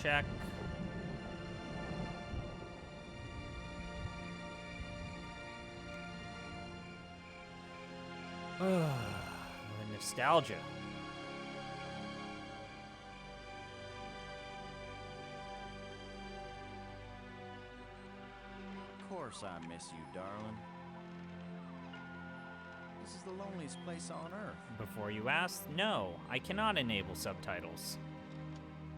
check. The nostalgia. Of course I miss you, darling. This is the loneliest place on Earth. Before you ask, no, I cannot enable subtitles.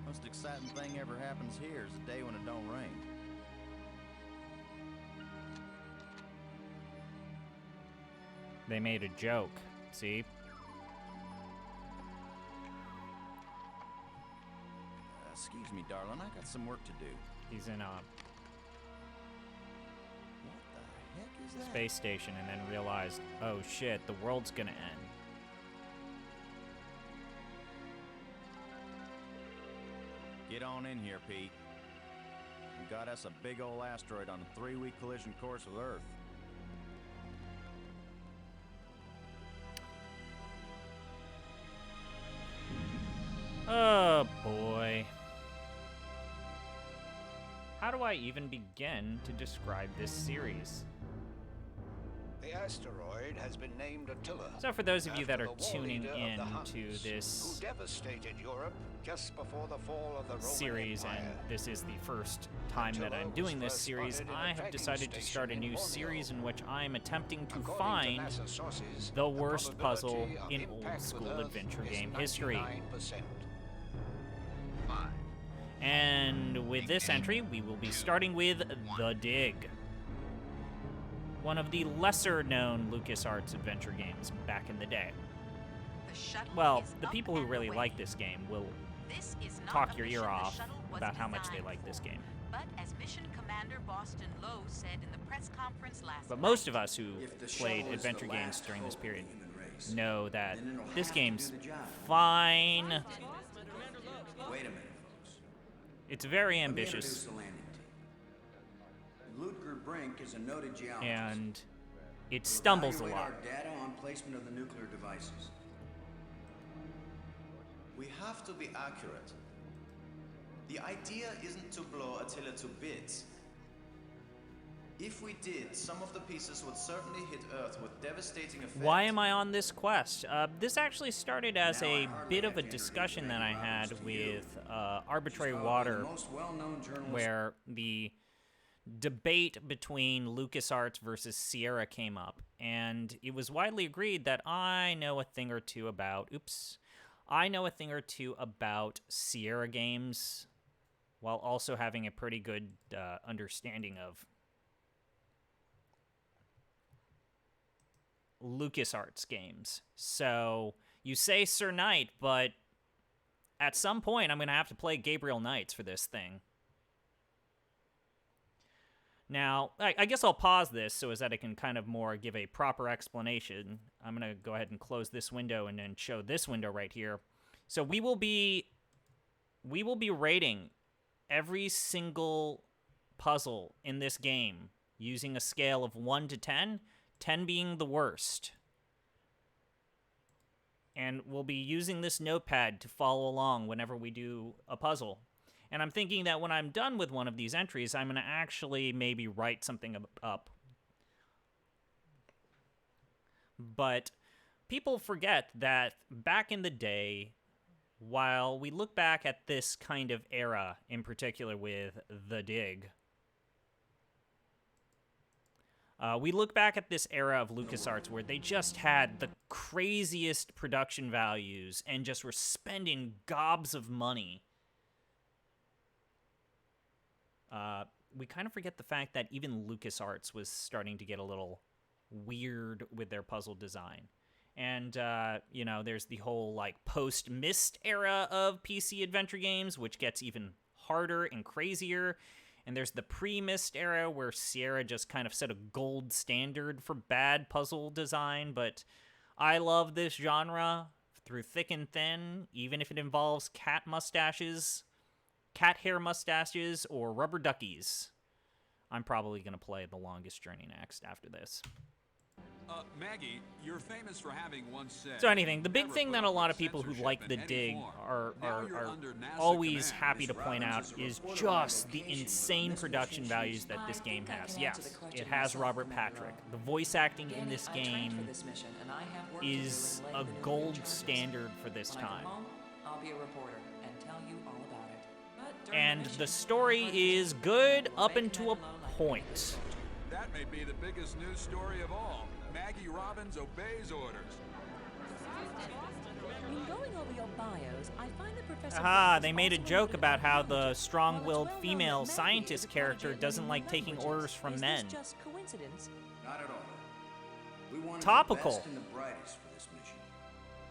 Most exciting thing ever happens here is the day when it don't rain. They made a joke, see? Excuse me, darling, I got some work to do. He's in a What the heck is that? space station and then realized, oh shit, the world's gonna end. Get on in here, Pete. We got us a big old asteroid on a 3-week collision course with Earth. Oh boy. How do I even begin to describe this series? The asteroid has been named Attila. So for those of you that after are the war tuning leader of in the to Huns, this who devastated Europe just before the fall of the Roman series, Empire. and this is the first time that I'm doing this series, I have decided to start a new series in which I'm attempting to According find to NASA sources, the worst puzzle probability of in impact old with school Earth adventure is game history. 99%. 5. And with this entry, we will be starting with The Dig. One of the lesser-known LucasArts adventure games back in the day. Well, the people who really like this game will talk your ear off about how much they like this game. But as Mission Commander Boston Lowe said in the press conference last But most night, of us who If the played shuttle is adventure the games last during this hope of the period human race, know that then it'll this have to game's do the job. fine. Wait a minute, folks. It's very Let me ambitious, introduce the landing team. Ludger Brink is a noted geologist. and it We'll stumbles a evaluate lot. our data on placement of the nuclear devices. We have to be accurate. The idea isn't to blow Attila to bits. If we did, some of the pieces would certainly hit Earth with devastating effect. Why am I on this quest? This actually started as Now, I a hardly bit of have a to discussion introduce that I Randy had Roberts to with you. Arbitrary She's probably the Water, most well-known journalist. where the debate between LucasArts versus Sierra came up, and it was widely agreed that I know a thing or two about Sierra games, while also having a pretty good understanding of LucasArts games. So you say Sir Knight, but at some point I'm going to have to play Gabriel Knights for this thing. Now, I guess I'll pause this so as that I can kind of more give a proper explanation. I'm going to go ahead and close this window and then show this window right here. So we will be rating every single puzzle in this game using a scale of 1 to 10, 10 being the worst. And we'll be using this notepad to follow along whenever we do a puzzle. And I'm thinking that when I'm done with one of these entries, I'm going to actually maybe write something up. But people forget that back in the day, while we look back at this kind of era, in particular with The Dig, we look back at this era of LucasArts where they just had the craziest production values and just were spending gobs of money. We kind of forget the fact that even LucasArts was starting to get a little weird with their puzzle design. And, there's the whole, post-Myst era of PC adventure games, which gets even harder and crazier. And there's the pre-Myst era where Sierra just kind of set a gold standard for bad puzzle design. But I love this genre through thick and thin, even if it involves cat hair mustaches, or rubber duckies. I'm probably going to play The Longest Journey next after this. Maggie, you're famous for having once said... So anything, the big "Never thing put that a up lot with of people who censorship like in the any dig form." are Now you're under NASA always command, happy Miss to point out Robbins is is a report just on the location insane where production Miss values Mission that this I game think I has. can answer Yes, the question it has myself, Robert Commander Patrick. Lowe. The voice acting in Danny, this I trained game for this mission, and I have work to do is in a laying the new gold charges. standard for this When I time. come home, I'll be a reporter and tell you all about it. But during And mission, the story I heard is that good will up make unto a Commander Lowe like point. That may be the biggest news story of all. Maggie Robbins obeys orders. In going over your bios, I find that Professor Aha, Brent they was made a also joke noted about how the archaeologist. strong-willed While it's well-known female that Maggie scientist is a character prodigy doesn't in like taking languages. orders from Is men. this just coincidence? Not at all. We wanted Topical. the best and the brightest for this mission.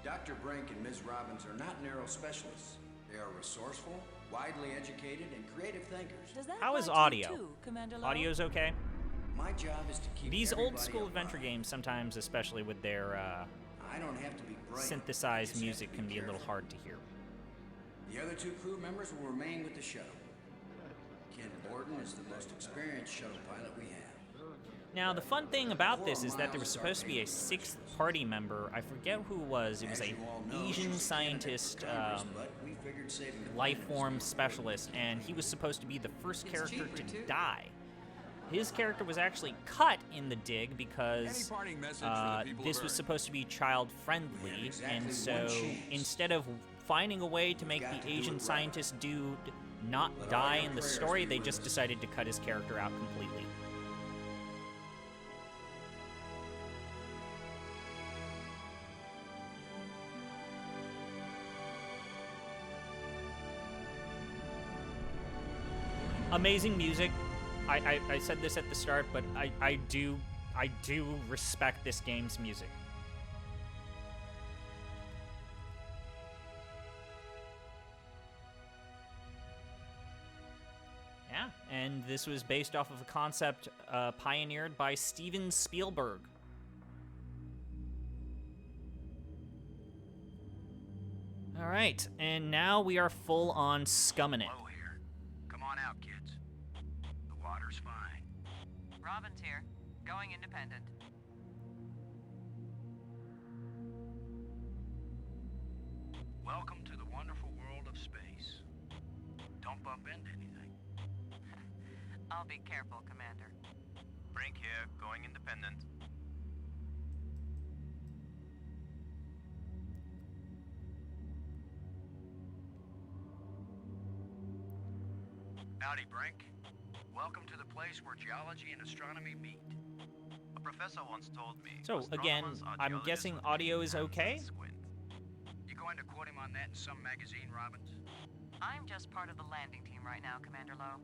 Dr. Brink and Ms. Robbins are not narrow specialists. They are resourceful, widely educated, and creative thinkers. Does that How is apply to you audio? too, Commander Lowe? Audio's okay? My job is to keep These everybody old-school alive. adventure games sometimes, especially with their I don't have to be bright. I synthesized just have music, to can be a little careful. hard to hear. The other two crew members will remain with the shuttle. Ken Borden is the most experienced shuttle pilot we have. Now, the fun thing about this is that there was supposed to be a sixth party member. I forget who it was. It was As a you all know, Asian she's a candidate scientist, for Congress, but we figured saving the life planet form was more specialist, and he was supposed to be the first It's character cheaper, to too. die. His character was actually cut in the dig because Any parting message for the people this of was Earth? supposed to be child friendly, exactly and one so chance. instead of finding a way to make got the to do Asian it right. scientist dude not Let all die your in the prayers story, be they with just us. decided to cut his character out completely. Amazing music. I said this at the start, but I do respect this game's music. Yeah, and this was based off of a concept pioneered by Steven Spielberg. All right, and now we are full on scumming it. Hello here. Come on out, kids. The water's fine. Robin's here. Going independent. Welcome to the wonderful world of space. Don't bump into anything. I'll be careful, Commander. Brink here, going independent. Howdy, Brink. Welcome to the place where geology and astronomy meet. A professor once told me. So again, astronomers are I'm geologists guessing with audio big is hands okay? and squint. You going to quote him on that in some magazine, Robbins? I'm just part of the landing team right now, Commander Lowe.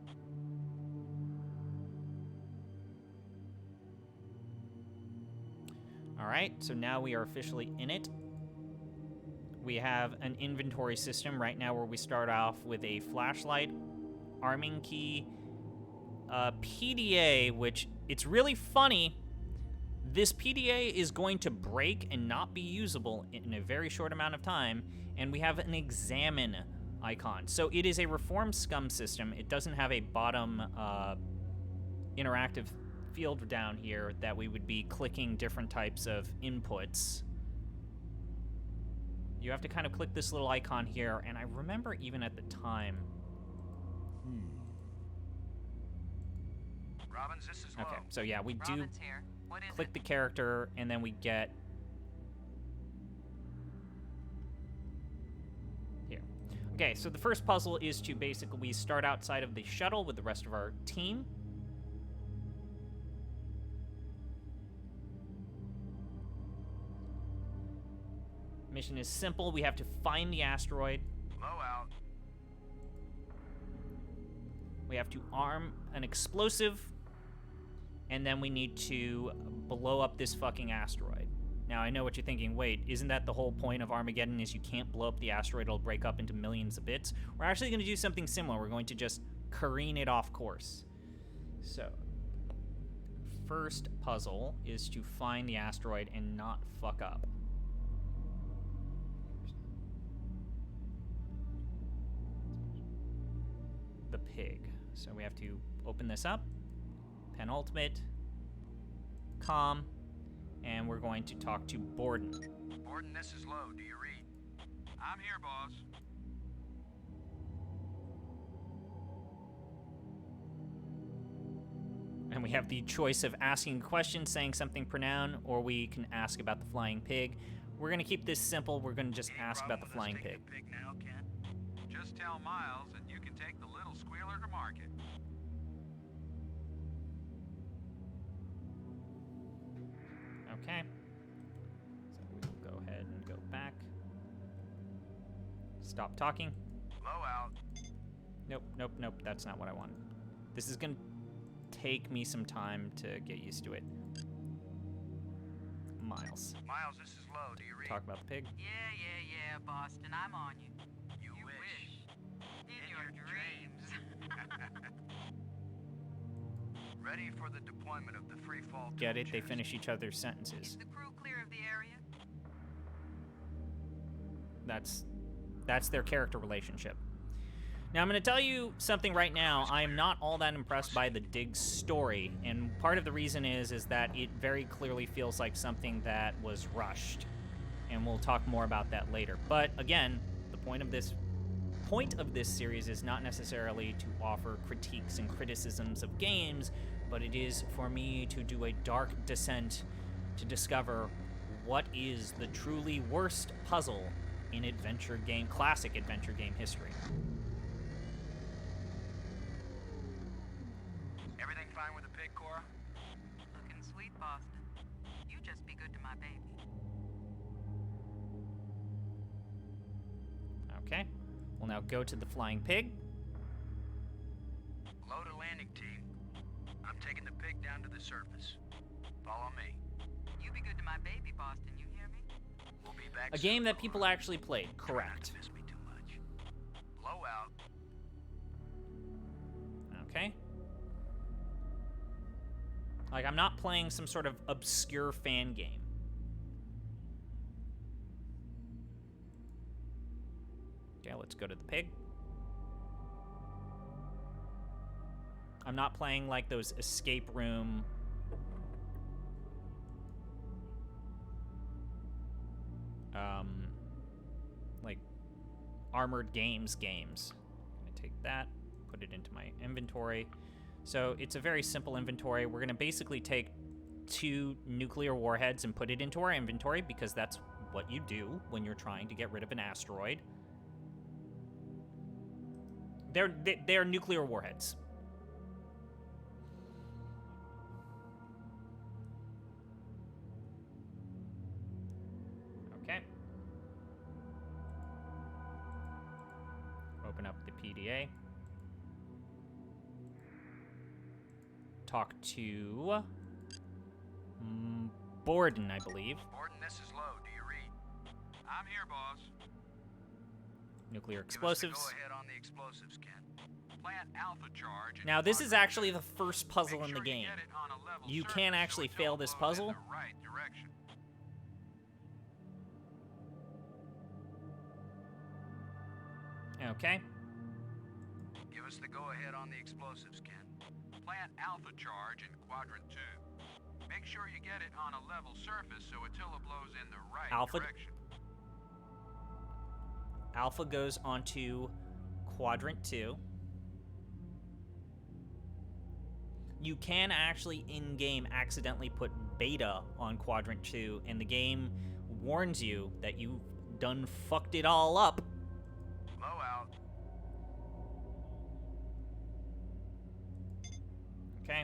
All right, so now we are officially in it. We have an inventory system right now where we start off with a flashlight, arming key, PDA, which it's really funny. This PDA is going to break and not be usable in a very short amount of time, and we have an examine icon. So it is a reformed scum system. It doesn't have a bottom interactive field down here that we would be clicking different types of inputs. You have to kind of click this little icon here, and I remember even at the time... Robbins, this is Lowe. Okay, so yeah, we do Robin's here. What is click it? the character, and then we get... Here. Okay, so the first puzzle is to basically, we start outside of the shuttle with the rest of our team. Mission is simple. We have to find the asteroid. Low out. We have to arm an explosive, and then we need to blow up this fucking asteroid. Now, I know what you're thinking. Wait, isn't that the whole point of Armageddon is you can't blow up the asteroid, it'll break up into millions of bits? We're actually going to do something similar. We're going to just careen it off course. So, first puzzle is to find the asteroid and not fuck up. The pig. So we have to open this up, penultimate, com, and we're going to talk to Borden. Borden, this is Lowe. Do you read? I'm here, boss. And we have the choice of asking a question, saying something pronoun, or we can ask about the flying pig. We're going to keep this simple. We're going to just Any ask about the problem flying with us pig. taking the pig now, Kent? Just tell Miles and you can take the little squealer to market. Okay. So we will go ahead and go back. Stop talking. Low out. Nope, nope, nope. That's not what I want. This is going to take me some time to get used to it. Miles. Miles, this is Lowe. Do you read? Talk about the pig. Yeah, Boston, I'm on you. You wish. In your dreams. Ready for the deployment of the free fall. Get tool it? They chest. finish each other's Is sentences. the crew clear of the area? That's their character relationship. Now, I'm going to tell you something right now. I am not all that impressed by the Diggs story, and part of the reason is that it very clearly feels like something that was rushed, and we'll talk more about that later. But again, the point of this series is not necessarily to offer critiques and criticisms of games, but it is for me to do a dark descent to discover what is the truly worst puzzle in classic adventure game history. Everything fine with the pig, Cora? Looking sweet, Boston. You just be good to my baby. Okay. We'll now go to the flying pig. Low to landing team. I'm taking the pig down to the surface. Follow me. You be good to my baby, Boston. You hear me? We'll be back A soon, game that Cora. people actually played, Try not correct. to miss me too much. Low out. Okay. Like, I'm not playing some sort of obscure fan game. Okay, let's go to the pig. I'm not playing like those escape room like armored games. I'm gonna take that, put it into my inventory. So it's a very simple inventory. We're gonna basically take 2 nuclear warheads and put it into our inventory because that's what you do when you're trying to get rid of an asteroid. They're nuclear warheads. Okay. Open up the PDA. Talk to Borden, I believe. Borden, this is Lowe. Do you read? I'm here, boss. Nuclear Give us the explosives. go-ahead on the explosives, Ken. Plant alpha charge. in Now, this is quadrant actually two. the first puzzle Make in the sure you game. get it on a level You surface can so actually it fail don't this blow in puzzle. the right direction. Okay. Give us the go-ahead on the explosives, Ken. Plant alpha charge in quadrant 2. Make sure you get it on a level surface so Attila blows in the right Alpha- direction. Alpha goes onto quadrant 2. You can actually in-game accidentally put beta on quadrant 2, and the game warns you that you've done fucked it all up. Low out. Okay.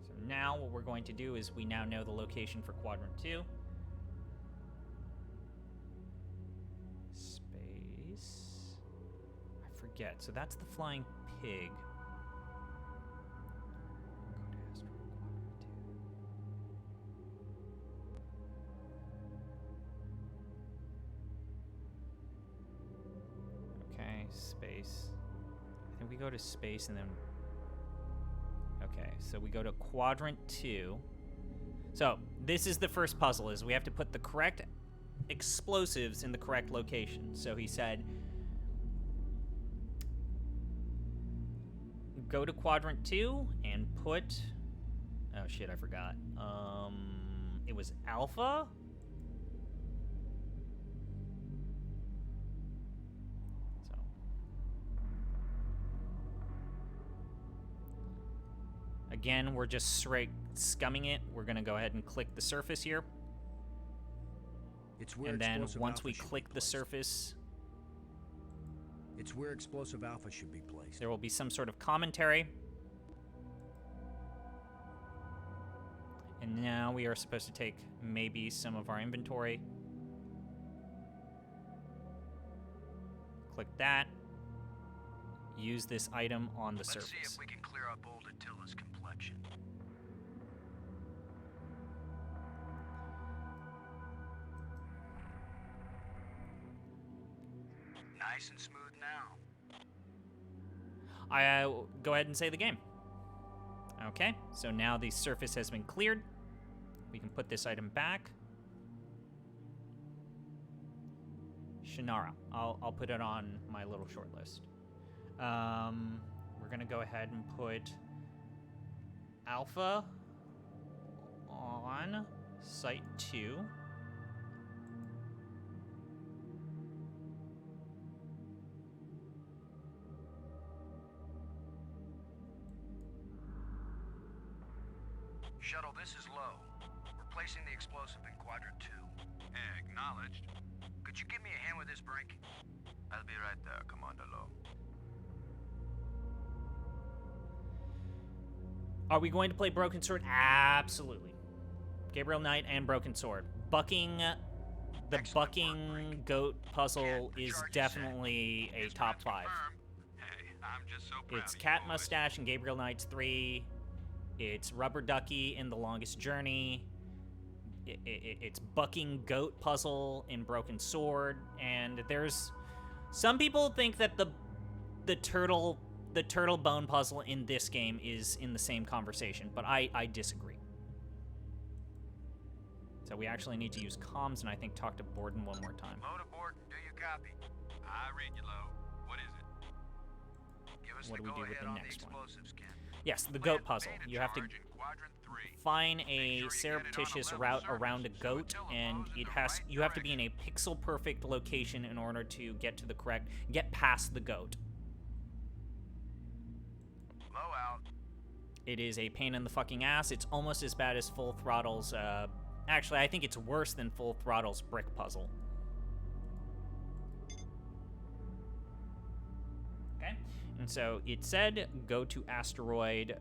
So now what we're going to do is we now know the location for quadrant 2. Space. I forget. So that's the flying pig. Go to Asteroid quadrant 2. Okay, space. I think we go to space and then... Okay, so we go to quadrant 2. So, this is the first puzzle, is we have to put the correct explosives in the correct location. So he said, go to quadrant 2 and put... Oh shit, I forgot. it was Alpha? So. Again, we're just straight scumming it. We're going to go ahead and click the surface here. It's where And then explosive once alpha we should be click the placed. surface, It's where explosive alpha should be placed. there will be some sort of commentary. And now we are supposed to take maybe some of our inventory. Click that. Use this item on the surface. Let's see if we can clear up old Attila's complexion. Nice and smooth now. Go ahead and say the game. Okay, so now the surface has been cleared. We can put this item back. Shannara. I'll put it on my little short list. We're gonna go ahead and put Alpha on Site 2. Shuttle, this is Low. We're placing the explosive in Quadrant 2. Acknowledged. Could you give me a hand with this, Brink? I'll be right there, Commander Lowe. Are we going to play Broken Sword? Absolutely. Gabriel Knight and Broken Sword. Bucking the bucking goat puzzle is definitely a top 5. Hey, I'm just so proud It's of you Cat boys. Mustache in Gabriel Knight's 3. It's Rubber Ducky in The Longest Journey. It's Bucking Goat Puzzle in Broken Sword. And there's... Some people think that the turtle bone puzzle in this game is in the same conversation, but I disagree. So we actually need to use comms and I think talk to Borden one more time. Load aboard, do you copy? I read you, Low. What is it? Give us What the do we do with go-ahead the on next the one? explosives, Ken. Yes, the Plant goat puzzle. beta You have to charge in Quadrant 3. find Make a sure you get it on a surreptitious level route surface around a so goat, Attila and blows in it the has right you have to be in direction. a pixel perfect location in order to get to the correct get past the goat. Low out. It is a pain in the fucking ass. It's almost as bad as Full Throttle's. Actually, I think it's worse than Full Throttle's brick puzzle. Okay, and so it said go to Asteroid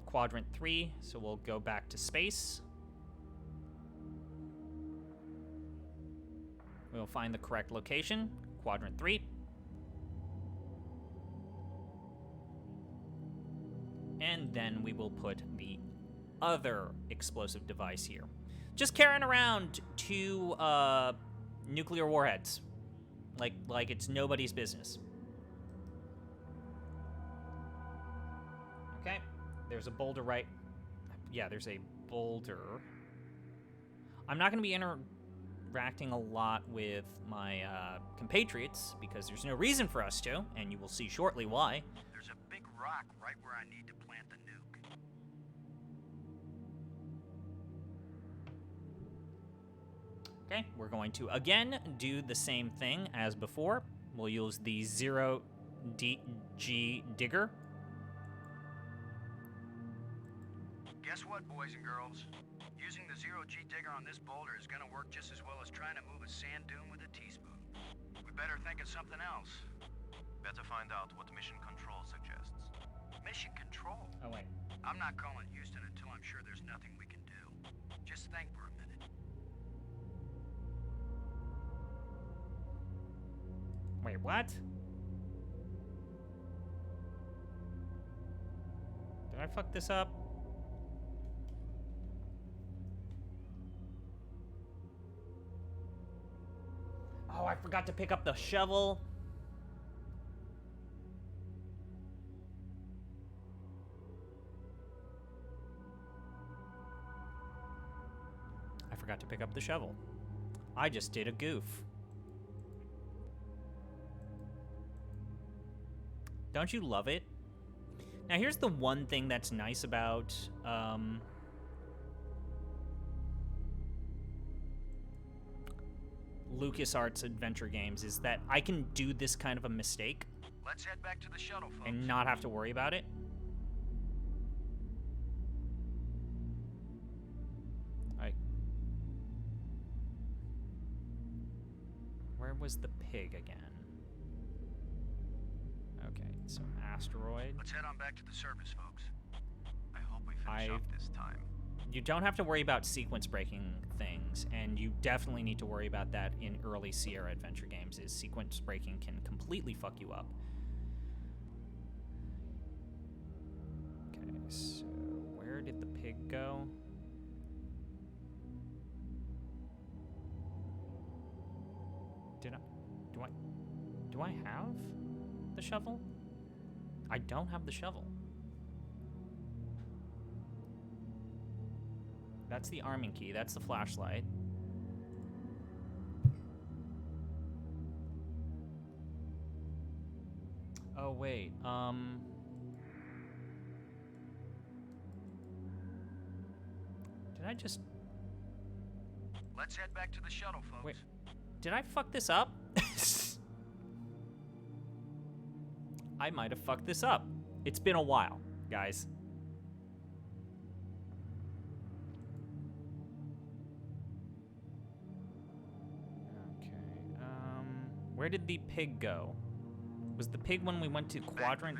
Quadrant 3, so we'll go back to space. We'll find the correct location, Quadrant 3. And then we will put the other explosive device here. Just carrying around 2 nuclear warheads. Like it's nobody's business. Okay. There's a boulder right... Yeah, there's a boulder. I'm not going to be interacting a lot with my compatriots because there's no reason for us to, and you will see shortly why. There's a big rock right where I need to plant the nuke. Okay, we're going to again do the same thing as before. We'll use the 0G digger. Guess what, boys and girls? Using the 0G digger on this boulder is gonna work just as well as trying to move a sand dune with a teaspoon. We better think of something else. Better find out what Mission Control suggests. Mission Control? Oh, wait. I'm not calling Houston until I'm sure there's nothing we can do. Just think for a minute. Wait, what? Did I fuck this up? Oh, I forgot to pick up the shovel. I forgot to pick up the shovel. I just did a goof. Don't you love it? Now, here's the one thing that's nice about LucasArts adventure games is that I can do this kind of a mistake Let's head back to the shuttle, folks. and not have to worry about it. Where was the pig again? Okay, so Asteroid. Let's head on back to the surface, folks. I hope we finish up this time. You don't have to worry about sequence breaking things, and you definitely need to worry about that in early Sierra adventure games, is sequence breaking can completely fuck you up. Okay, so where did the pig go? Do I have the shovel? I don't have the shovel. That's the arming key. That's the flashlight. Oh, wait. Did I just... Let's head back to the shuttle, folks. Wait. Did I fuck this up? I might have fucked this up. It's been a while, guys. Okay, where did the pig go? Was the pig when we went to Quadrant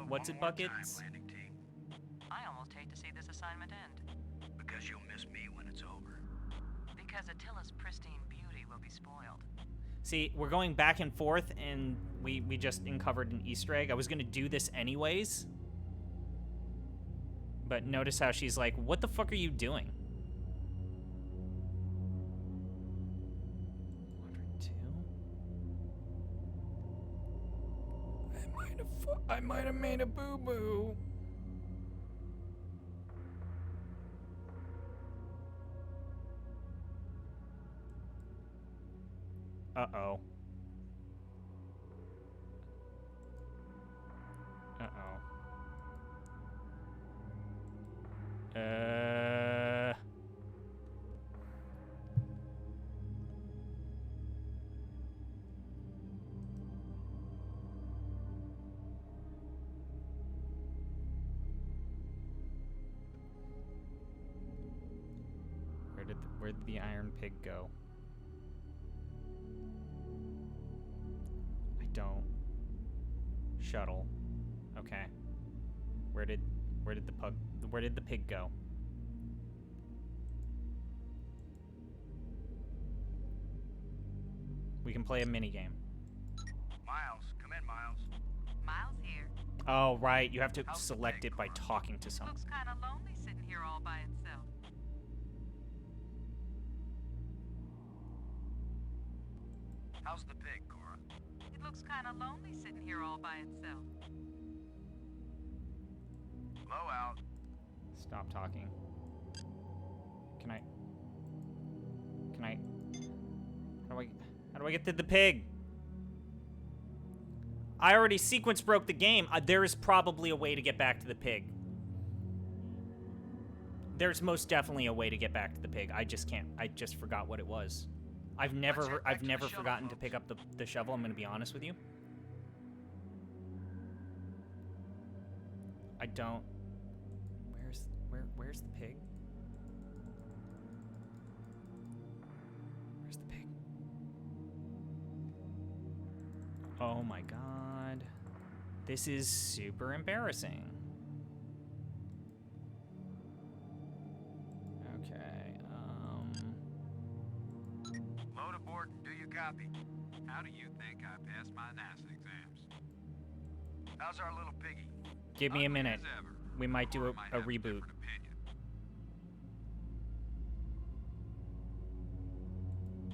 what's it buckets? I almost hate to see this assignment end. Because you'll miss me when it's over. Because Attila's pristine beauty will be spoiled. See, we're going back and forth, and we just uncovered an Easter egg. I was gonna do this anyways. But notice how she's like, what the fuck are you doing? I might have made a boo-boo. Uh-oh. Uh-oh. Where did the iron pig go? I don't. Shuttle. Okay. Where did the pig go? We can play a mini game. Miles, come in, Miles. Miles here. Oh, right. You have to select it by talking to someone. Looks kind of lonely sitting here all by itself. How's the pig, Cora? It looks kind of lonely sitting here all by itself. Blow out. Stop talking. Can I... How do I get to the pig? I already sequence broke the game. There is probably a way to get back to the pig. There's most definitely a way to get back to the pig. I just can't. I just forgot what it was. I've never forgotten to pick up the shovel, I'm gonna be honest with you. I don't... Where's the pig? Where's the pig? Oh my god. This is super embarrassing. Okay, Load aboard and do your copy. How do you think I passed my NASA exams? How's our little piggy? give me a Ugly minute. as ever. We might do Cora a might have reboot. different opinion.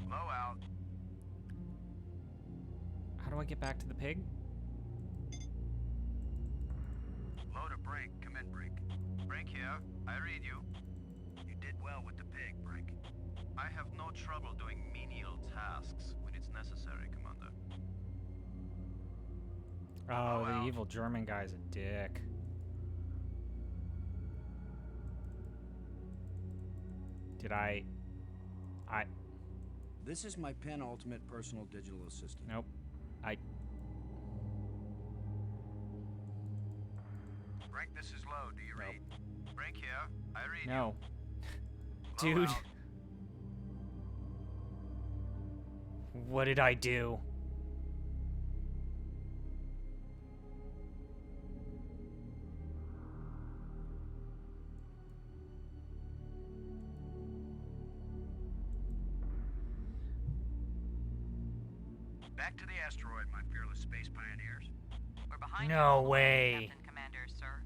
Blow out. How do I get back to the pig? Load a Brink. Come in, Brink. Brink here. I read you. You did well with the pig, Brink. I have no trouble doing menial tasks when it's necessary, Commander. Oh, the wow. evil German guy's a dick. This is my penultimate personal digital assistant. Nope. Frank, this is low. Do you read? Frank here. I read No. you. Low Dude. out. What did I do? Back to the asteroid, my fearless space pioneers. We're behind No you all the way. Captain Commander, sir.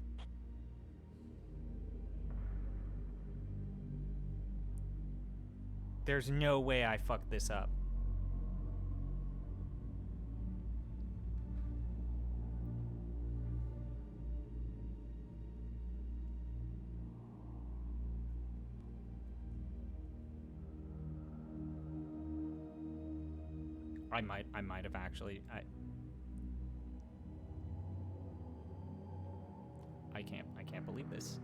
There's no way I fucked this up. I might have actually. I can't believe this.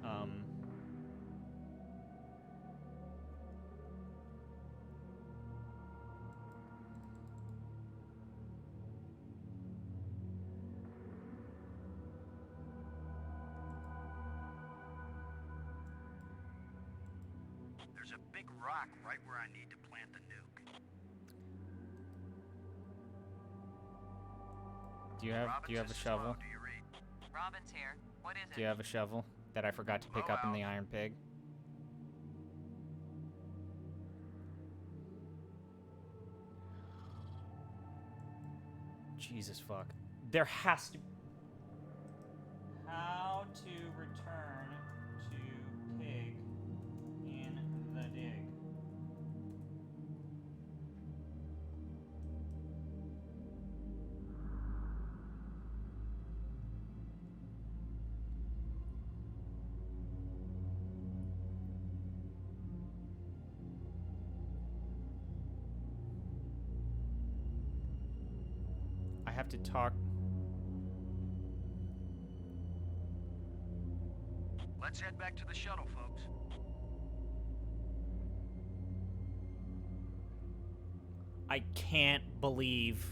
There's a big rock right where I need to plant the nuke. Do you have a shovel? Do you read? Robin's here. What is it? Do you have a shovel that I forgot to pick up in the Iron Pig? Jesus fuck. There has to. How to return to pig in the dig. I have to talk. Let's head back to the shuttle, folks. I can't believe.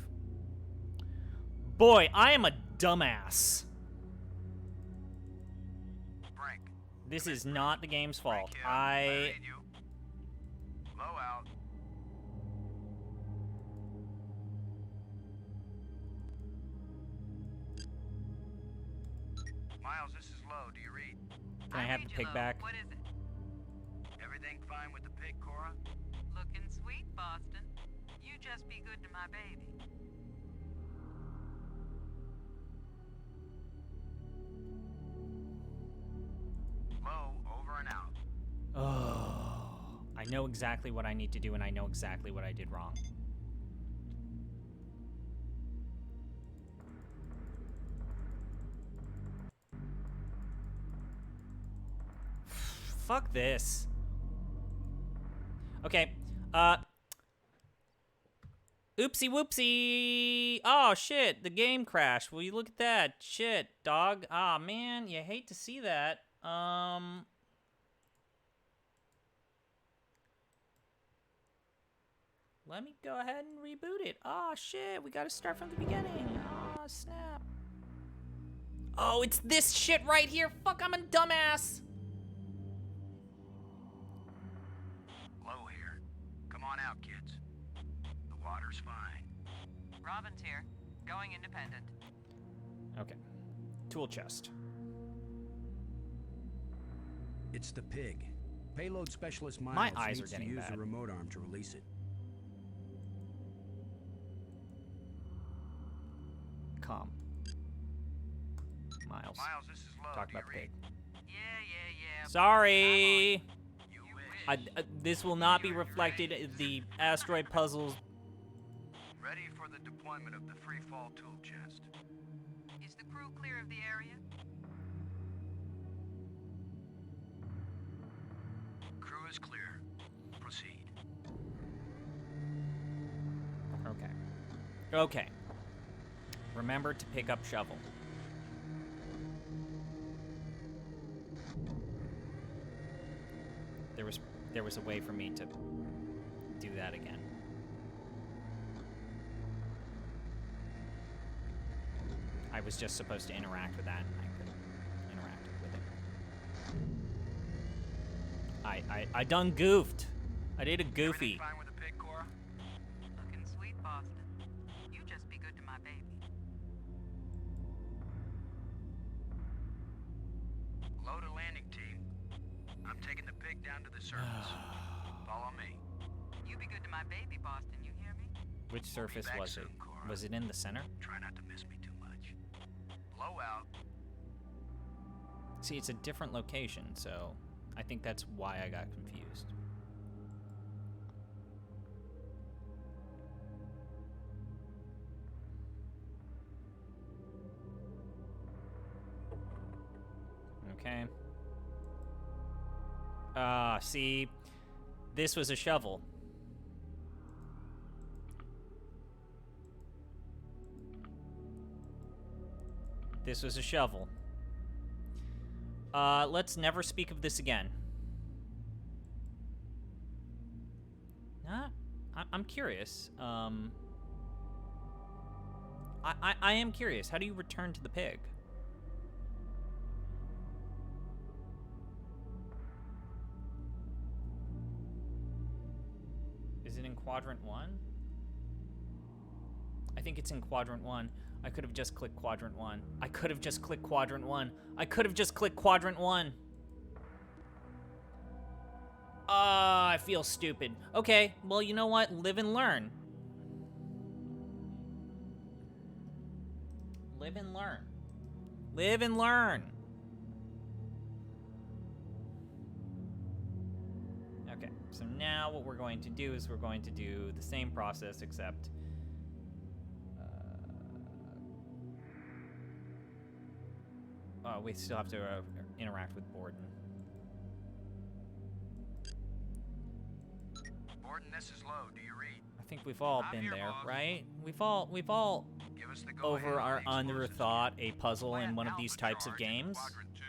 Boy, I am a dumbass. Frank. This is not the game's fault. Frank here. I read you. Low out. Miles, this is low. Do you read? Can I have the read you, pig Lo. back? What is it? Everything fine with the pig, Cora? Looking sweet, Boston. You just be good to my baby. Low, over and out. Oh, I know exactly what I need to do, and I know exactly what I did wrong. Fuck this. Okay, oopsie whoopsie. Oh shit, the game crashed. Will you look at that? Shit, dog. Ah, man, you hate to see that. Let me go ahead and reboot it. Oh shit, we gotta start from the beginning. Oh snap. Oh, it's this shit right here. Fuck, I'm a dumbass. Low here. Come on out, kids. The water's fine. Robin's here. Going independent. Okay. Tool chest. It's the pig. Payload specialist Miles My eyes are needs to getting use bad. the remote arm to release it. Calm. Miles. Miles, this is low. Talk Do you about read? pig. Yeah. Sorry. You wish. This will not be reflected in the asteroid puzzles. Ready for the deployment of the free fall tool chest. Is the crew clear of the area? Crew is clear. Proceed. Okay. Okay. Remember to pick up shovel. There was a way for me to do that again. I was just supposed to interact with that, and I could interact with it. I done goofed. I did a goofy. Everything fine with the pig, Cora? Looking sweet, Boston. You just be good to my baby. Load a landing team. I'm taking the pig down to the surface. Follow me. You be good to my baby, Boston. You hear me? Which surface back was soon, it? Cora. Was it in the center? Try not to miss me too much. Blow out. See, it's a different location, so I think that's why I got confused. Okay. See, this was a shovel. This was a shovel. Let's never speak of this again. I'm curious. I am curious. How do you return to the pig? Is it in quadrant 1? I think it's in quadrant 1. I could have just clicked quadrant 1. I could have just clicked quadrant 1. I could have just clicked quadrant 1. I feel stupid. Okay, well, you know what? Live and learn. Live and learn. Live and learn. Okay, so now what we're going to do is we're going to do the same process, except... we still have to interact with Borden. Borden, this is low. Do you read? I think we've all I'm been here, there, boss. right? We've all Give us the go-ahead over on our the explosives, underthought a puzzle Plant in one of Alpha these types of charge in games. Quadrant 2.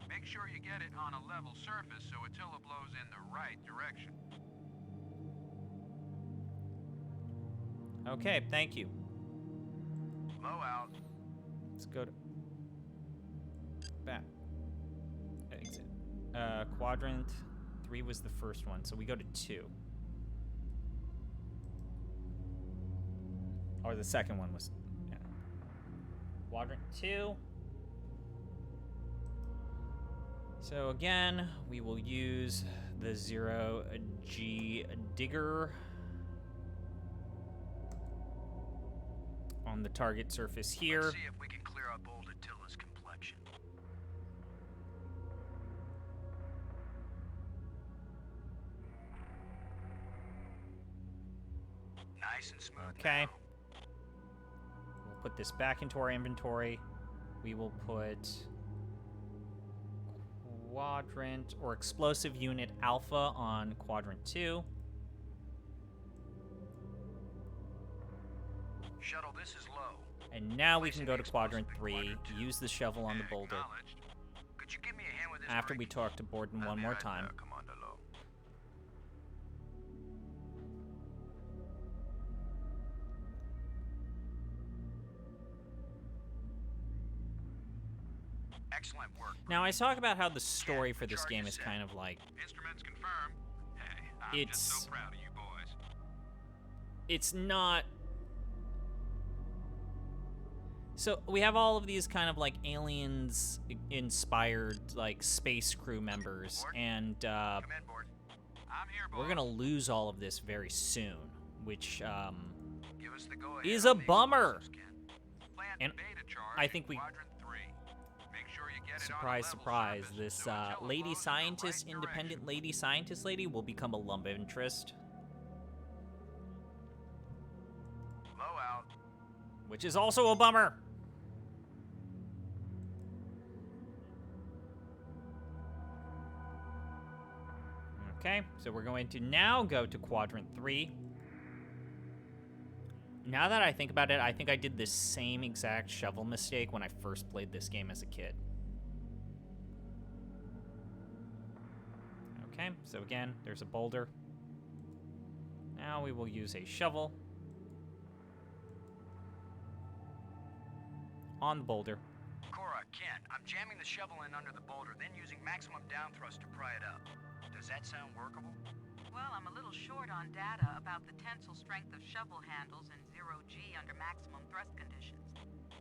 Make sure you get it on a level surface so Attila blows in the right direction. Okay, thank you. Blow out. Let's go to back. Exit. Quadrant 3 was the first one, so we go to 2. Or the second one was, yeah. Quadrant 2. So again, we will use the 0G digger on the target surface here. Let's see if we can clear up old Attila's complexion. Nice and smooth. Okay. now. We'll put this back into our inventory. We will put quadrant or explosive unit alpha on quadrant 2. Shuttle, this is low. And now we Placing can go the to quadrant explosive 3, in quadrant 2. use the shovel on the boulder. Acknowledged. Could you give me a hand with this? After we break? talk to Borden I'll one be more right time. there, Commander Lowe. Excellent work. Now, I talk about how the story for this game is kind of like, Instruments confirmed. Hey, I'm just It's- so proud of you boys. it's not... So, we have all of these kind of like aliens-inspired like space crew members, and Come in, Borden. I'm here, boss. we're gonna lose all of this very soon, which Give us the go-ahead is on a the bummer. explosives, Ken. Plant And beta charge I think in we... quadrant 3. Make sure you get it on a Surprise, level surprise, surface this so Attila lady blows in the scientist, right independent direction. lady scientist lady will become a love interest, Blow out. which is also a bummer. Okay, so we're going to now go to quadrant 3. Now that I think about it, I think I did the same exact shovel mistake when I first played this game as a kid. Okay, so again, there's a boulder. Now we will use a shovel on the boulder. Cora, Ken, I'm jamming the shovel in under the boulder, then using maximum down thrust to pry it up. Does that sound workable? Well, I'm a little short on data about the tensile strength of shovel handles in 0G under maximum thrust conditions.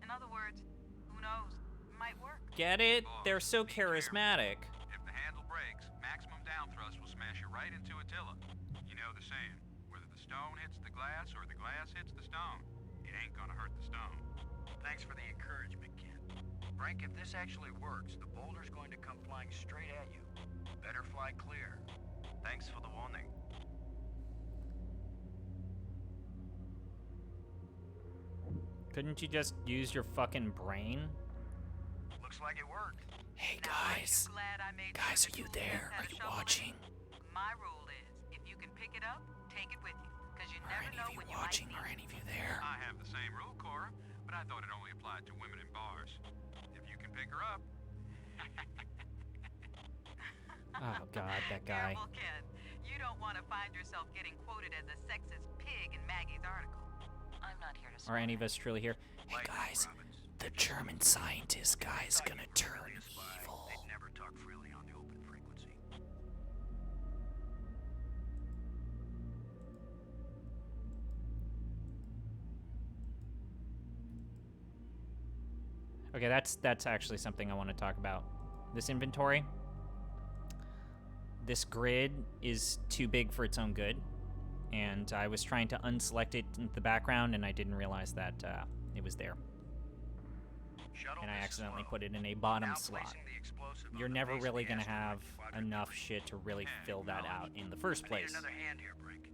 In other words, who knows? Might work. Get it? They're so charismatic. If the handle breaks, maximum down thrust will smash you right into Attila. You know the saying, whether the stone hits the glass or the glass hits the stone, it ain't gonna hurt the stone. Thanks for the encouragement, Ken. Frank, if this actually works, the boulder's going to come flying straight at you. Better fly clear. Thanks for the warning. Couldn't you just use your fucking brain? Looks like it worked. Hey Now, guys. aren't you glad I made Guys, sure are you the tools there? had Are a you shovel in watching? it? My rule is, if you can pick it up, take it with you, because you Are never any know of you when you watching? might Are need any of you there? I have the same rule, Cora, but I thought it only applied to women in bars. If you can pick her up. Oh god, that guy. Careful, Ken. You don't want to find yourself getting quoted as a sexist pig in Maggie's article. I'm not here to Are any of us truly here? Hey Like guys, Robbins. the German scientist guy's Thought gonna you were turn really a spy. evil. They'd never talk freely on the open frequency. Okay, that's actually something I want to talk about. This inventory. This grid is too big for its own good, and I was trying to unselect it in the background, and I didn't realize that it was there, Shuttle, and I this is accidentally low. put it in a bottom Now slot. placing the explosive on You're the never base of really the gonna asteroid, have quadrant enough 3. shit to really fill that out in the first I need place. another hand here, Brink.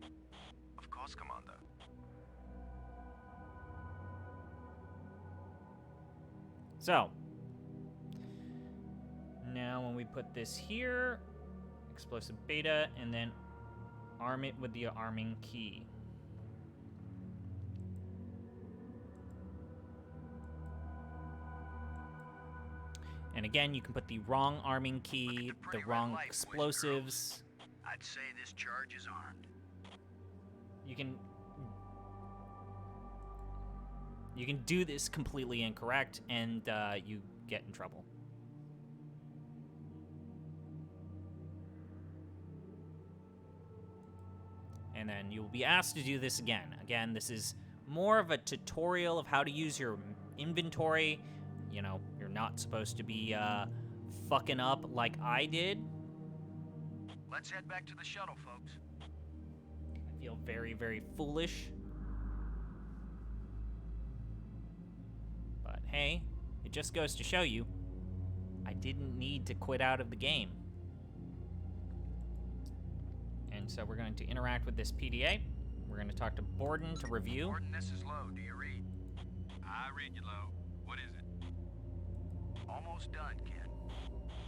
Of course, Commander. So, now when we put this here, explosive beta, and then arm it with the arming key. And again, you can put the wrong arming key, Look at the the pretty red wrong light, boys and explosives. I'd say this charge is armed. You can do this completely incorrect, and you get in trouble. And then you will be asked to do this again. Again, this is more of a tutorial of how to use your inventory. You know, you're not supposed to be fucking up like I did. Let's head back to the shuttle, folks. I feel very, very foolish. But hey, it just goes to show you, I didn't need to quit out of the game. And so we're going to interact with this PDA. We're going to talk to Borden to review. Gordon, this is Low. Do you read? I read you, Low. What is it? Almost done, Ken.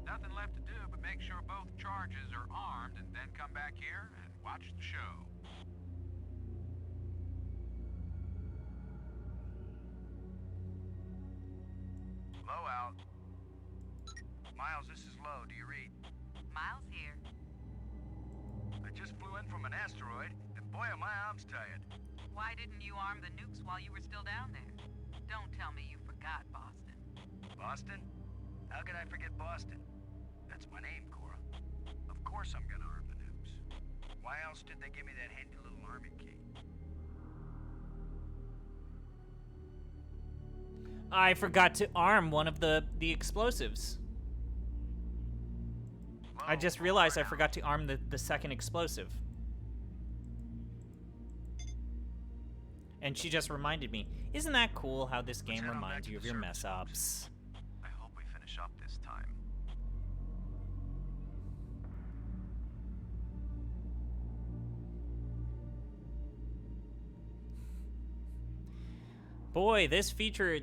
Nothing left to do but make sure both charges are armed and then come back here and watch the show. Low out. Miles, this is Low. Do you read? Miles here. I just flew in from an asteroid, and boy are my arms tired. Why didn't you arm the nukes while you were still down there? Don't tell me you forgot Boston. Boston? How could I forget Boston? That's my name, Cora. Of course I'm gonna arm the nukes. Why else did they give me that handy little arming key? I forgot to arm one of the explosives. I just realized I forgot to arm the second explosive. And she just reminded me, isn't that cool how this game head on back reminds to you of the your surface, mess ups? I hope we finish up this time. Boy, this feature,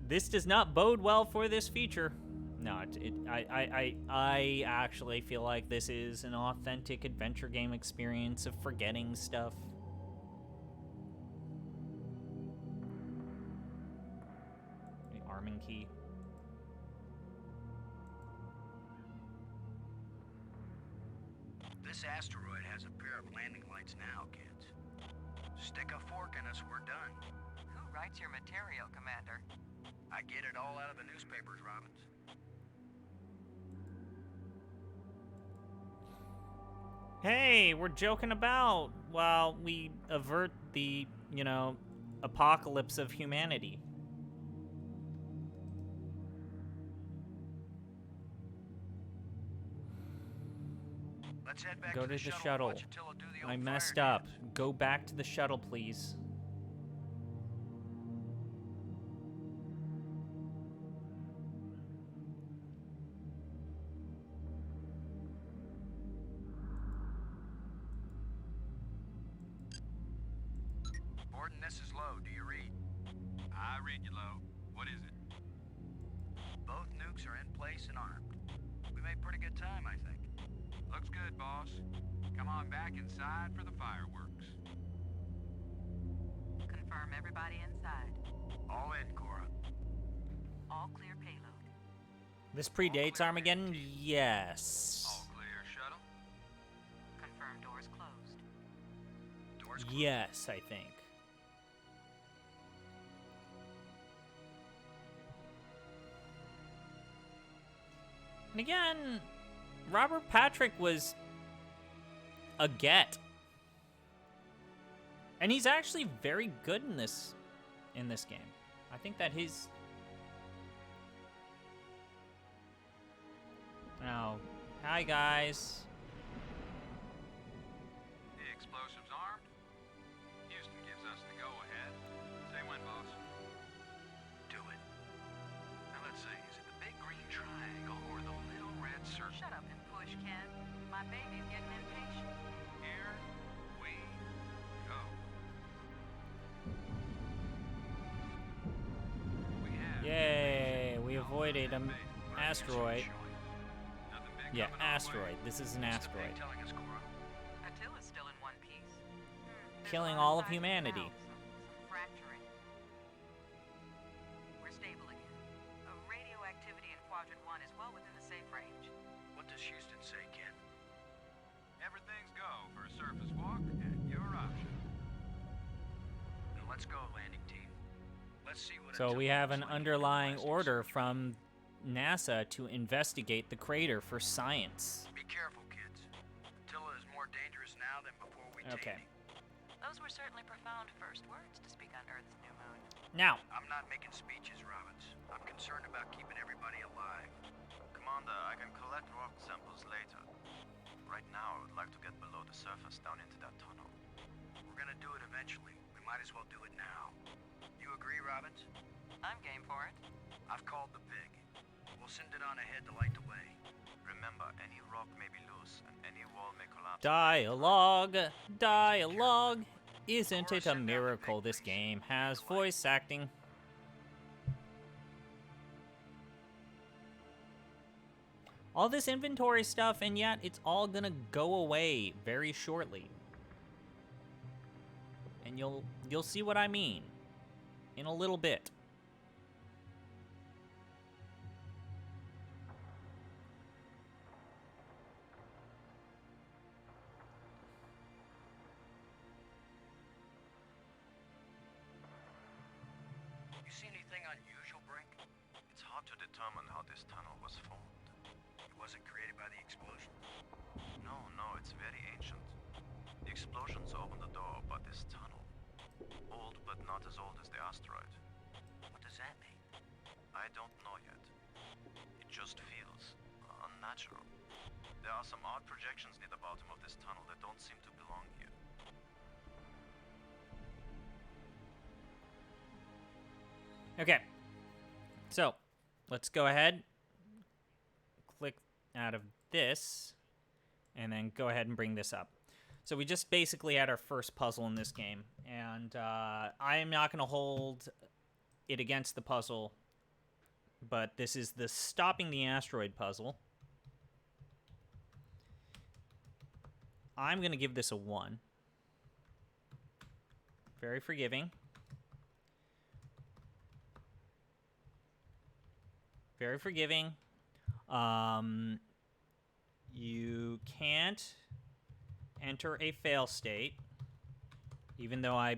this does not bode well for this feature. No, I actually feel like this is an authentic adventure game experience of forgetting stuff. The arming key. This asteroid has a pair of landing lights now, kids. Stick a fork in us, we're done. Who writes your material, Commander? I get it all out of the newspapers, Robbins. Hey, we're joking about while we avert the, apocalypse of humanity. Let's head back Go to the shuttle. Watch Attila do the I old messed fire up. dance. Go back to the shuttle, please. Borden, this is low. Do you read? I read you low. What is it? Both nukes are in place and armed. We made pretty good time, I think. Looks good, boss. Come on back inside for the fireworks. Confirm everybody inside. All in, Cora. All clear payload. This predates Armageddon? Yes. All clear, shuttle. Confirm doors closed. Doors closed. Yes, I think. And again, Robert Patrick was a get. And he's actually very good in this game. I think that his Oh, hi guys. The explosives armed. Houston gives us the go-ahead. Say when, boss. Do it. Now let's see. Is it the big green triangle or the little red circle? Shut up and push, Ken. My baby's getting impatient. Here we go. We have Yay, we avoided an asteroid. nothing big Yeah, coming our way. asteroid. This is an What's the asteroid. pig telling us, Cora? Attila's still in one piece. There's Killing a lot all of signs humanity. now, some fracturing. We're stable again. Radioactivity in Quadrant 1 is well within the safe range. What does Houston say, Ken? Everything's go for a surface walk at your option. Then let's go, landing team. Let's see what So Attila we have an looks like in underlying plastic order surgery. from NASA to investigate the crater for science. Be careful, kids. Attila is more dangerous now than before we Okay. tamed him. Those were certainly profound first words to speak on Earth's new moon. Now, I'm not making speeches, Robbins. I'm concerned about keeping everybody alive. Commander, I can collect rock samples later. Right now, I would like to get below the surface down into that tunnel. We're gonna do it eventually. We might as well do it now. You agree, Robbins? I'm game for it. I've called the pig. We'll send it on ahead to light the way. Remember, any rock may be loose and any wall may collapse. dialogue. Dialogue. Isn't it a miracle this game has voice acting? All this inventory stuff, and yet it's all gonna go away very shortly. And you'll see what I mean in a little bit. You see anything unusual, Brink? It's hard to determine how this tunnel was formed. It wasn't created by the explosion. No, it's very ancient. The explosions opened the door, but this tunnel, old but not as old as the asteroid. What does that mean? I don't know yet. It just feels unnatural. There are some odd projections near the bottom of this tunnel that don't seem to belong here. Okay, so let's go ahead, click out of this, and then go ahead and bring this up. So we just basically had our first puzzle in this game, and I am not going to hold it against the puzzle, but this is the stopping the asteroid puzzle. I'm going to give this a 1. Very forgiving. Very forgiving. You can't enter a fail state, even though I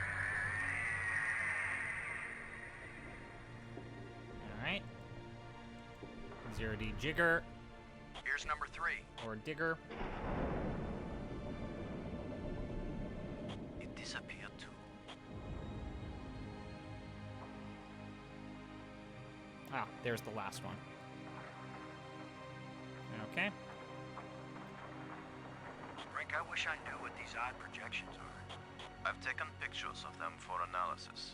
0D jigger Here's number 3. or digger. It disappeared too. Ah, there's the last one. Okay. Rick, I wish I knew what these odd projections are. I've taken pictures of them for analysis.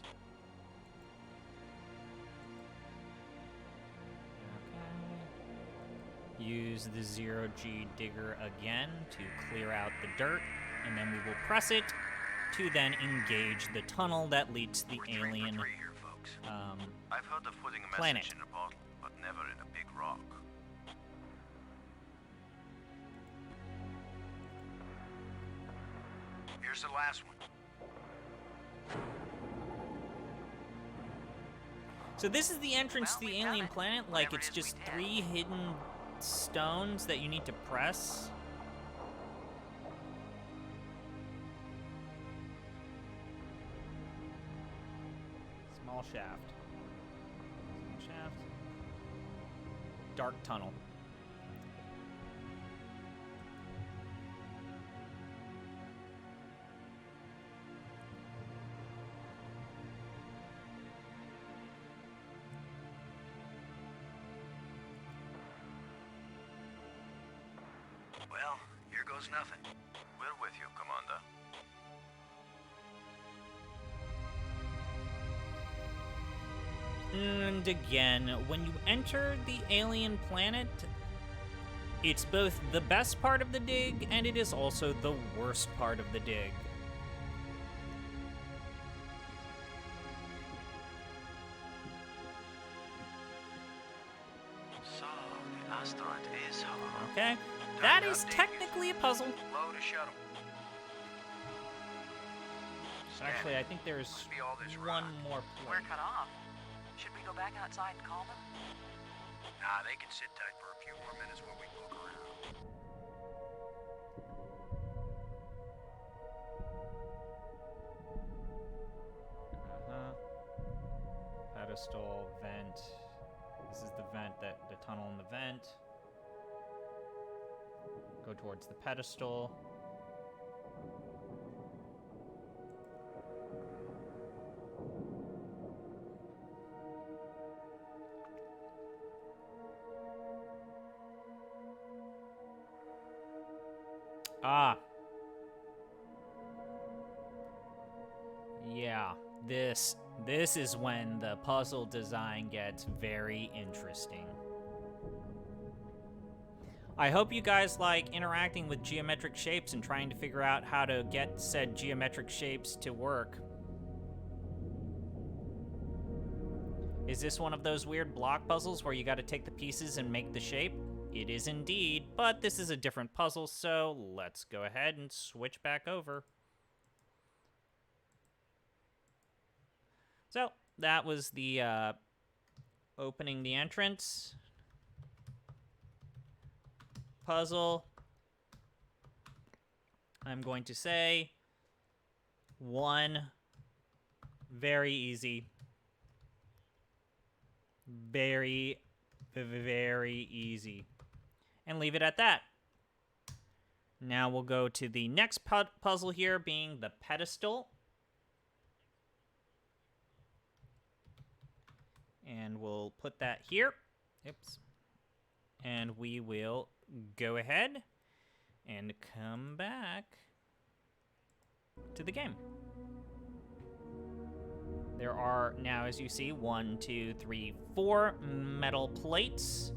Use the 0G digger again to clear out the dirt, and then we will press it to then engage the tunnel that leads to the alien Here, folks. I've heard of putting a Planet. message in a bottle, but never in a big rock. Here's the last one. So this is the entrance to Well, the we found alien it. planet, like Whatever it's it is we just did. 3 hidden stones that you need to press. Small shaft. Small shaft. Dark tunnel. Well, here goes nothing. We're with you, Commander. And again, when you enter the alien planet, it's both the best part of the dig and it is also the worst part of the dig. So, the asteroid is hollow. Okay? That is technically a puzzle. Load a shuttle. Actually, I think there's Must be all this one rock. more We're plate. cut off. Should we go back outside and call them? Nah, they can sit tight for a few more minutes while we poke around. Pedestal vent. This is the vent the tunnel in the vent. Go towards the pedestal. Ah. Yeah, this is when the puzzle design gets very interesting. I hope you guys like interacting with geometric shapes and trying to figure out how to get said geometric shapes to work. Is this one of those weird block puzzles where you got to take the pieces and make the shape? It is indeed, but this is a different puzzle, so let's go ahead and switch back over. So, that was the opening the entrance puzzle. I'm going to say 1, very easy. Very, very easy. And leave it at that. Now we'll go to the next puzzle here, being the pedestal. And we'll put that here. Oops. And we will go ahead and come back to the game. There are now, as you see, 1, 2, 3, 4 metal plates.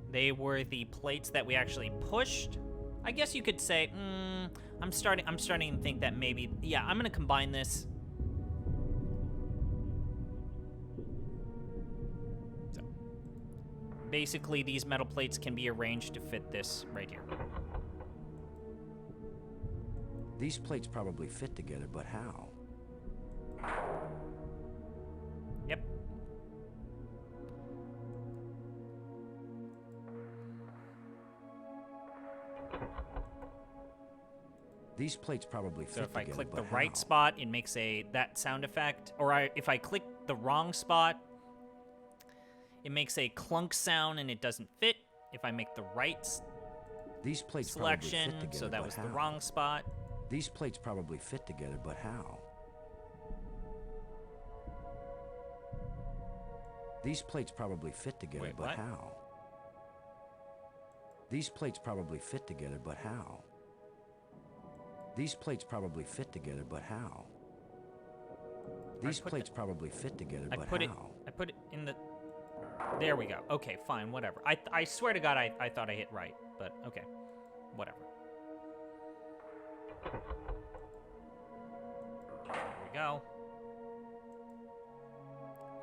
They were the plates that we actually pushed. I guess you could say, I'm starting to think that maybe, yeah, I'm gonna combine this. So, basically, these metal plates can be arranged to fit this right here. These plates probably fit together, but how? Yep. These plates probably fit So if I together, click the but right how? spot, it makes that sound effect. Or if I click the wrong spot, it makes a clunk sound and it doesn't fit. If I make the right These plates selection, probably fit together, so that but was how? the wrong spot. These plates probably fit together, but how? These plates probably fit together, Wait, but what? how? These plates probably fit together, but how? These plates probably fit together, but how? These plates probably fit together, but how? I put it in the... There we go. Okay, fine, whatever. I swear to God, I thought I hit right, but okay. Whatever. There we go.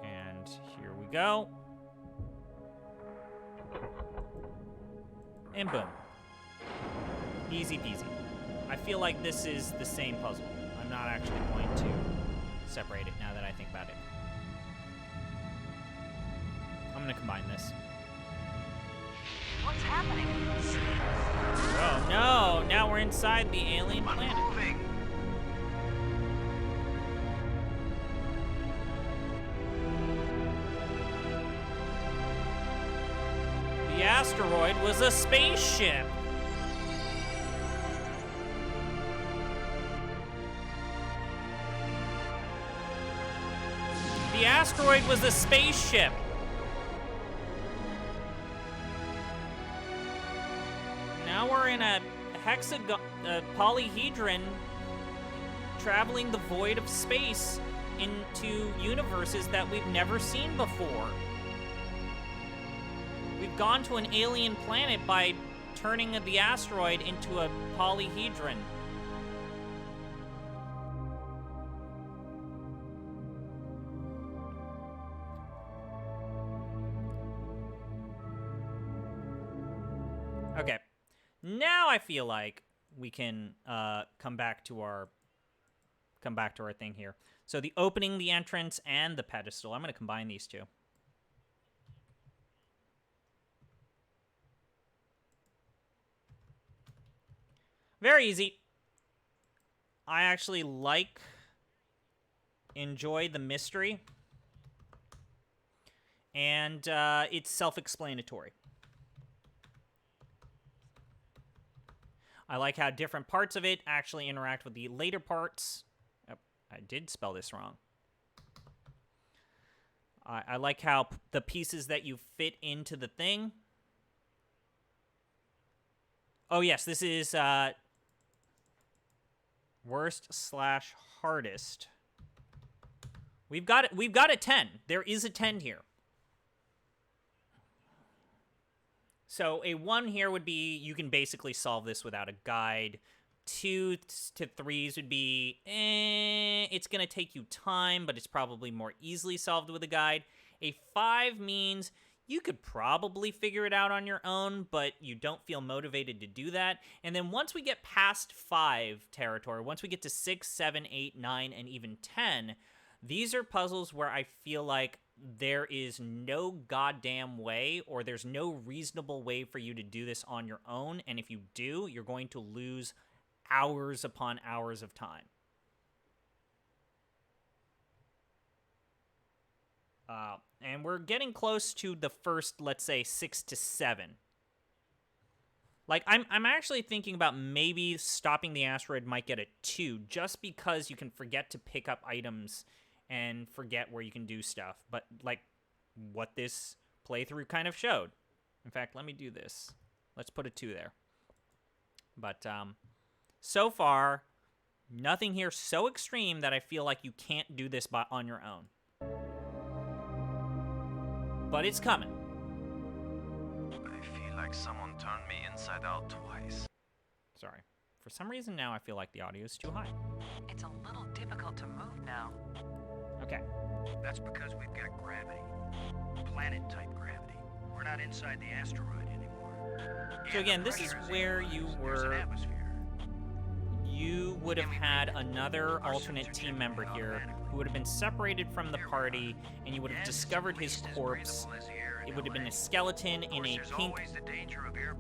And here we go. And boom. Easy peasy. I feel like this is the same puzzle. I'm not actually going to separate it now that I think about it. I'm gonna combine this. What's happening? Oh no! Now we're inside the alien planet. Moving. The asteroid was a spaceship! The asteroid was a spaceship! Now we're in a hexagon, polyhedron, traveling the void of space into universes that we've never seen before. We've gone to an alien planet by turning the asteroid into a polyhedron. Okay. Now I feel like we can come back to our thing here. So the opening, the entrance, and the pedestal. I'm going to combine these two. Very easy. I actually enjoy the mystery, and it's self-explanatory. I like how different parts of it actually interact with the later parts. Oh, I did spell this wrong. I like how the pieces that you fit into the thing. Oh yes, this is worst/hardest. We've got a 10. There is a 10 here. So a 1 here would be, you can basically solve this without a guide. 2 to 3s would be, it's going to take you time, but it's probably more easily solved with a guide. A 5 means you could probably figure it out on your own, but you don't feel motivated to do that. And then once we get past 5 territory, once we get to 6, 7, 8, 9, and even 10, these are puzzles where I feel like there is no goddamn way, or there's no reasonable way for you to do this on your own, and if you do, you're going to lose hours upon hours of time. And we're getting close to the first, let's say, 6 to 7. Like, I'm actually thinking about maybe stopping the asteroid might get a 2, just because you can forget to pick up items and forget where you can do stuff. But, like, what this playthrough kind of showed. In fact, let me do this. Let's put a 2 there. But, so far, nothing here so extreme that I feel like you can't do this on your own. But it's coming. I feel like someone turned me inside out twice. Sorry. For some reason now I feel like the audio is too high. It's a little difficult to move now. Okay. That's because we've got gravity. Planet-type gravity. We're not inside the asteroid anymore. So again, this is where you were... You would have had another alternate team member here who would have been separated from the party, and you would have discovered his corpse. It would have been a skeleton in a pink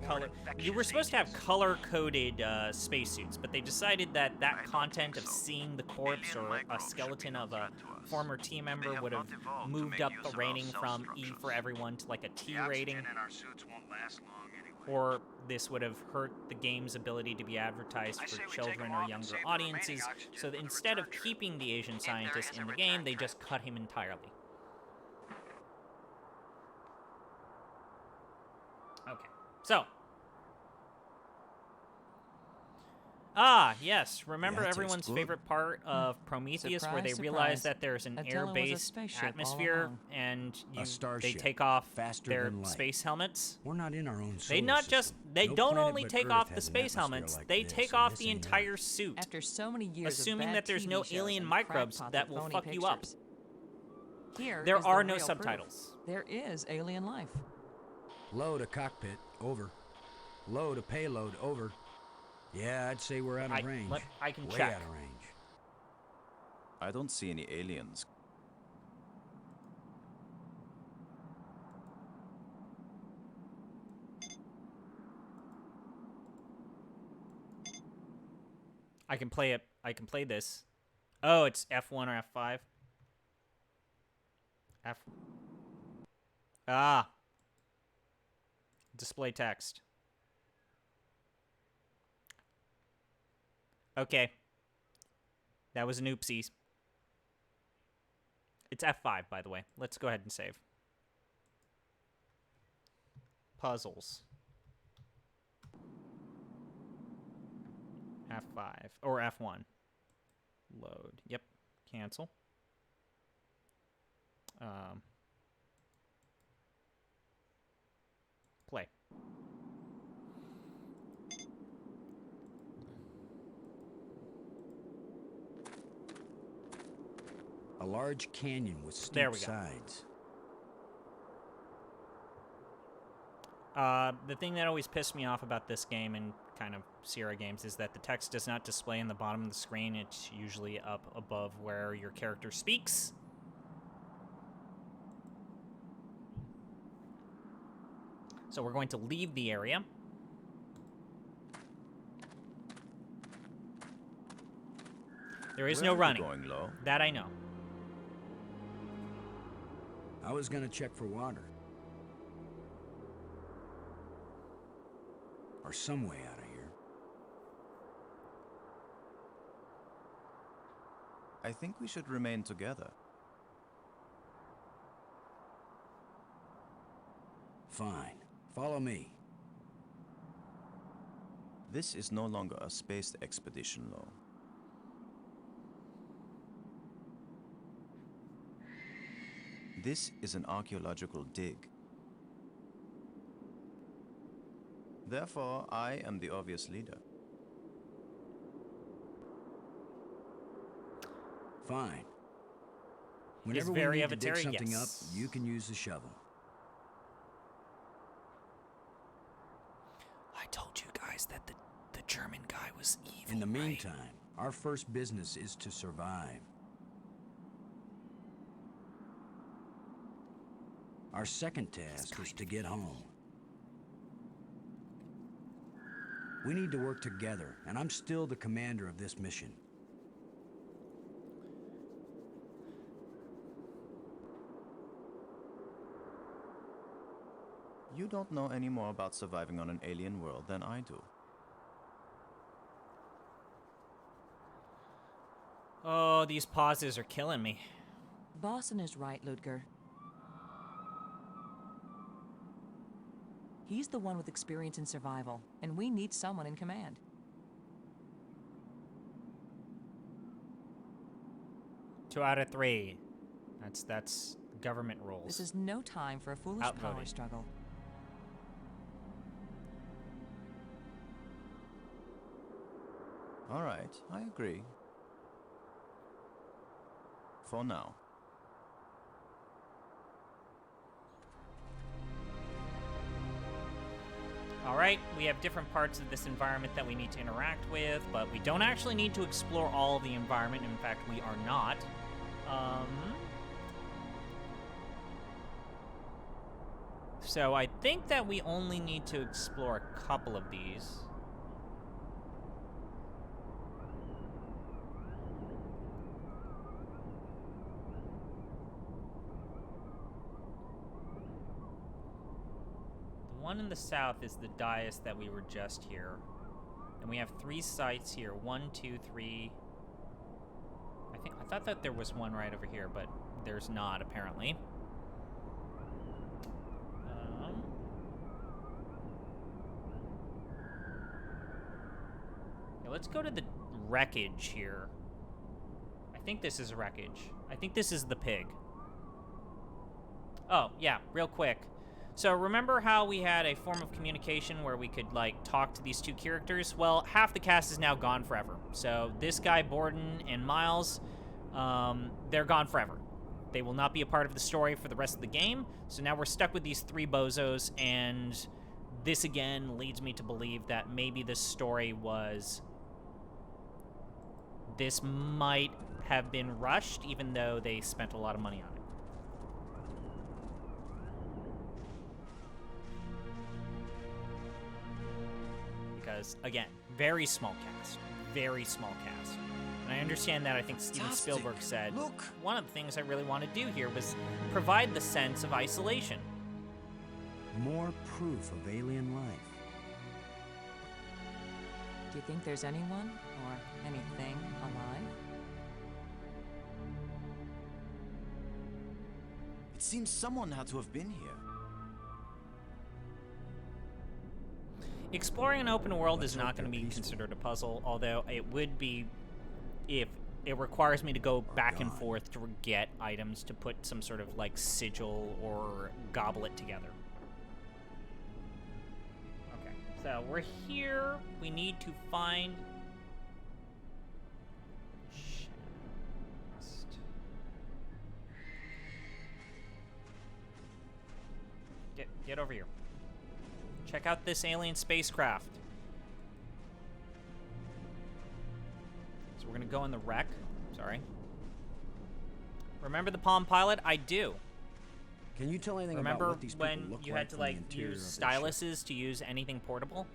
color. You were supposed to have color-coded spacesuits, but they decided that that content of seeing the corpse or a skeleton of a former team member would have moved up the rating from E for everyone to like a T rating. In our suits won't last long anyway. Or this would have hurt the game's ability to be advertised for children or younger audiences. So that instead of keeping the Asian scientist in the game, they just cut him entirely. Okay, so. Ah, yes. Remember everyone's favorite part of Prometheus, where they realize that there's an air-based atmosphere and they take off their space helmets? We're not in our own solar They not just system. they No don't planet only but take Earth off the has an space atmosphere helmets, like they this, take and off this the ain't entire Earth. suit, After so many years assuming of that there's no alien microbes that will fuck you up. Here There is are the no real subtitles. Proof. There is alien life. Load a cockpit, over. Load a payload, over. Yeah, I'd say we're out of range. I can Way check. out of range. I don't see any aliens. I can play it. I can play this. Oh, it's F1 or F5? F. Ah. Display text. Okay. That was an oopsies. It's F5, by the way. Let's go ahead and save. Puzzles. F5 or F1. Load. Yep. Cancel. Play. A large canyon with steep There we go. sides. The thing that always pissed me off about this game and kind of Sierra games is that the text does not display in the bottom of the screen. It's usually up above where your character speaks. So we're going to leave the area. There is no running. Going low. That I know. I was gonna check for water. Or some way out of here. I think we should remain together. Fine. Follow me. This is no longer a space expedition, Lo. This is an archaeological dig. Therefore, I am the obvious leader. Fine. He's Whenever we very need to dig Avatari, something yes. up, you can use the shovel. I told you guys that the German guy was evil. In the meantime, our first business is to survive. Our second task is to get home. We need to work together, and I'm still the commander of this mission. You don't know any more about surviving on an alien world than I do. Oh, these pauses are killing me. Boston is right, Ludger. He's the one with experience in survival, and we need someone in command. Two out of three. That's government rules. This is no time for a foolish Outvoted. power struggle. All right, I agree. For now. Alright, we have different parts of this environment that we need to interact with, but we don't actually need to explore all of the environment. In fact, we are not. So I think that we only need to explore a couple of these. one in the south is the dais that we were just here. And we have 3 sites here. 1, 2, 3. I thought that there was one right over here, but there's not, apparently. Yeah, let's go to the wreckage here. I think this is wreckage. I think this is the pig. Oh, yeah, real quick. So remember how we had a form of communication where we could, like, talk to these 2 characters? Well, half the cast is now gone forever. So this guy, Borden, and Miles, they're gone forever. They will not be a part of the story for the rest of the game. So now we're stuck with these 3 bozos, and this again leads me to believe that maybe this story was... This might have been rushed, even though they spent a lot of money on it. Because, again, very small cast. Very small cast. And I understand that I think Steven Spielberg said, look, one of the things I really want to do here was provide the sense of isolation. More proof of alien life. Do you think there's anyone or anything alive? It seems someone had to have been here. Exploring an open world is not going to be considered a puzzle, although it would be if it requires me to go back and forth to get items to put some sort of, like, sigil or goblet together. Okay, so we're here. We need to find... Get over here. Check out this alien spacecraft. So we're gonna go in the wreck. Sorry. Remember the Palm Pilot? I do. Can you tell anything about what these people Remember look when you like had to, from the like, interior use of their ship? styluses to use anything portable?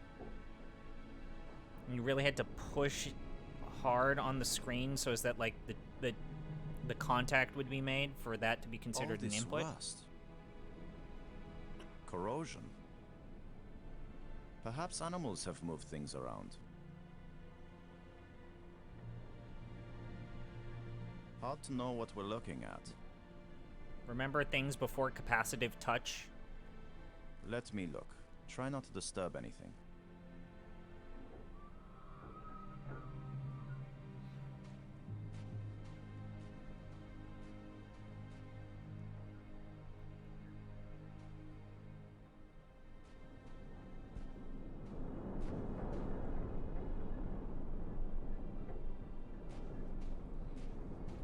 And you really had to push hard on the screen so as that, like, the contact would be made for that to be considered an input? Rust. Corrosion. Perhaps animals have moved things around. Hard to know what we're looking at. Remember things before capacitive touch? Let me look. Try not to disturb anything.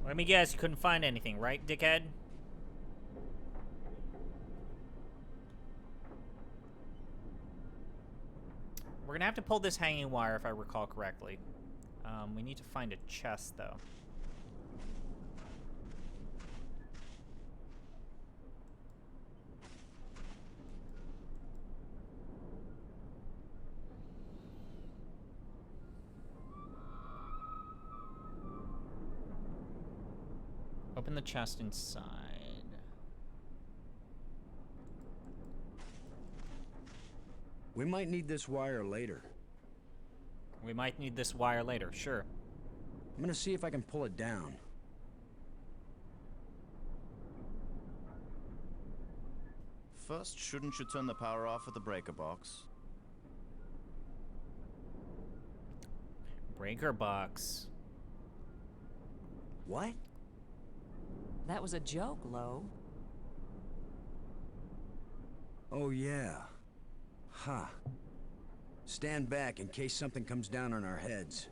Let me guess, you couldn't find anything, right, dickhead? We're gonna have to pull this hanging wire if I recall correctly. We need to find a chest, though. Open the chest inside. We might need this wire later. We might need this wire later, sure. I'm gonna see if I can pull it down. First, shouldn't you turn the power off at the breaker box? Breaker box. What? That was a joke, Lo. Oh, yeah. Ha. Huh. Stand back in case something comes down on our heads.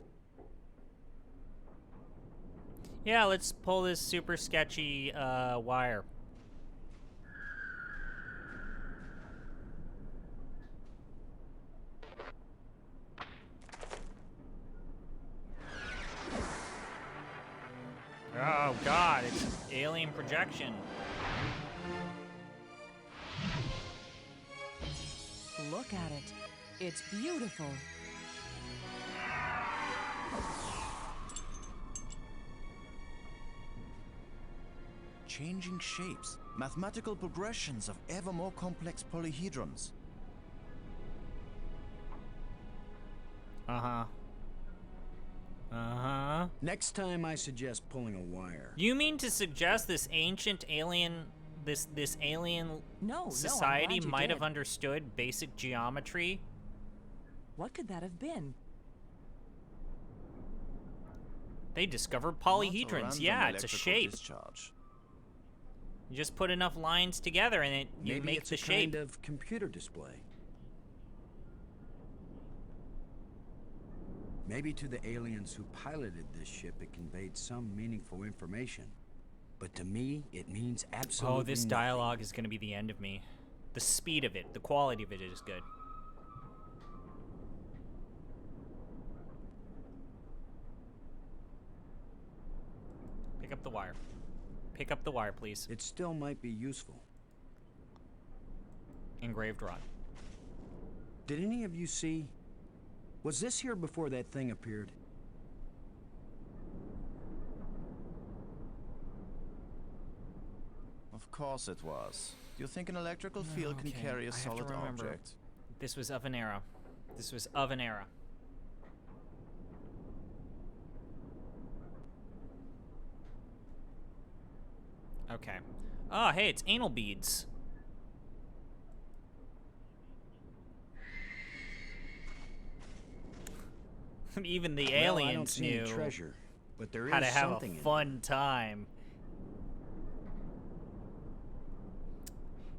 Yeah, let's pull this super sketchy wire. Oh god, it's alien projection. Look at it. It's beautiful. Changing shapes, mathematical progressions of ever more complex polyhedrons. Uh-huh. Uh-huh. Next time, I suggest pulling a wire. You mean to suggest this ancient alien, this alien society might have understood basic geometry? What could that have been? They discovered polyhedrons. Yeah, it's a shape. Discharge. You just put enough lines together and you Maybe make it's the a shape. kind of computer display. Maybe to the aliens who piloted this ship, it conveyed some meaningful information. But to me, it means absolutely Oh, this nothing. dialogue is going to be the end of me. The speed of it, the quality of it is good. Pick up the wire. Pick up the wire, please. It still might be useful. Engraved rod. Did any of you see? Was this here before that thing appeared? Of course it was. Do you think an electrical field can Okay, carry a I have to solid remember. object? This was of an era. This was of an era. Okay. Oh, hey, it's anal beads. Even the Well, I don't aliens see any knew treasure, but there how is to have something a in it. fun time.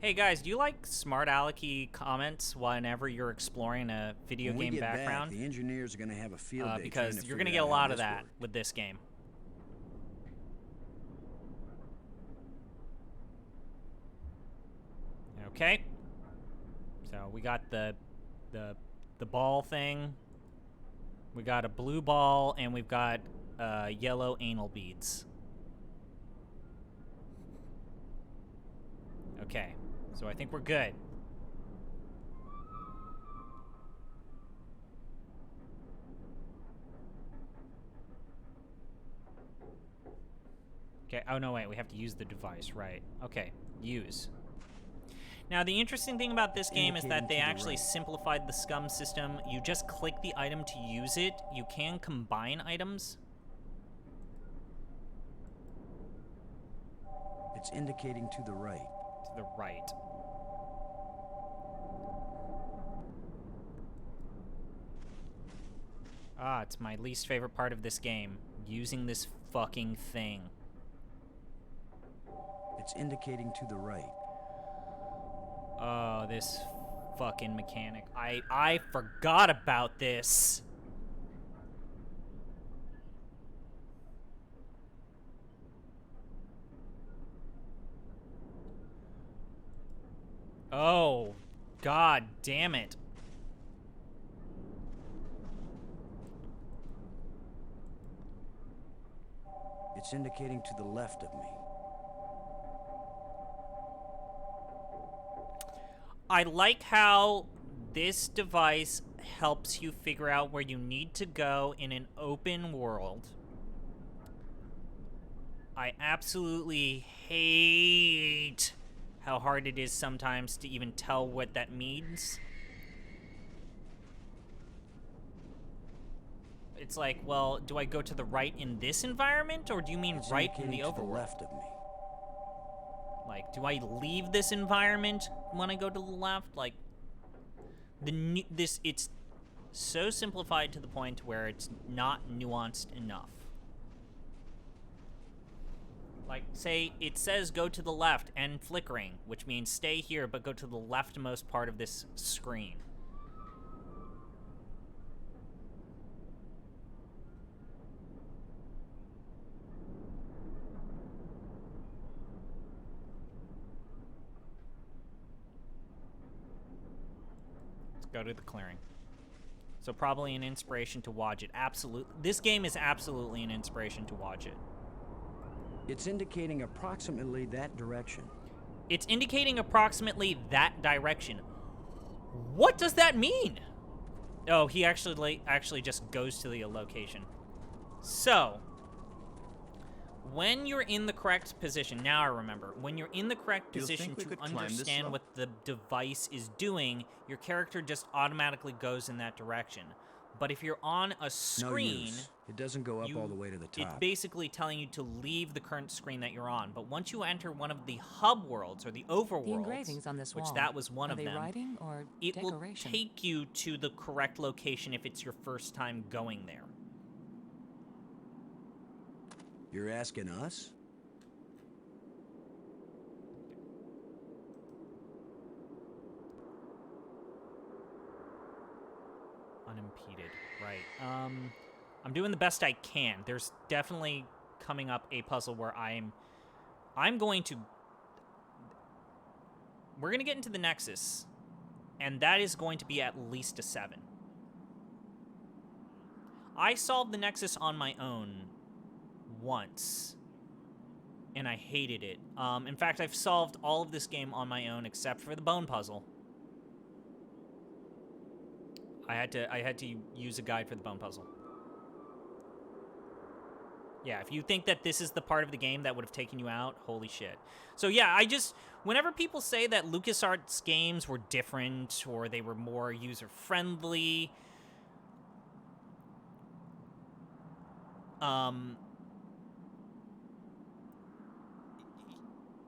Hey guys, do you like smart alecky comments whenever you're exploring a video When we game get background? back, the engineers are going to have a field day Because trying to you're going to figure get a out how lot of this that worked. with this game. Okay. So we got the ball thing. We got a blue ball and we've got yellow anal beads. Okay. So I think we're good. Okay, oh no, wait, we have to use the device, right. Okay, use. Now, the interesting thing about this game is that they actually simplified the scum system. You just click the item to use it. You can combine items. It's indicating to the right. To the right. Ah, it's my least favorite part of this game. Using this fucking thing. It's indicating to the right. Oh, this fucking mechanic. I forgot about this. Oh, god damn it. It's indicating to the left of me. I like how this device helps you figure out where you need to go in an open world. I absolutely hate how hard it is sometimes to even tell what that means. It's like, well, do I go to the right in this environment, or do you mean right in the overworld? Left of me. Like, do I leave this environment when I go to the left? Like, it's so simplified to the point where it's not nuanced enough. Like, say, it says go to the left and flickering, which means stay here, but go to the leftmost part of this screen. Go to the clearing. So probably an inspiration to watch it. Absolutely. This game is absolutely an inspiration to watch it. It's indicating approximately that direction. It's indicating approximately that direction. What does that mean? Oh, he actually just goes to the location. So, when you're in the correct position, now I remember, when you're in the correct position to understand what the device is doing, your character just automatically goes in that direction. But if you're on a screen... No use. It doesn't go up all the way to the top. It's basically telling you to leave the current screen that you're on. But once you enter one of the hub worlds or the overworlds, The engravings on this which wall, that was one are of they them, writing or it will decoration? take you to the correct location if it's your first time going there. You're asking us? Unimpeded, right. I'm doing the best I can. There's definitely coming up a puzzle where I'm going to... We're going to get into the Nexus, and that is going to be at least a 7. I solved the Nexus on my own once, and I hated it. In fact, I've solved all of this game on my own except for the bone puzzle. I had to use a guide for the bone puzzle. Yeah, if you think that this is the part of the game that would have taken you out, holy shit. So yeah, whenever people say that LucasArts games were different or they were more user-friendly,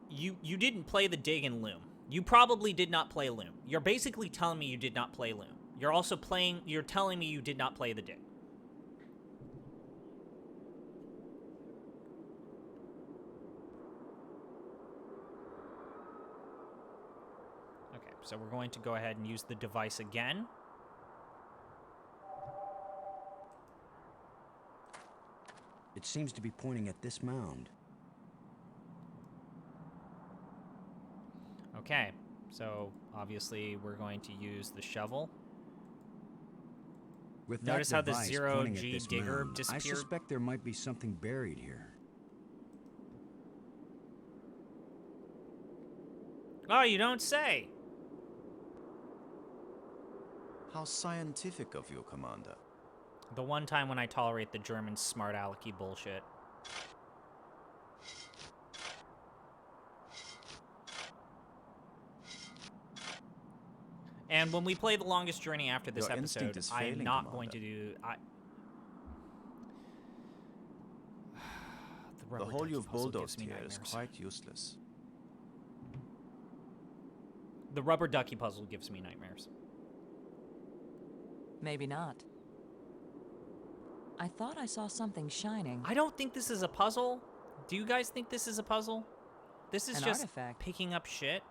you didn't play the Dig and Loom. You probably did not play Loom. You're basically telling me you did not play Loom. You're telling me you did not play the Dig. Okay, so we're going to go ahead and use the device again. It seems to be pointing at this mound. Okay, so obviously we're going to use the shovel. With Notice that how the device zero pointing at G this digger mound, disappeared? I suspect there might be something buried here. Oh, you don't say. How scientific of you, Commander. The one time when I tolerate the German smart alecky bullshit. And when we play The Longest Journey after this Your episode, instinct is I am failing, not Commander. going to do... The rubber hole ducky you've puzzle bulldozed gives me here is nightmares. quite useless. The rubber ducky puzzle gives me nightmares. Maybe not. I thought I saw something shining. I don't think this is a puzzle. Do you guys think this is a puzzle? This is An just artifact. picking up shit.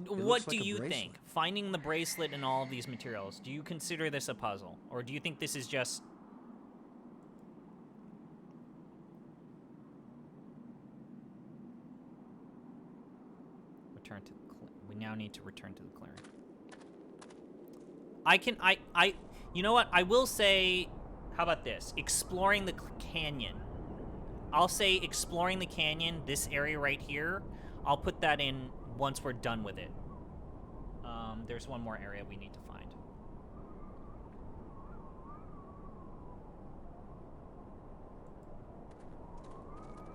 What looks do like a you bracelet. think? Finding the bracelet and all of these materials, do you consider this a puzzle? Or do you think this is just... Return to the we now need to return to the clearing. You know what? I will say, how about this? Exploring the canyon. I'll say exploring the canyon, this area right here, I'll put that in once we're done with it. There's one more area we need to find.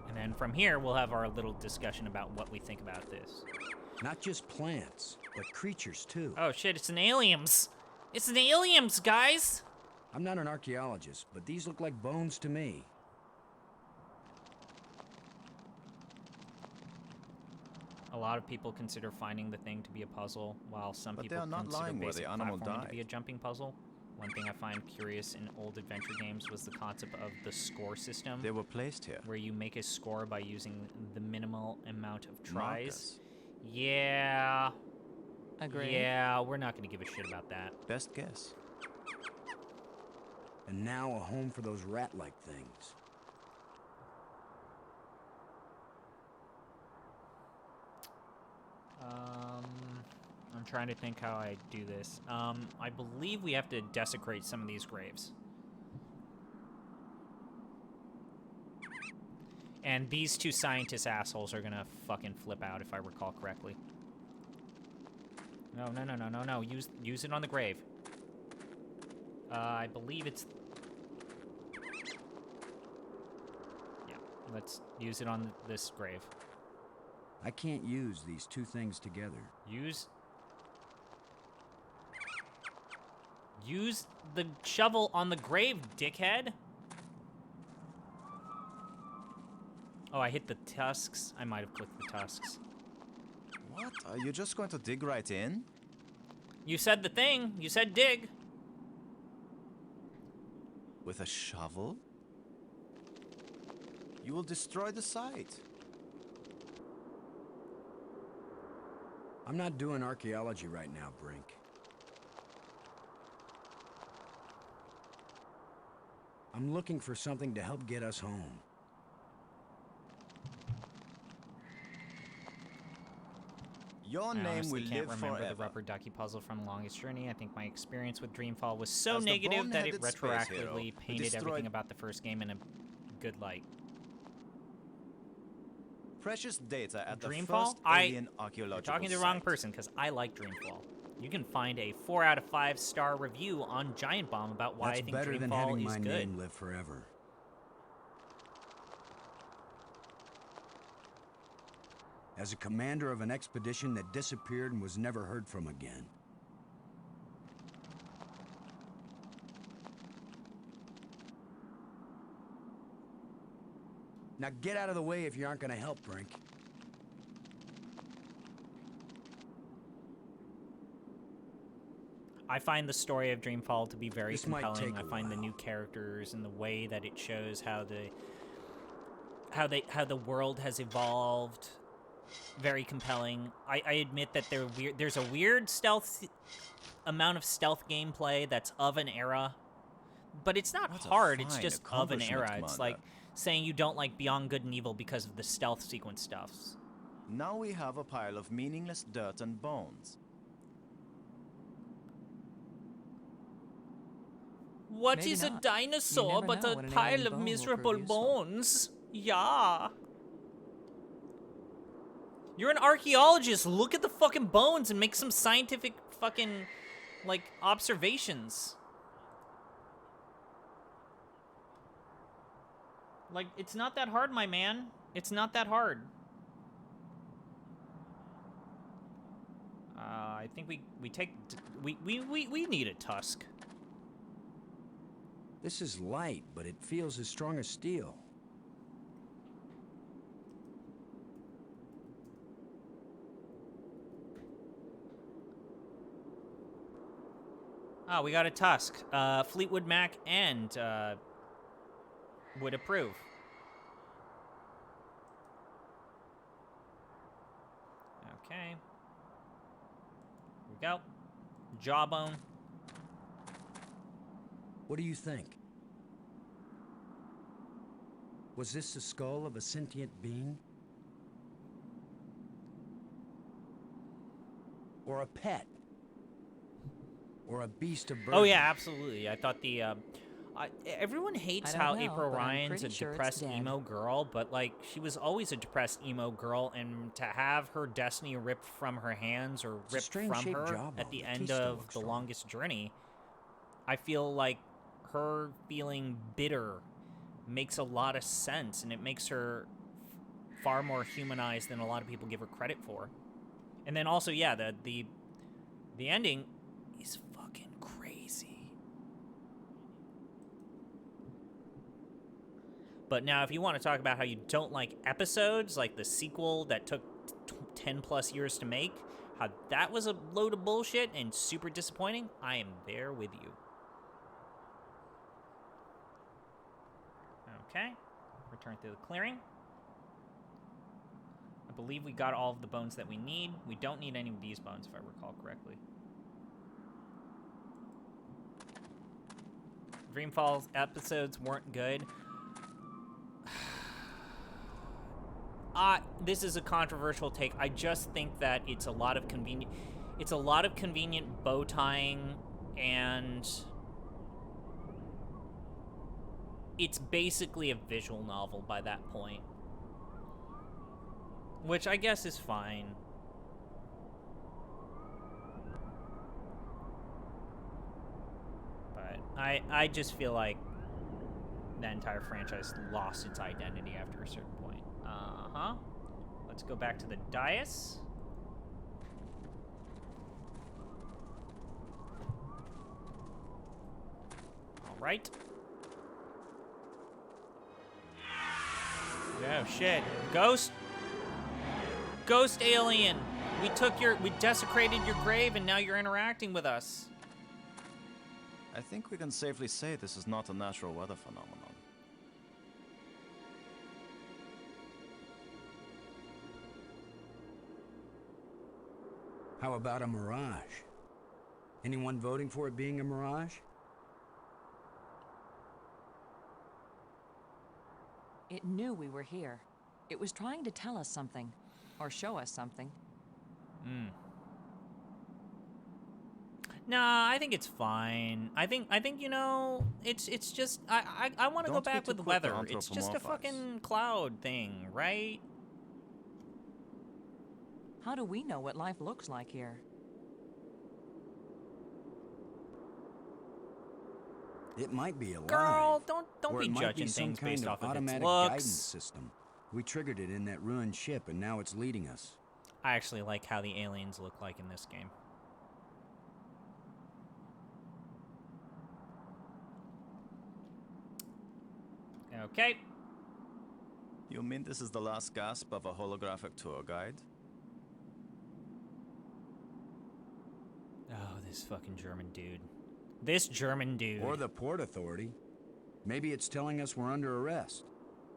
And then from here, we'll have our little discussion about what we think about this. Not just plants, but creatures too. Oh shit, it's an aliens! It's an aliens, guys! I'm not an archaeologist, but these look like bones to me. A lot of people consider finding the thing to be a puzzle, while some But people they are not consider lying where basic the animal platforming to be a died. jumping puzzle. One thing I find curious in old adventure games was the concept of the score system, They were placed here. where you make a score by using the minimal amount of tries. Markers. Yeah. Agree. Yeah, we're not going to give a shit about that. Best guess. And now a home for those rat-like things. I'm trying to think how I do this. I believe we have to desecrate some of these graves. And these two scientist assholes are gonna fucking flip out if I recall correctly. No. Use it on the grave. I believe it's... Yeah, let's use it on this grave. I can't use these two things together. Use the shovel on the grave, dickhead. Oh, I hit the tusks. I might have clicked the tusks. What? Are you just going to dig right in? You said the thing. You said dig. With a shovel? You will destroy the site. I'm not doing archaeology right now, Brink. I'm looking for something to help get us home. Your I name honestly will can't live remember forever. the rubber ducky puzzle from Longest Journey. I think my experience with Dreamfall was so As the negative that it bone-headed space hero retroactively who painted destroyed- everything about the first game in a good light. Precious data at the Dreamfall? first You're alien archaeological talking to the wrong site. person, because I like Dreamfall. You can find a 4 out of 5 star review on Giant Bomb about why That's I think better than Dreamfall having is my good. name live forever. As a commander of an expedition that disappeared and was never heard from again. Now get out of the way if you aren't going to help, Brink. I find the story of Dreamfall to be very This might compelling. take I a find the while. new characters and the way that it shows how the world has evolved very compelling. I admit that there's a weird amount of stealth gameplay that's of an era, but it's not What a hard. It's fine just of an era. accomplishment, It's like Commander. saying you don't like Beyond Good and Evil because of the stealth sequence stuffs. Now we have a pile of meaningless dirt and bones. What Maybe is a not. dinosaur You never but know a when an pile alien of bone will miserable prove useful. bones? Yeah. You're an archaeologist. Look at the fucking bones and make some scientific fucking, like, observations. Like, it's not that hard, my man. It's not that hard. I think we need a tusk. This is light, but it feels as strong as steel. Oh, we got a tusk. Fleetwood Mac and would approve. Okay. Here we go. Jawbone. What do you think? Was this the skull of a sentient being? Or a pet? Or a beast of burden? Oh yeah, absolutely. I thought the everyone hates I don't how know, April but I'm Ryan's a pretty sure it's depressed dead. emo girl, but like she was always a depressed emo girl, and to have her destiny ripped from her hands or a ripped strange from shaped her jawbone. at the The end teeth still of look The strong. Longest Journey, I feel like her feeling bitter makes a lot of sense, and it makes her far more humanized than a lot of people give her credit for. And then also, yeah, the ending is fucking crazy. But now, if you want to talk about how you don't like episodes, like the sequel that took 10 plus years to make, how that was a load of bullshit and super disappointing, I am there with you. Okay, return through the clearing. I believe we got all of the bones that we need. We don't need any of these bones, if I recall correctly. Dreamfall episodes weren't good. This is a controversial take. I just think that it's a lot of convenient bow tying, and it's basically a visual novel by that point, which I guess is fine. But I just feel like the entire franchise lost its identity after a certain point. Let's go back to the dais. All right. Oh shit. Ghost alien. We desecrated your grave and now you're interacting with us. I think we can safely say this is not a natural weather phenomenon. How about a mirage? Anyone voting for it being a mirage? It knew we were here. It was trying to tell us something. Or show us something. Nah, I think it's fine. I think you know, it's just I want to go back with weather. It's just a fucking cloud thing, right? How do we know what life looks like here? It might be alive. Girl, don't or be it might judging be some things kind based of off of its automatic looks. guidance system. We triggered it in that ruined ship, and now it's leading us. I actually like how the aliens look like in this game. Okay. You mean this is the last gasp of a holographic tour guide? Oh, this fucking German dude. This German dude. Or the Port Authority. Maybe it's telling us we're under arrest.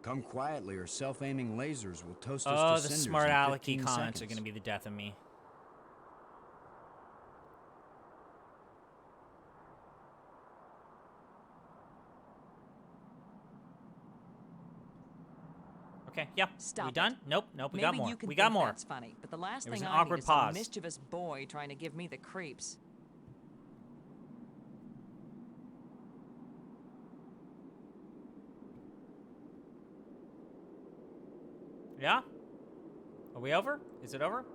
Come quietly or self-aiming lasers will toast us to Oh, the cinders smart in alecky 15 comments seconds. are going to be the death of me. Okay, yeah. Stop we done? Nope, we Maybe got more. You can We got think more. That's funny, but the last There was thing an I need awkward is some pause. mischievous boy trying to give me the creeps. Yeah? Are we over? Is it over?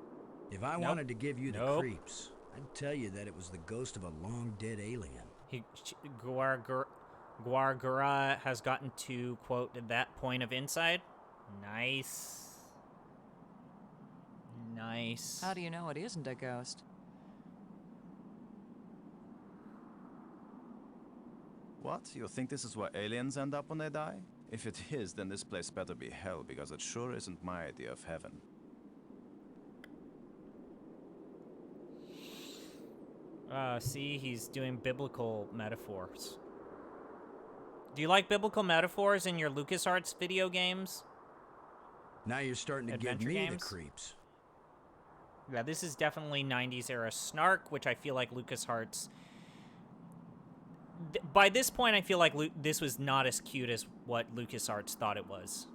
If I Nope. wanted to give you the Nope. creeps, I'd tell you that it was the ghost of a long-dead alien. Guargura has gotten to, quote, that point of insight. Nice. Nice. How do you know it isn't a ghost? What? You think this is where aliens end up when they die? If it is, then this place better be hell, because it sure isn't my idea of heaven. See, he's doing biblical metaphors. Do you like biblical metaphors in your LucasArts video games? Now you're starting to Adventure give me games? the creeps. Yeah, this is definitely 90s era snark, which I feel like LucasArts... By this point, I feel like this was not as cute as what LucasArts thought it was.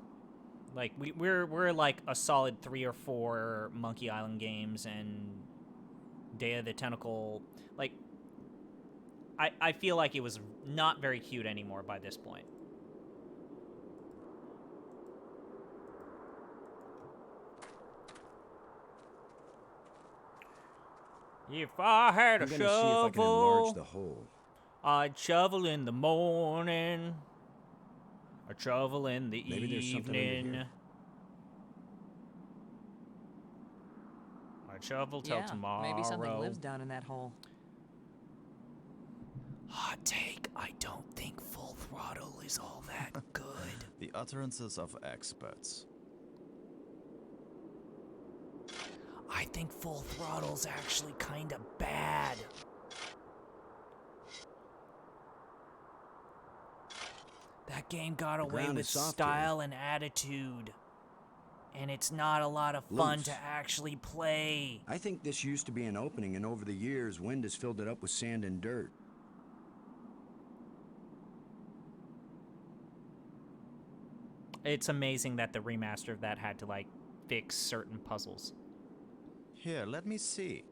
Like, we're like a solid 3 or 4 Monkey Island games and Day of the Tentacle. Like, I feel like it was not very cute anymore by this point. If I had a I'm gonna see if I can enlarge the shovel, hole. I'd shovel in the morning. I'd shovel in the Maybe there's something under evening. here. I'd shovel till Yeah, tomorrow. maybe something lives down in that hole. Hot take, I don't think Full Throttle is all that good. The utterances of experts. I think Full Throttle's actually kind of bad. That game got away ground with is soft style and attitude. And it's not a lot of fun Loose. to actually play. I think this used to be an opening, and over the years, wind has filled it up with sand and dirt. It's amazing that the remaster of that had to, like, fix certain puzzles. Here, let me see.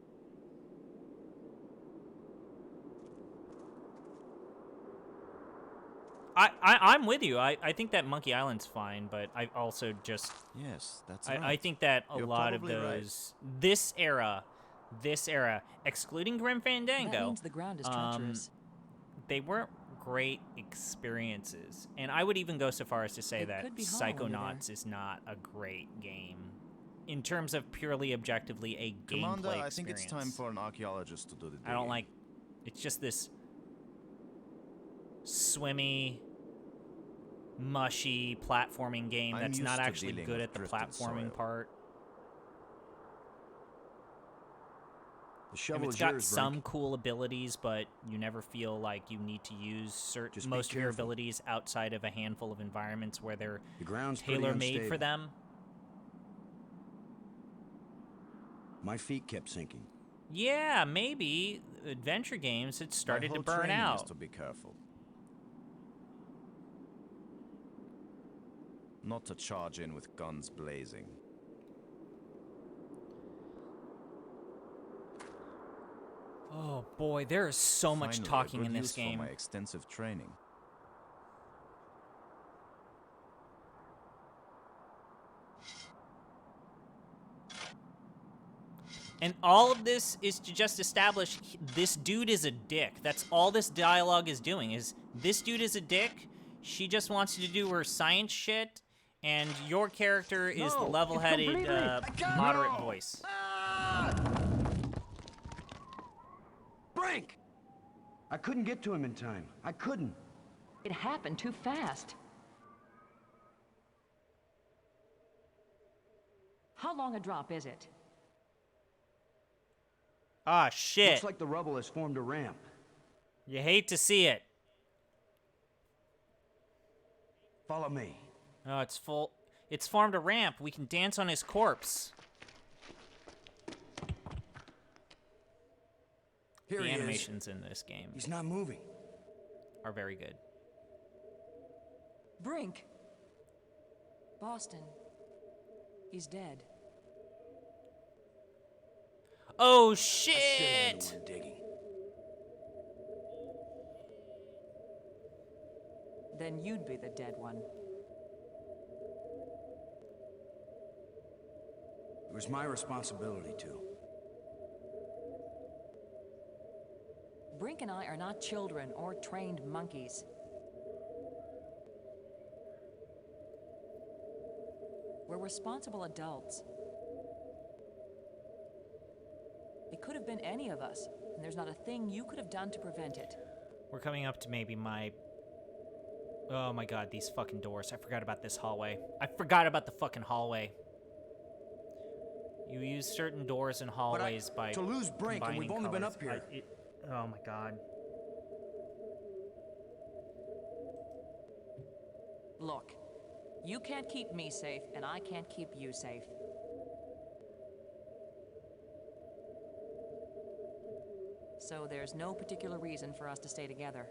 I'm with you. I think that Monkey Island's fine, but I also just... Yes, that's I right. think that a You're lot of probably right. those... This era, excluding Grim Fandango... That means the ground is treacherous. They weren't great experiences. And I would even go so far as to say It that could be hollow under Psychonauts there. is not a great game. in terms of purely objectively a gameplay Commander, I experience. think it's time for an archaeologist to do the digging. I don't like... It's just this swimmy, mushy platforming game that's not actually good at the platforming part. The It's got some cool abilities, but you never feel like you need to use most of your abilities outside of a handful of environments where they're tailor-made for them. My feet kept sinking. Yeah, maybe adventure games had started to burn training out. Is to be careful. Not to charge in with guns blazing. Oh boy, there is so much talking in this game. For my extensive training. And all of this is to just establish this dude is a dick. That's all this dialogue is doing, is this dude is a dick, she just wants to do her science shit, and your character is the level-headed, moderate voice. Brink! I couldn't get to him in time. I couldn't. It happened too fast. How long a drop is it? Ah, shit. Looks like the rubble has formed a ramp. You hate to see it. Follow me. Oh, it's full. It's formed a ramp. We can dance on his corpse. Here The he animations in this game He's not moving. are very good. Brink. Boston. He's dead. Oh, I should've been shit! the one digging. Then you'd be the dead one. It was my responsibility to. Brink and I are not children or trained monkeys. We're responsible adults. It could have been any of us, and there's not a thing you could have done to prevent it. We're coming up to maybe my... Oh my god, these fucking doors. I forgot about this hallway. I forgot about the fucking hallway. You use certain doors and hallways by to lose Brink, and we've only been up here. Oh my god. Look, you can't keep me safe, and I can't keep you safe. So there's no particular reason for us to stay together.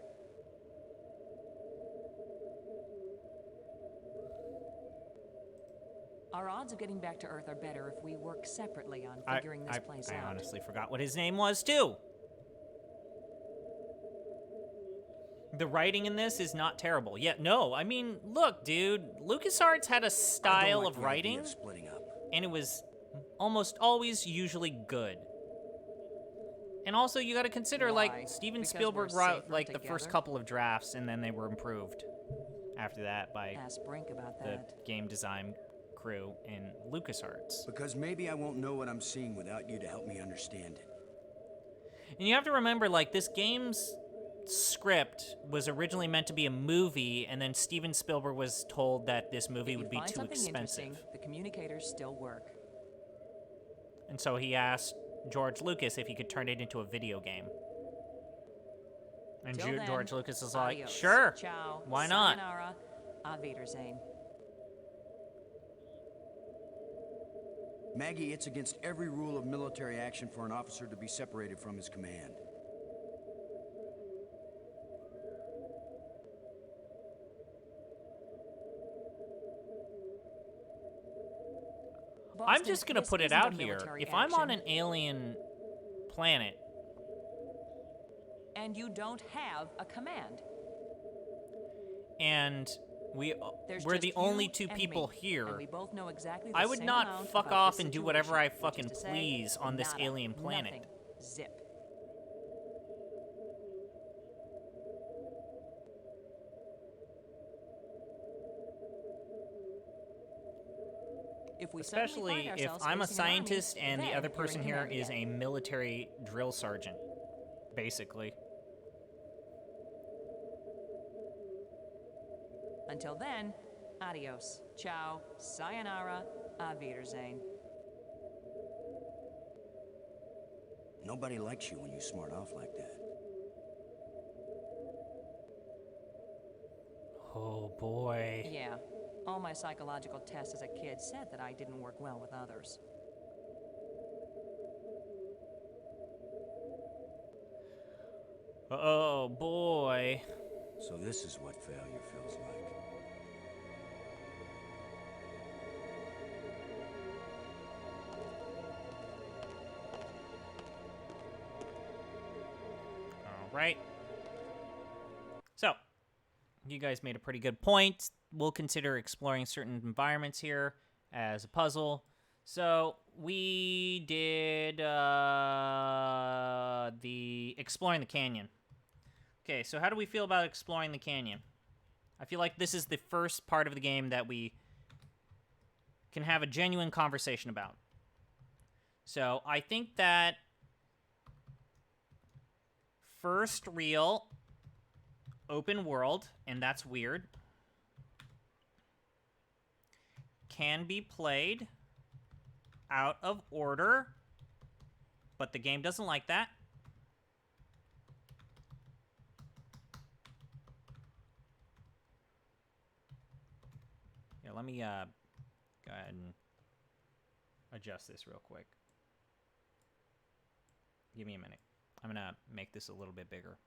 Our odds of getting back to Earth are better if we work separately on figuring this place out. I honestly forgot what his name was, too. The writing in this is not terrible. Yeah, no, I mean, look, dude. LucasArts had a style of writing, and it was almost always usually good. And also, you gotta consider, like, Steven Spielberg wrote, like, the first couple of drafts, and then they were improved after that by Ask Brink about the that. game design crew in LucasArts. Because maybe I won't know what I'm seeing without you to help me understand it. And you have to remember, like, this game's script was originally meant to be a movie, and then Steven Spielberg was told that this movie would be too expensive. The communicators still work. And so he asked George Lucas if he could turn it into a video game. And George Lucas is like, adios. sure, Ciao. why not? Sayonara. Auf Wiedersehen. Maggie, it's against every rule of military action for an officer to be separated from his command. I'm just gonna put it out here. If I'm on an alien planet, and you don't have a command, and we're the only two people here, and we both know exactly the I would same not amount fuck about off the and do whatever I situation, fucking which is to say, please on this nada, alien planet. nothing. Zip. If we Especially suddenly find if ourselves I'm a facing an army, scientist and the then other you're in person here command is again. a military drill sergeant, basically. Until then, adios, ciao, sayonara, auf Wiedersehen. Nobody likes you when you smart off like that. Oh boy. Yeah, all my psychological tests as a kid said that I didn't work well with others. Oh boy. So this is what failure feels like. All right. So, you guys made a pretty good point. We'll consider exploring certain environments here as a puzzle. So, we did the exploring the canyon. Okay, so how do we feel about exploring the canyon? I feel like this is the first part of the game that we can have a genuine conversation about. So, I think that first real open world, and that's weird, can be played out of order, but the game doesn't like that. Here, let me go ahead and adjust this real quick. Give me a minute. I'm gonna make this a little bit bigger.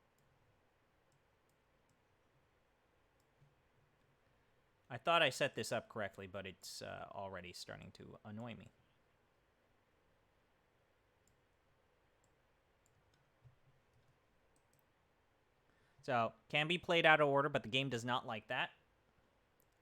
I thought I set this up correctly, but it's already starting to annoy me. So, can be played out of order, but the game does not like that.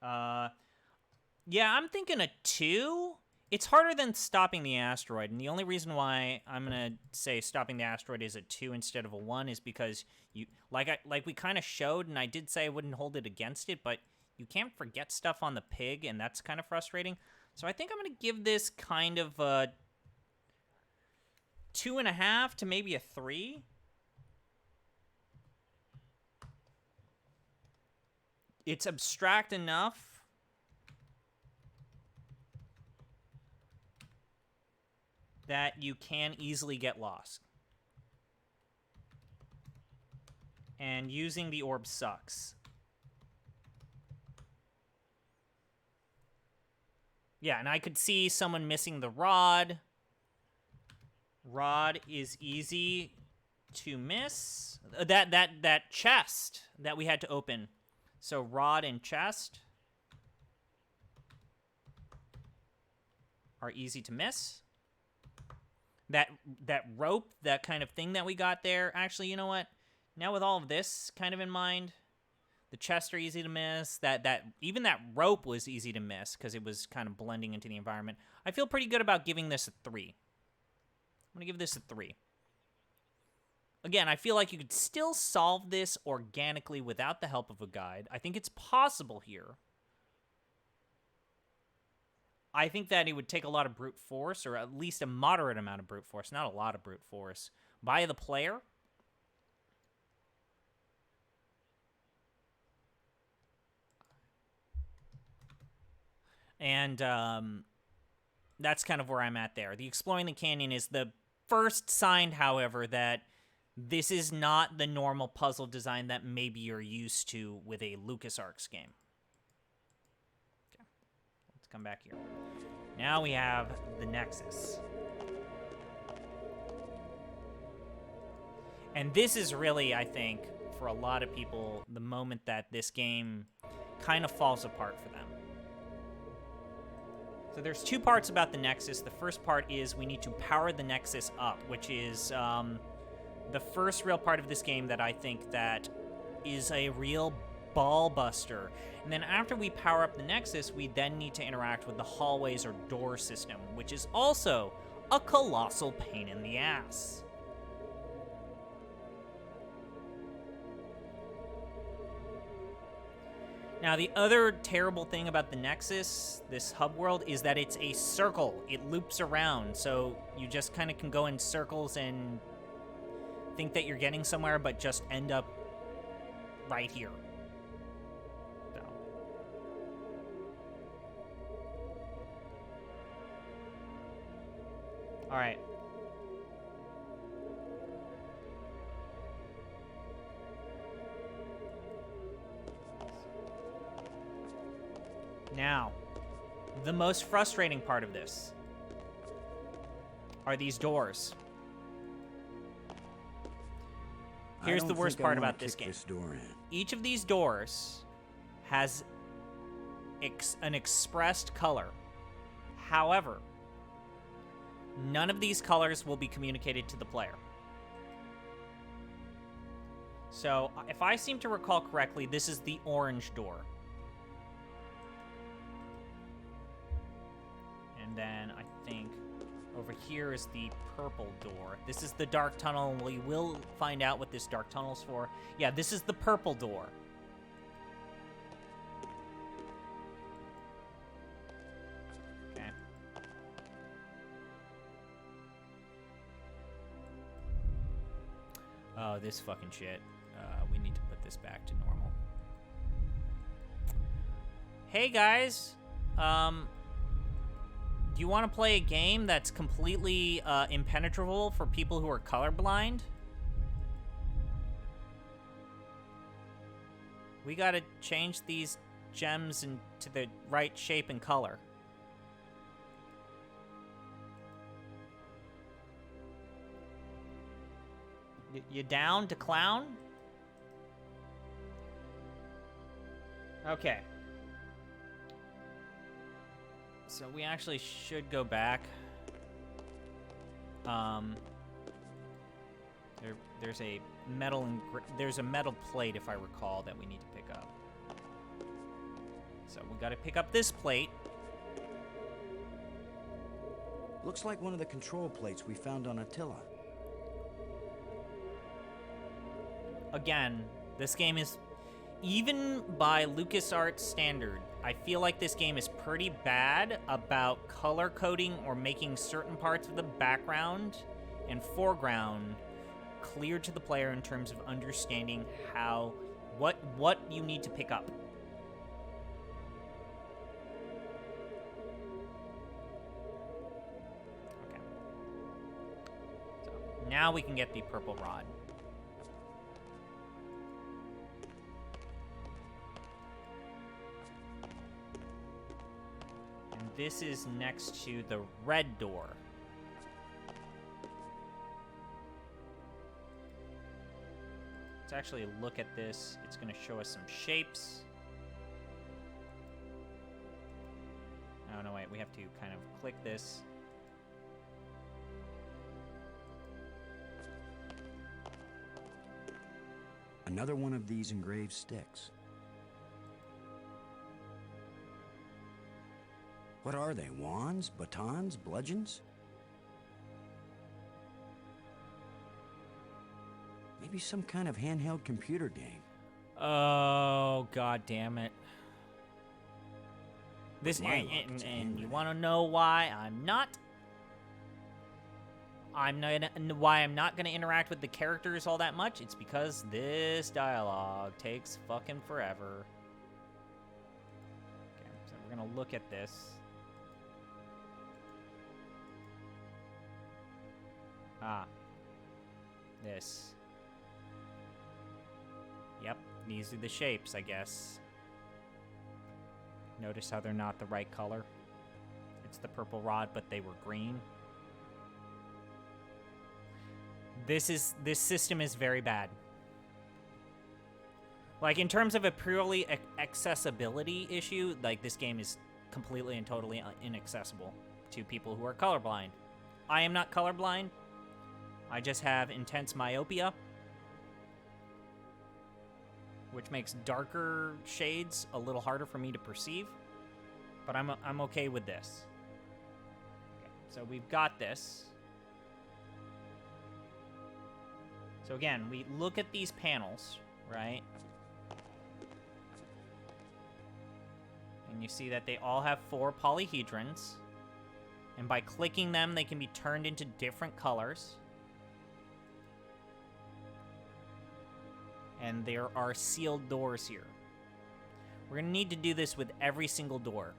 Yeah, I'm thinking a 2. It's harder than stopping the asteroid, and the only reason why I'm gonna say stopping the asteroid is a 2 instead of a 1 is because you, like we kind of showed, and I did say I wouldn't hold it against it, but you can't forget stuff on the pig, and that's kind of frustrating. So I think I'm gonna give this kind of a 2.5 to maybe a 3. It's abstract enough that you can easily get lost. And using the orb sucks. Yeah, and I could see someone missing the rod. Rod is easy to miss. That chest that we had to open. So rod and chest are easy to miss. That rope, that kind of thing that we got there. Actually, you know what? Now with all of this kind of in mind, the chests are easy to miss. Even that rope was easy to miss because it was kind of blending into the environment. I feel pretty good about giving this a 3. I'm going to give this a 3. Again, I feel like you could still solve this organically without the help of a guide. I think it's possible here. I think that it would take a lot of brute force, or at least a moderate amount of brute force, not a lot of brute force, by the player. And that's kind of where I'm at there. The Exploring the Canyon is the first sign, however, that this is not the normal puzzle design that maybe you're used to with a LucasArts game. Okay, let's come back here. Now we have the Nexus. And this is really, I think, for a lot of people, the moment that this game kind of falls apart for them. So there's 2 parts about the Nexus. The first part is we need to power the Nexus up, which is the first real part of this game that I think that is a real ball buster. And then after we power up the Nexus, we then need to interact with the hallways or door system, which is also a colossal pain in the ass. Now, the other terrible thing about the Nexus, this hub world, is that it's a circle. It loops around, so you just kind of can go in circles and think that you're getting somewhere, but just end up right here. So. All right. Now, the most frustrating part of this are these doors. Here's the worst part about this game. Each of these doors has an expressed color. However, none of these colors will be communicated to the player. So, if I seem to recall correctly, this is the orange door. And then I think over here is the purple door. This is the dark tunnel, and we will find out what this dark tunnel's for. Yeah, this is the purple door. Okay. Oh, this fucking shit. We need to put this back to normal. Hey, guys. Do you want to play a game that's completely impenetrable for people who are colorblind? We gotta change these gems into the right shape and color. You down to clown? Okay. So we actually should go back. There's a metal plate, if I recall, that we need to pick up. So we got to pick up this plate. Looks like one of the control plates we found on Attila. Again, this game is, even by LucasArts standard, I feel like this game is pretty bad about color coding or making certain parts of the background and foreground clear to the player in terms of understanding what you need to pick up. Okay. So now we can get the purple rod. This is next to the red door. Let's actually look at this. It's going to show us some shapes. Oh, no, wait. We have to kind of click this. Another one of these engraved sticks. What are they? Wands? Batons? Bludgeons? Maybe some kind of handheld computer game. Oh, god damn it. This and you want to know why I'm not gonna interact with the characters all that much? It's because this dialogue takes fucking forever. Okay, so we're gonna look at this. This. Yep, these are the shapes, I guess. Notice how they're not the right color? It's the purple rod, but they were green. This system is very bad. Like, in terms of a purely accessibility issue, like, this game is completely and totally inaccessible to people who are colorblind. I am not colorblind. I just have intense myopia, which makes darker shades a little harder for me to perceive, but I'm okay with this. Okay, so we've got this. So again, we look at these panels, right? And you see that they all have 4 polyhedrons. And by clicking them, they can be turned into different colors. And there are sealed doors here. We're going to need to do this with every single door.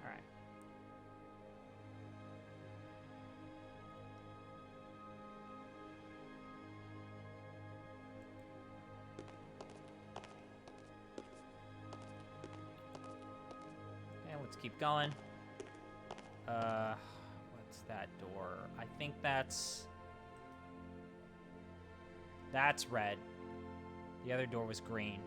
All right. And let's keep going. What's that door? I think that's red. The other door was green.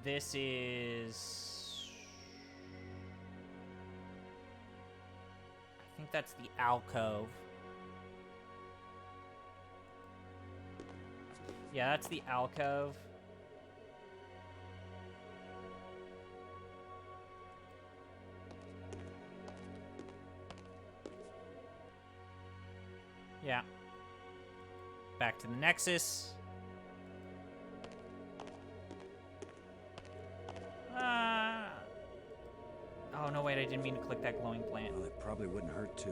This is... I think that's the alcove. Yeah, that's the alcove. Yeah. Back to the Nexus. Oh, no, wait, I didn't mean to click that glowing plant. Well, it probably wouldn't hurt to.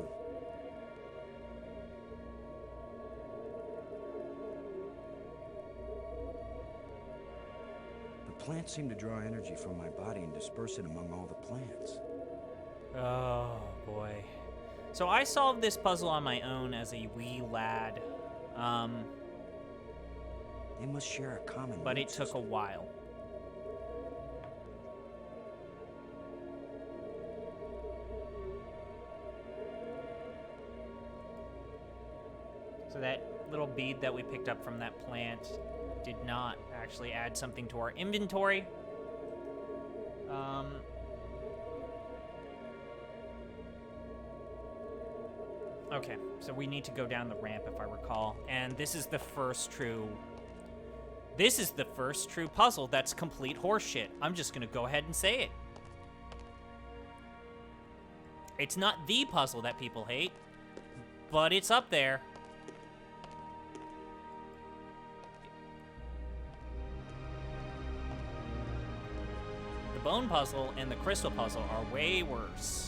The plants seem to draw energy from my body and disperse it among all the plants. Oh, boy. So I solved this puzzle on my own as a wee lad. They must share a common but root it took system. a while. So that little bead that we picked up from that plant did not actually add something to our inventory. Okay, so we need to go down the ramp if I recall. And this is the first true puzzle that's complete horseshit. I'm just gonna go ahead and say it. It's not the puzzle that people hate, but it's up there. The bone puzzle and the crystal puzzle are way worse.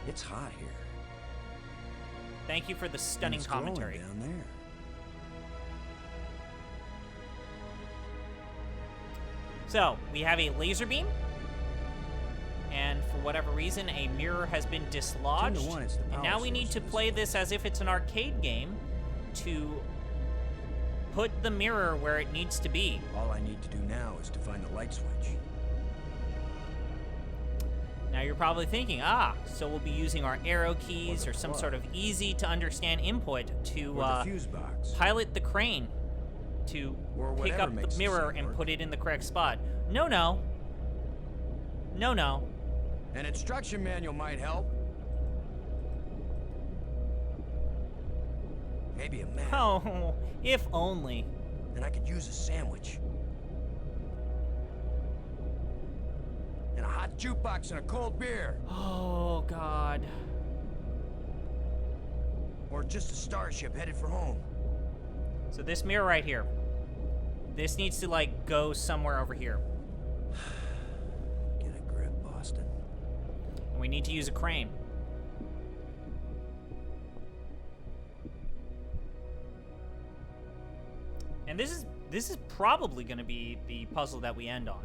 It's hot here. Thank you for the stunning It's commentary. glowing down there. So, we have a laser beam, and for whatever reason, a mirror has been dislodged. 10 to 1, it's the And power now we need source to of this play one. this as if it's an arcade game to put the mirror where it needs to be. All I need to do now is to find the light switch. Now you're probably thinking, so we'll be using our arrow keys or some sort of easy to understand input to Or the fuse box. pilot the crane to Or pick whatever up the makes the mirror scene and work. put it in the correct spot. No, no. No, no. An instruction manual might help. Maybe a map. Oh, if only. And I could use a sandwich. And a hot jukebox and a cold beer. Oh, God. Or just a starship headed for home. So this mirror right here, this needs to, like, go somewhere over here. Get a grip, Boston. And we need to use a crane. And this is probably going to be the puzzle that we end on.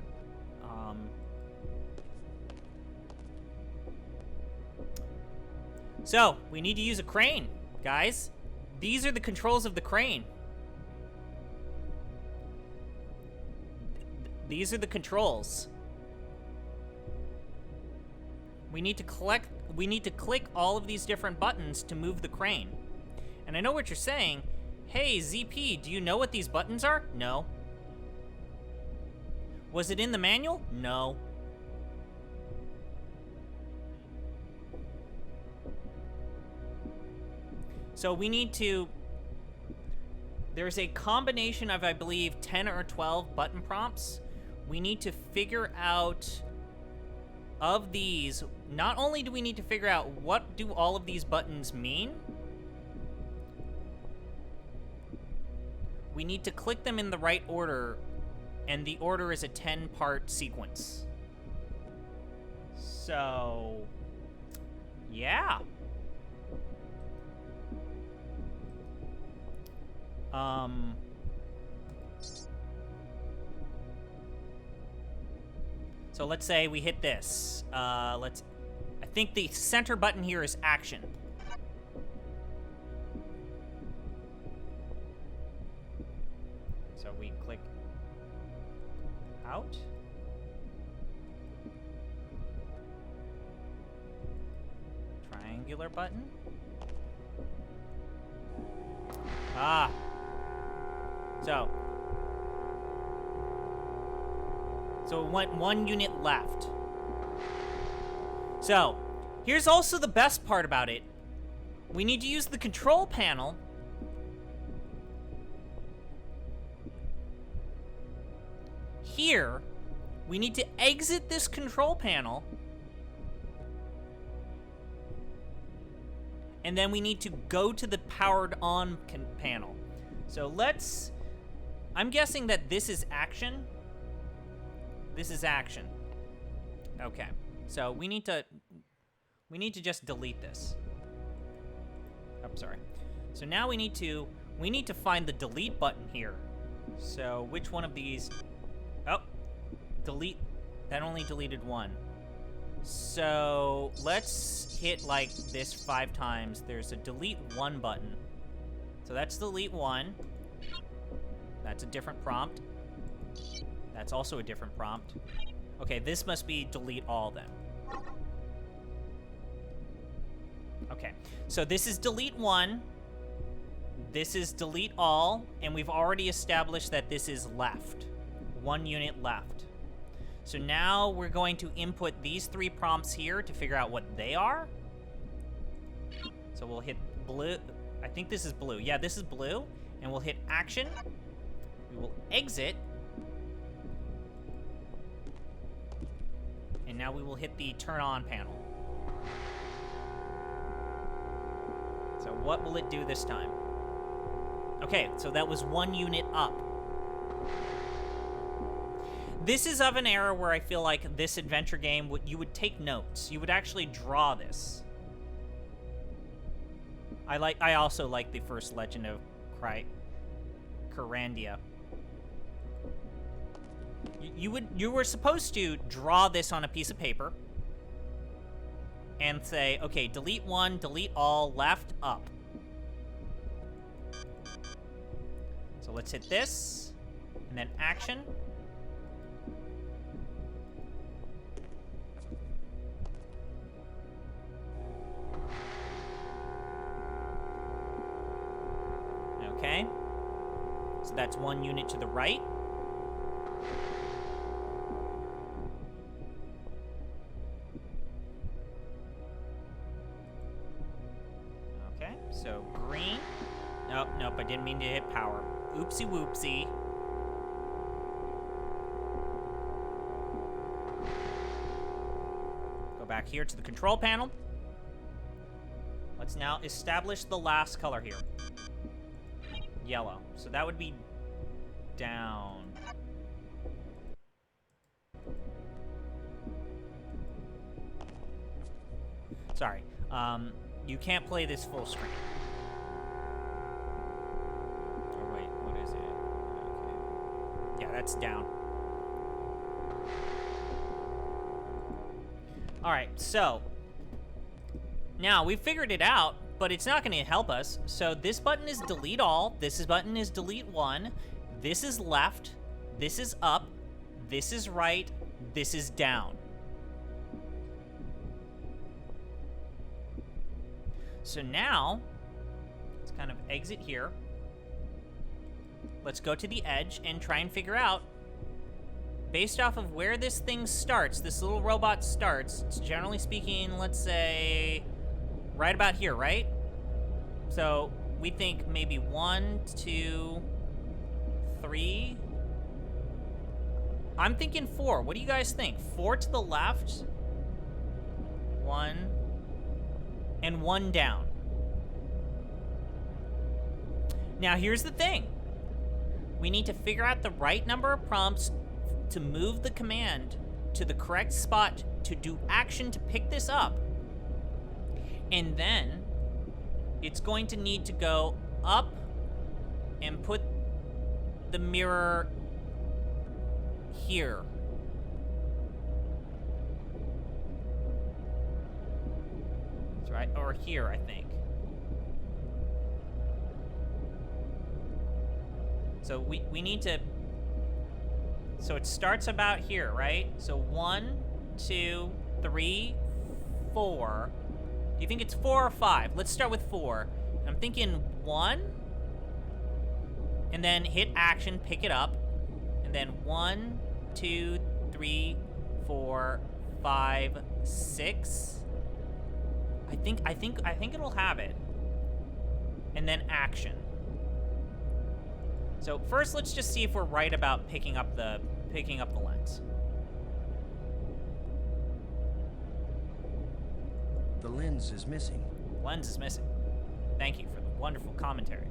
So, we need to use a crane, guys. These are the controls of the crane. These are the controls. We need to click all of these different buttons to move the crane. And I know what you're saying. Hey, ZP, do you know what these buttons are? No. Was it in the manual? No. So we need to... There's a combination of, I believe, 10 or 12 button prompts. We need to figure out... Of these, not only do we need to figure out what do all of these buttons mean, we need to click them in the right order, and the order is a 10-part sequence. So, yeah. So let's say we hit this. I think the center button here is action. So we click out. Triangular button. Ah. So it went 1 unit left. So, here's also the best part about it. We need to use the control panel here. We need to exit this control panel, and then we need to go to the powered on panel. So I'm guessing that this is action. This is action. Okay. So we need to just delete this. I'm sorry. So now we need to find the delete button here. So which one of these? Oh, delete. That only deleted one. So let's hit like this 5 times. There's a delete 1 button. So that's delete 1. That's a different prompt. That's also a different prompt. Okay, this must be delete all then. Okay, so this is delete 1. This is delete all, and we've already established that this is left. 1 unit left. So now we're going to input these 3 prompts here to figure out what they are. So we'll hit blue. I think this is blue. Yeah, this is blue. And we'll hit action. We will exit. And now we will hit the turn on panel. So what will it do this time? Okay, so that was 1 unit up. This is of an era where I feel like this adventure game, you would take notes. You would actually draw this. I also like the first Legend of Kyrandia. You were supposed to draw this on a piece of paper and say, okay, delete 1, delete all, left, up. So let's hit this, and then action. Okay. So that's 1 unit to the right. Okay, so green. Nope, I didn't mean to hit power. Oopsie whoopsie. Go back here to the control panel. Let's now establish the last color here. Yellow. So that would be down. Sorry. You can't play this full screen. Oh, wait. What is it? Okay. Yeah, that's down. Alright, so. Now, we figured it out, but it's not going to help us. So this button is delete all. This button is delete 1. This is left. This is up. This is right. This is down. So now, let's kind of exit here. Let's go to the edge and try and figure out, based off of where this thing starts, this little robot starts, generally speaking, let's say, right about here, right? So we think maybe 1, 2, 3. I'm thinking 4. What do you guys think? 4 to the left. 1. And 1 down. Now here's the thing. We need to figure out the right number of prompts to move the command to the correct spot to do action to pick this up. And then it's going to need to go up and put the mirror here. That's right, or here, I think. So we need to, so it starts about here, right? So 1, 2, 3, 4. Do you think it's 4 or 5? Let's start with 4. I'm thinking 1, and then hit action, pick it up, and then 1, 2, 3, 4, 5, 6. I think it'll have it. And then action. So first, let's just see if we're right about picking up the lens. The lens is missing. Lens is missing. Thank you for the wonderful commentary.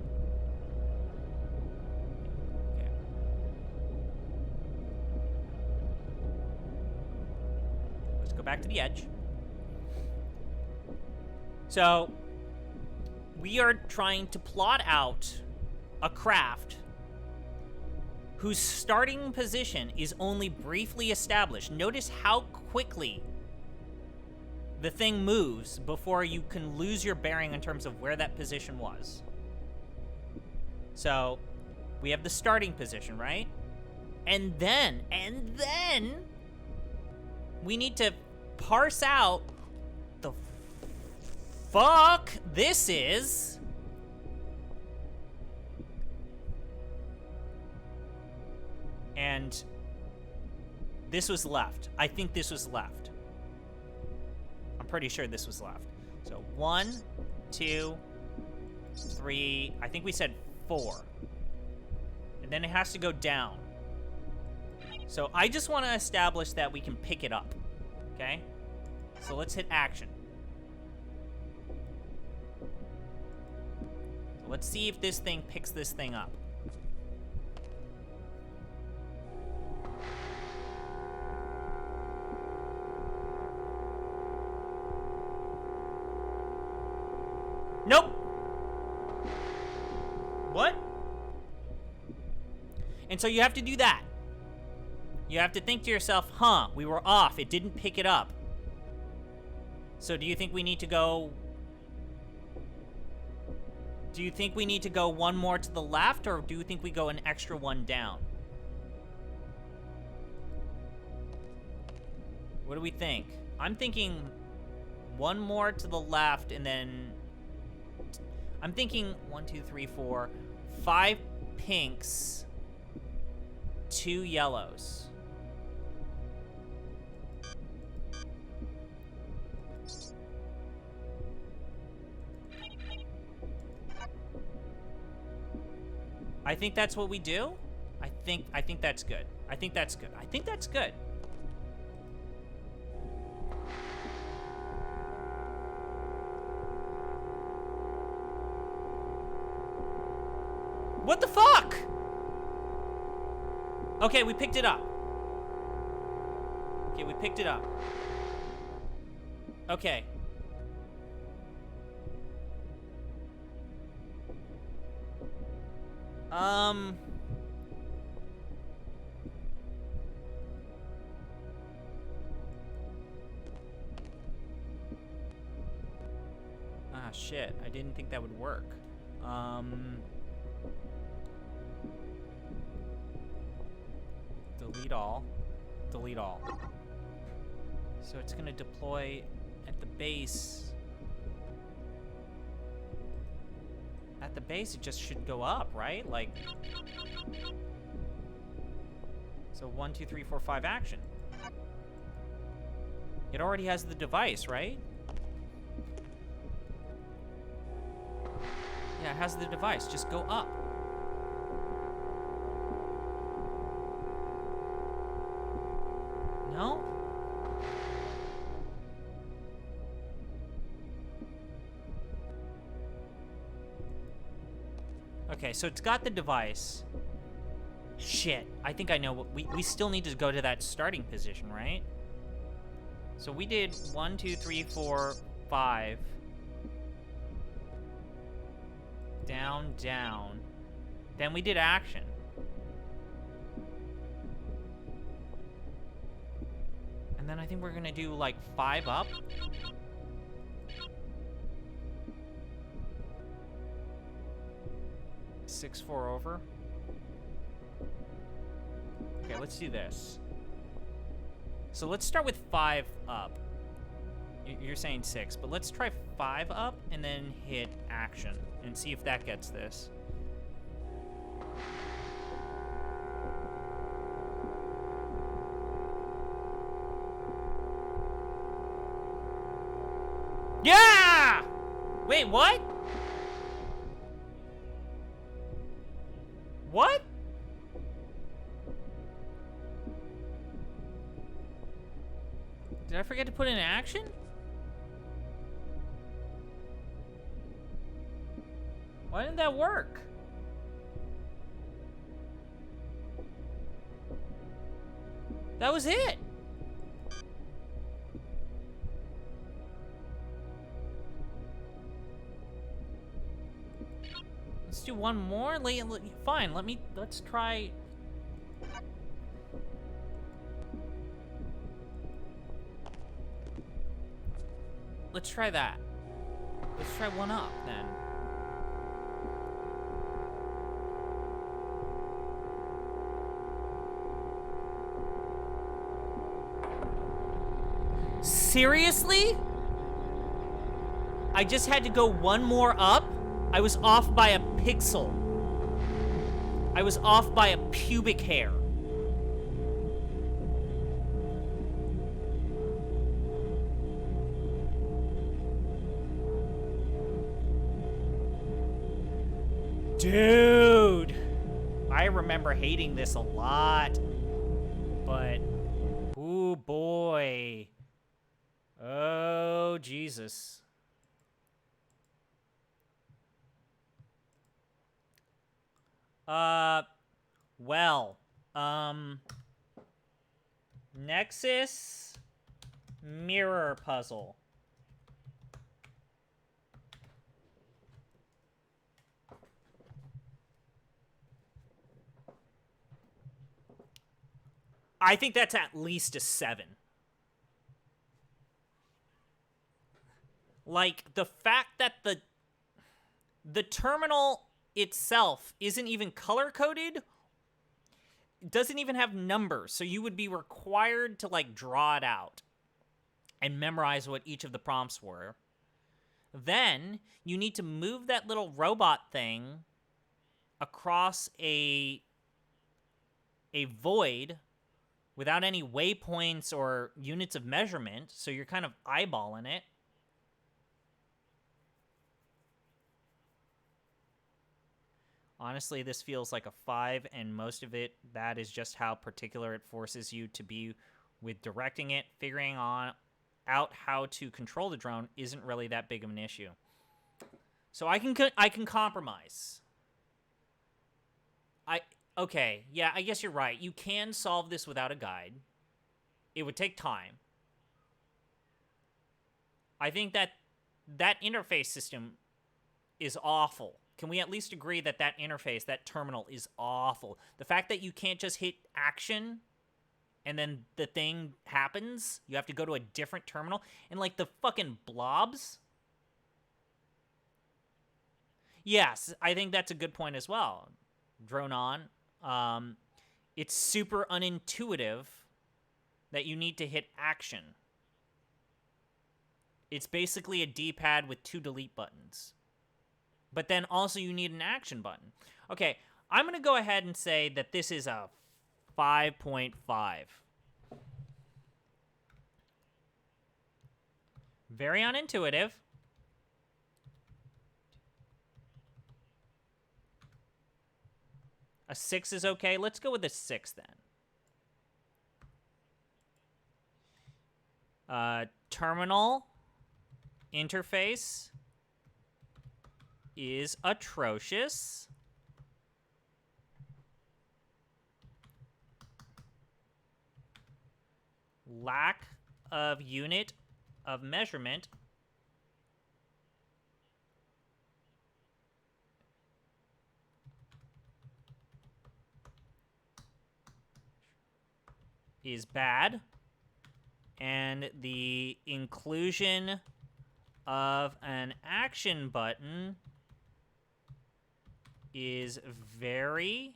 Okay. Let's go back to the edge. So, we are trying to plot out a craft whose starting position is only briefly established. Notice how quickly the thing moves before you can lose your bearing in terms of where that position was. So, we have the starting position, right? And then, we need to parse out the fuck this is. And this was left. I think this was left. I'm pretty sure this was left. So 1, 2, 3, I think we said 4. And then it has to go down. So I just want to establish that we can pick it up. Okay? So let's hit action. So let's see if this thing picks this thing up. Nope. What? And so you have to do that. You have to think to yourself, huh, we were off. It didn't pick it up. So do you think we need to go... Do you think we need to go one more to the left, or do you think we go an extra one down? What do we think? I'm thinking one more to the left, and then... I'm thinking 1, 2, 3, 4, 5 pinks, 2 yellows. I think that's what we do. I think that's good. I think that's good. I think that's good. What the fuck? Okay, we picked it up. Okay, we picked it up. Okay. Ah, shit. I didn't think that would work. Delete all. Delete all. So it's gonna deploy at the base. At the base, it just should go up, right? Like... So 1, 2, 3, 4, 5 action. It already has the device, right? Yeah, it has the device. Just go up. No? Okay, so it's got the device. Shit, I think I know what we still need to go to that starting position, right? So we did 1, 2, 3, 4, 5. Down, down. Then we did action. And then I think we're gonna do like 5 up. Six, 4 over. Okay, let's do this. So let's start with 5 up. You're saying 6, but let's try 5 up and then hit action and see if that gets this. Yeah! Wait, what? What? Did I forget to put in action? Why didn't that work? That was it. Let's do one more. Fine, let's try. Let's try that. Let's try 1 up then. Seriously? I just had to go 1 more up? I was off by a pixel. I was off by a pubic hair. Dude! I remember hating this a lot. But, ooh boy. Oh, Jesus. Well, Nexus mirror puzzle. I think that's at least a 7. Like, the fact that the terminal itself isn't even color-coded, doesn't even have numbers, so you would be required to, like, draw it out and memorize what each of the prompts were. Then, you need to move that little robot thing across a void without any waypoints or units of measurement, so you're kind of eyeballing it. Honestly, this feels like a 5, and most of it, that is just how particular it forces you to be with directing it. Figuring out how to control the drone isn't really that big of an issue. So I can compromise. Okay, yeah, I guess you're right. You can solve this without a guide. It would take time. I think that interface system is awful. Can we at least agree that interface, that terminal, is awful? The fact that you can't just hit action and then the thing happens, you have to go to a different terminal, and like the fucking blobs. Yes, I think that's a good point as well. Drone on. It's super unintuitive that you need to hit action. It's basically a D-pad with 2 delete buttons. But then also you need an action button. Okay, I'm going to go ahead and say that this is a 5.5. Very unintuitive. A 6 is okay. Let's go with a 6 then. Terminal interface is atrocious. Lack of unit of measurement is bad, and the inclusion of an action button is very...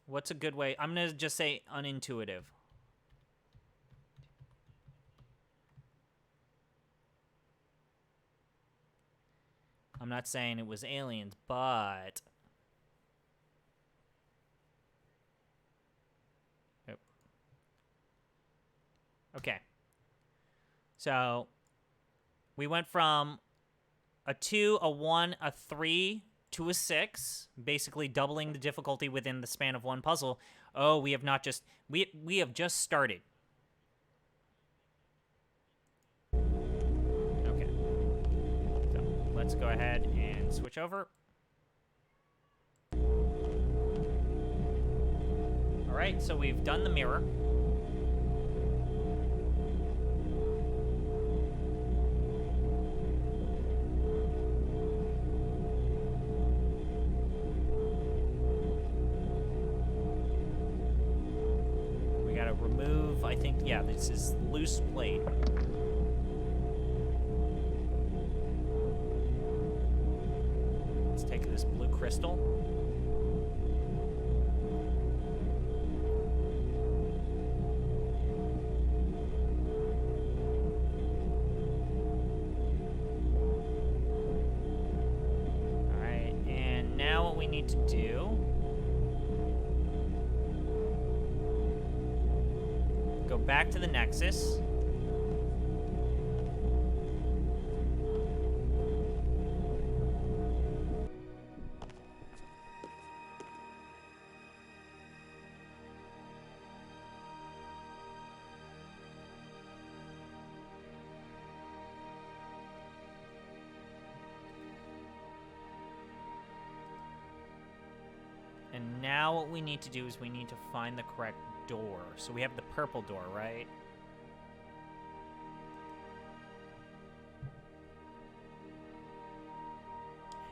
What's a good way? I'm going to just say unintuitive. I'm not saying it was aliens, but... Yep. Okay. So, we went from a 2, a 1, a 3... to a 6, basically doubling the difficulty within the span of one puzzle. Oh, we have not just... We have just started. Okay. So, let's go ahead and switch over. Alright, so we've done the mirror. Remove, I think, yeah, this is loose plate. Let's take this blue crystal. All right, and now what we need to do... Go back to the Nexus. And now what we need to do is we need to find the correct door. So we have the purple door, right?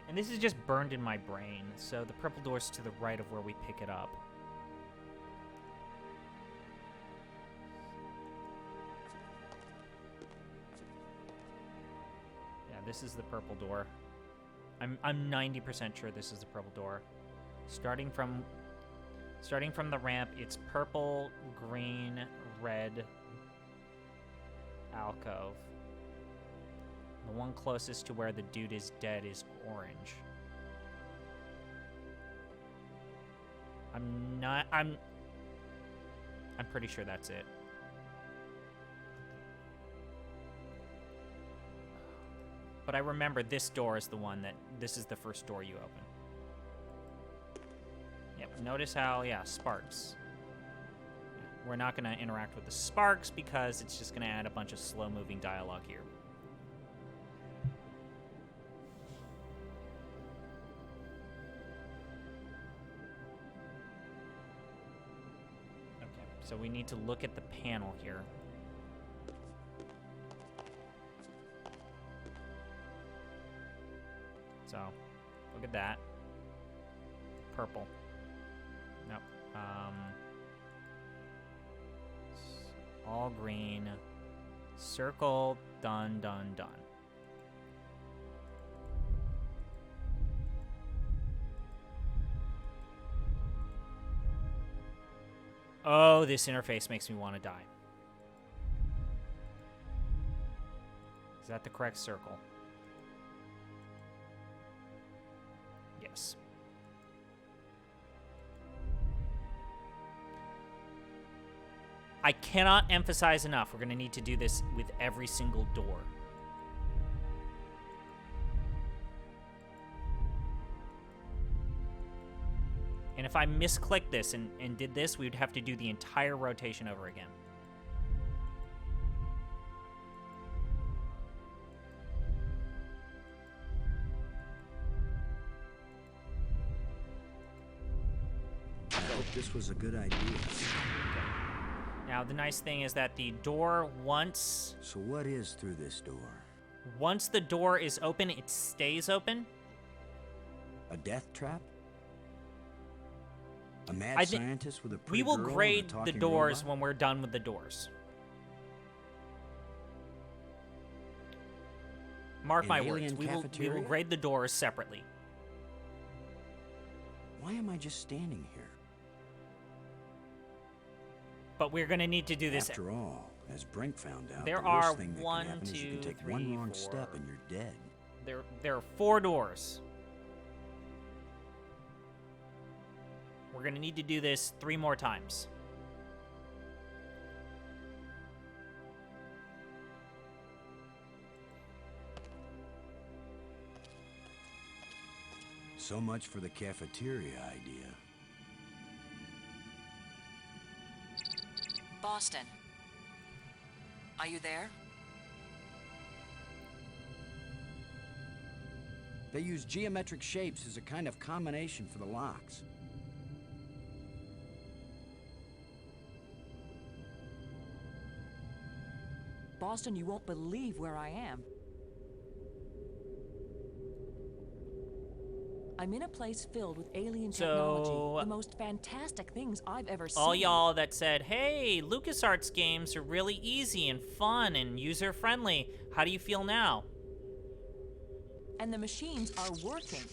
And this is just burned in my brain. So the purple door's to the right of where we pick it up. Yeah, this is the purple door. I'm 90% sure this is the purple door. Starting from the ramp, it's purple, green, red alcove. The one closest to where the dude is dead is orange. I'm pretty sure that's it. But I remember this door is the one this is the first door you open. Yep, notice how, yeah, sparks. Yeah, we're not going to interact with the sparks because it's just going to add a bunch of slow-moving dialogue here. Okay, so we need to look at the panel here. So, look at that. Purple. Nope. All green. Circle. Done, done, done. Oh, this interface makes me want to die. Is that the correct circle? Yes. I cannot emphasize enough, we're going to need to do this with every single door. And if I misclicked this and did this, we would have to do the entire rotation over again. I hope this was a good idea. Now, the nice thing is that the door, once So what is through this door? the door is open, it stays open. A death trap? A mad scientist with a pretty we will girl and a grade the talking doors robot? when we're done with the doors. Mark An my alien words, we will cafeteria? grade the doors separately. Why am I just standing here? But we're going to need to do this. After all, as Brink found out, There the worst are thing that one, can happen is you can two, take three, one wrong four. step and you're dead. There are 4 doors. We're going to need to do this 3 more times. So much for the cafeteria idea. Boston. Are you there? They use geometric shapes as a kind of combination for the locks. Boston, you won't believe where I am. I'm in a place filled with alien technology. The most fantastic things I've ever seen. All y'all that said, hey, LucasArts games are really easy and fun and user-friendly, how do you feel now? And the machines are working.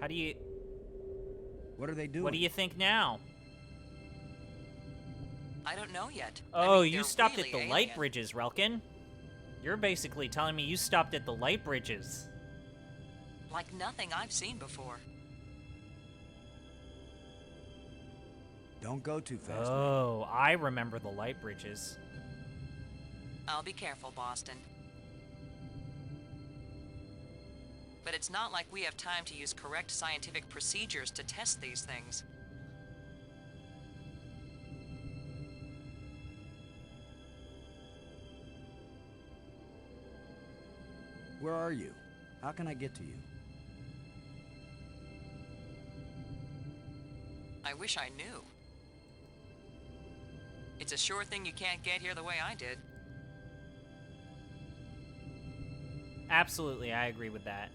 How do you... What are they doing? What do you think now? I don't know yet. Oh, I mean, you they're stopped really at the alien. light bridges, Relkin. You're basically telling me you stopped at the light bridges. Like nothing I've seen before. Don't go too fast. Oh, I remember the light bridges. I'll be careful, Boston. But it's not like we have time to use correct scientific procedures to test these things. Where are you? How can I get to you? I wish I knew. It's a sure thing you can't get here the way I did. Absolutely, I agree with that.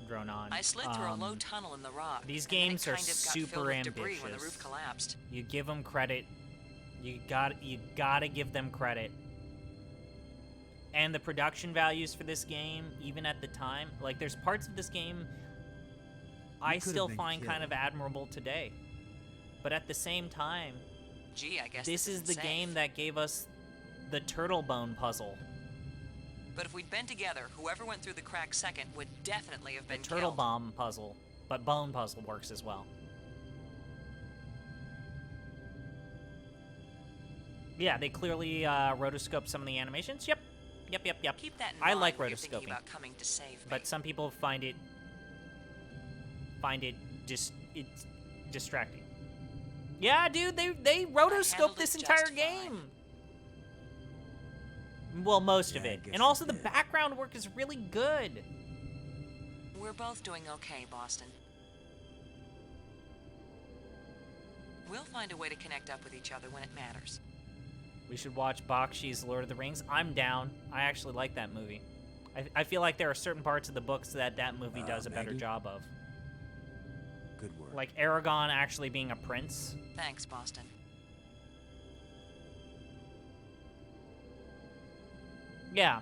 Dronon. I slid through a low tunnel in the rock. These and then it games are kind of got super filled with ambitious. debris when the roof collapsed. You give them credit. You gotta give them credit. And the production values for this game, even at the time, like there's parts of this game I still find kind of admirable today. But at the same time, gee, I guess this is the safe. game that gave us the turtle bone puzzle. But if we'd been together, whoever went through the crack second would definitely have been The turtle killed. bomb puzzle, but bone puzzle works as well. Yeah, they clearly rotoscoped some of the animations. Yep. Keep that in I mind like when you're thinking rotoscoping, about coming to save me. but some people find it it's distracting. Yeah, dude, they rotoscoped this entire game. Well, most of it. And also the background work is really good. We're both doing okay, Boston. We'll find a way to connect up with each other when it matters. We should watch Bakshi's Lord of the Rings. I'm down. I actually like that movie. I feel like there are certain parts of the books that movie does a better job of. Good work. Like Aragorn actually being a prince. Thanks, Boston. Yeah.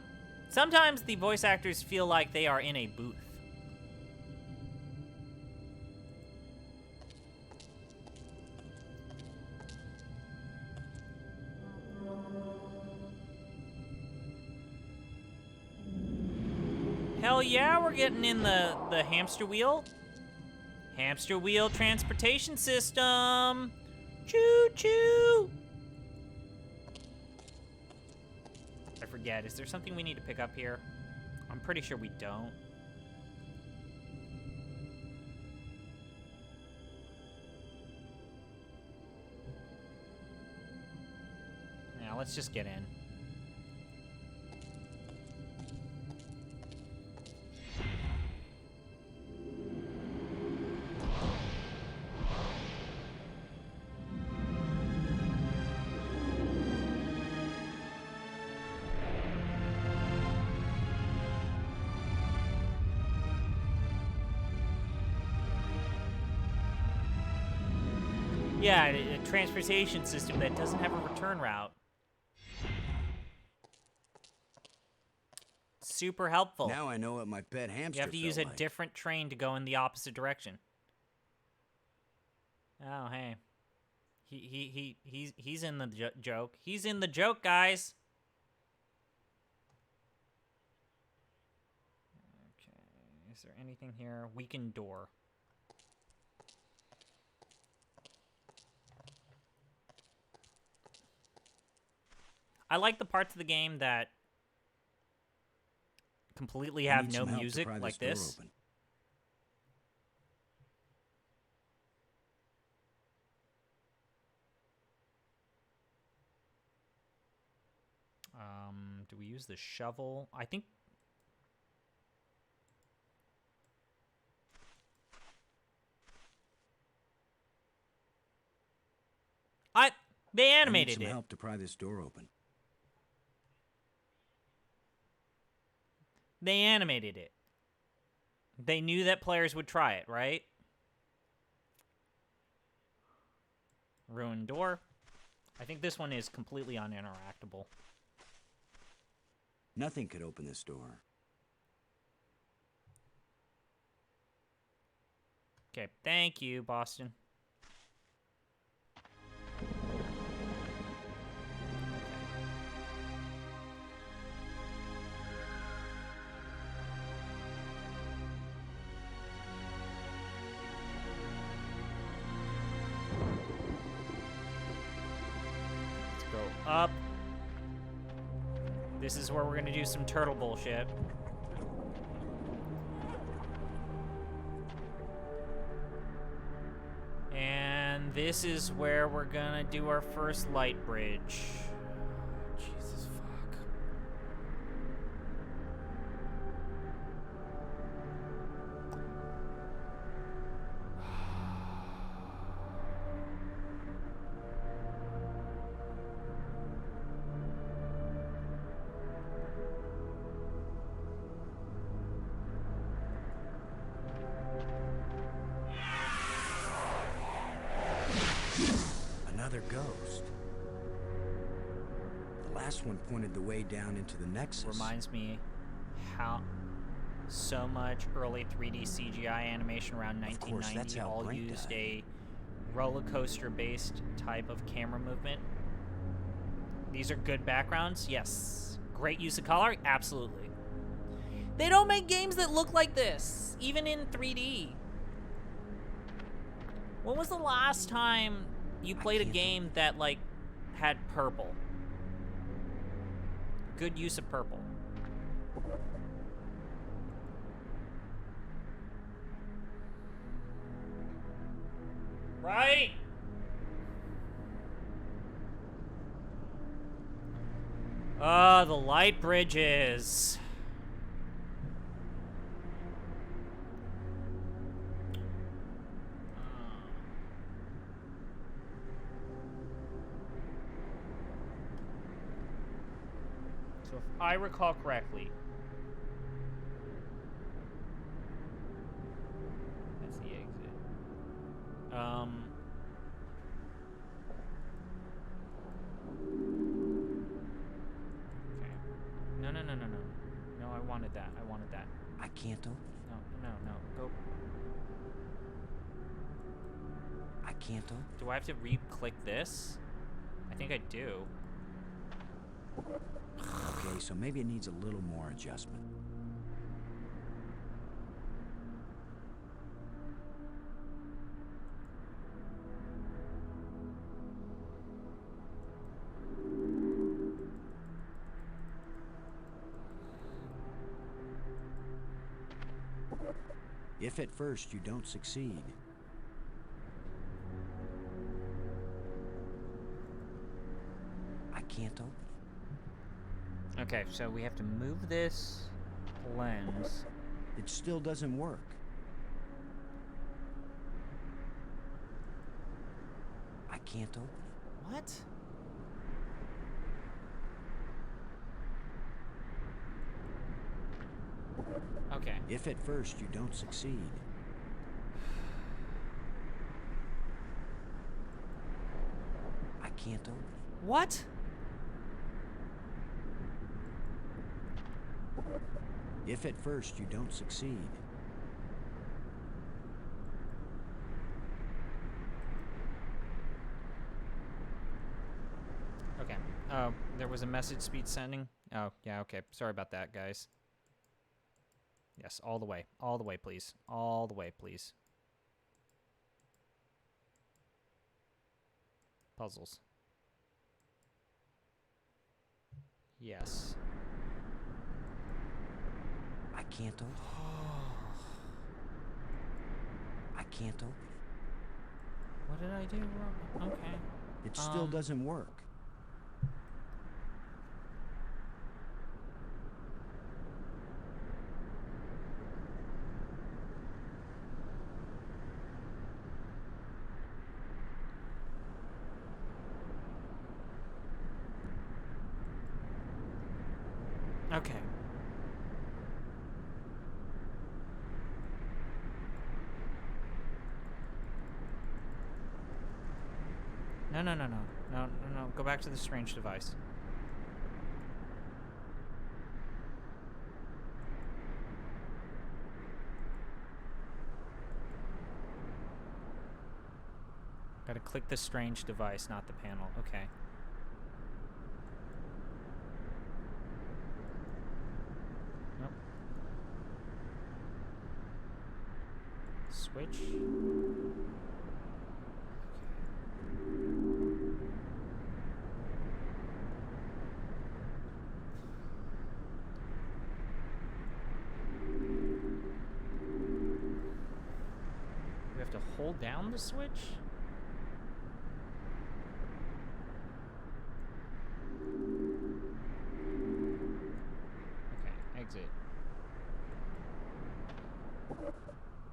Sometimes the voice actors feel like they are in a booth. Hell yeah, we're getting in the hamster wheel. Hamster wheel transportation system. Choo choo. I forget, is there something we need to pick up here? I'm pretty sure we don't. Yeah, let's just get in. Yeah, a transportation system that doesn't have a return route. Super helpful. Now I know what my pet hamster You have to use a like. different train to go in the opposite direction. Oh, hey. He's in the joke. He's in the joke, guys. Okay. Is there anything here? Weakened door. I like the parts of the game that completely have no music like this. Do we use the shovel? I think... They animated I need some it. help to pry this door open. They animated it. They knew that players would try it, right? Ruined door. I think this one is completely uninteractable. Nothing could open this door. Okay, thank you, Boston. Up. This is where we're gonna do some turtle bullshit. And this is where we're gonna do our first light bridge. Jesus fuck. Ghost. The last one pointed the way down into the Nexus. Reminds me how so much early 3D CGI animation around 1990 all used a roller coaster based type of camera movement. These are good backgrounds, yes. Great use of color, absolutely. They don't make games that look like this, even in 3D. When was the last time you played a game that, like, had purple? Good use of purple. Right? The light bridges. So if I recall correctly, that's the exit. Okay. No. No, I wanted that. I can't open. No. Go. I can't open. Do I have to re-click this? I think I do. Okay, so maybe it needs a little more adjustment. If at first you don't succeed, I can't open. Okay, so we have to move this lens. It still doesn't work. I can't open. What? Okay. If at first you don't succeed. can't open it. What? If at first you don't succeed. Okay. Oh, there was a message speed sending? Oh, yeah, okay. Sorry about that, guys. Yes, all the way. All the way, please. All the way, please. Puzzles. Yes. I can't open it. I can't open it. What did I do wrong? Okay. It still doesn't work. Okay. No, no, no, no. No, no, no. Go back to the strange device. Gotta click the strange device, not the panel. Okay. Nope. Switch. We have to hold down the switch? Okay, exit.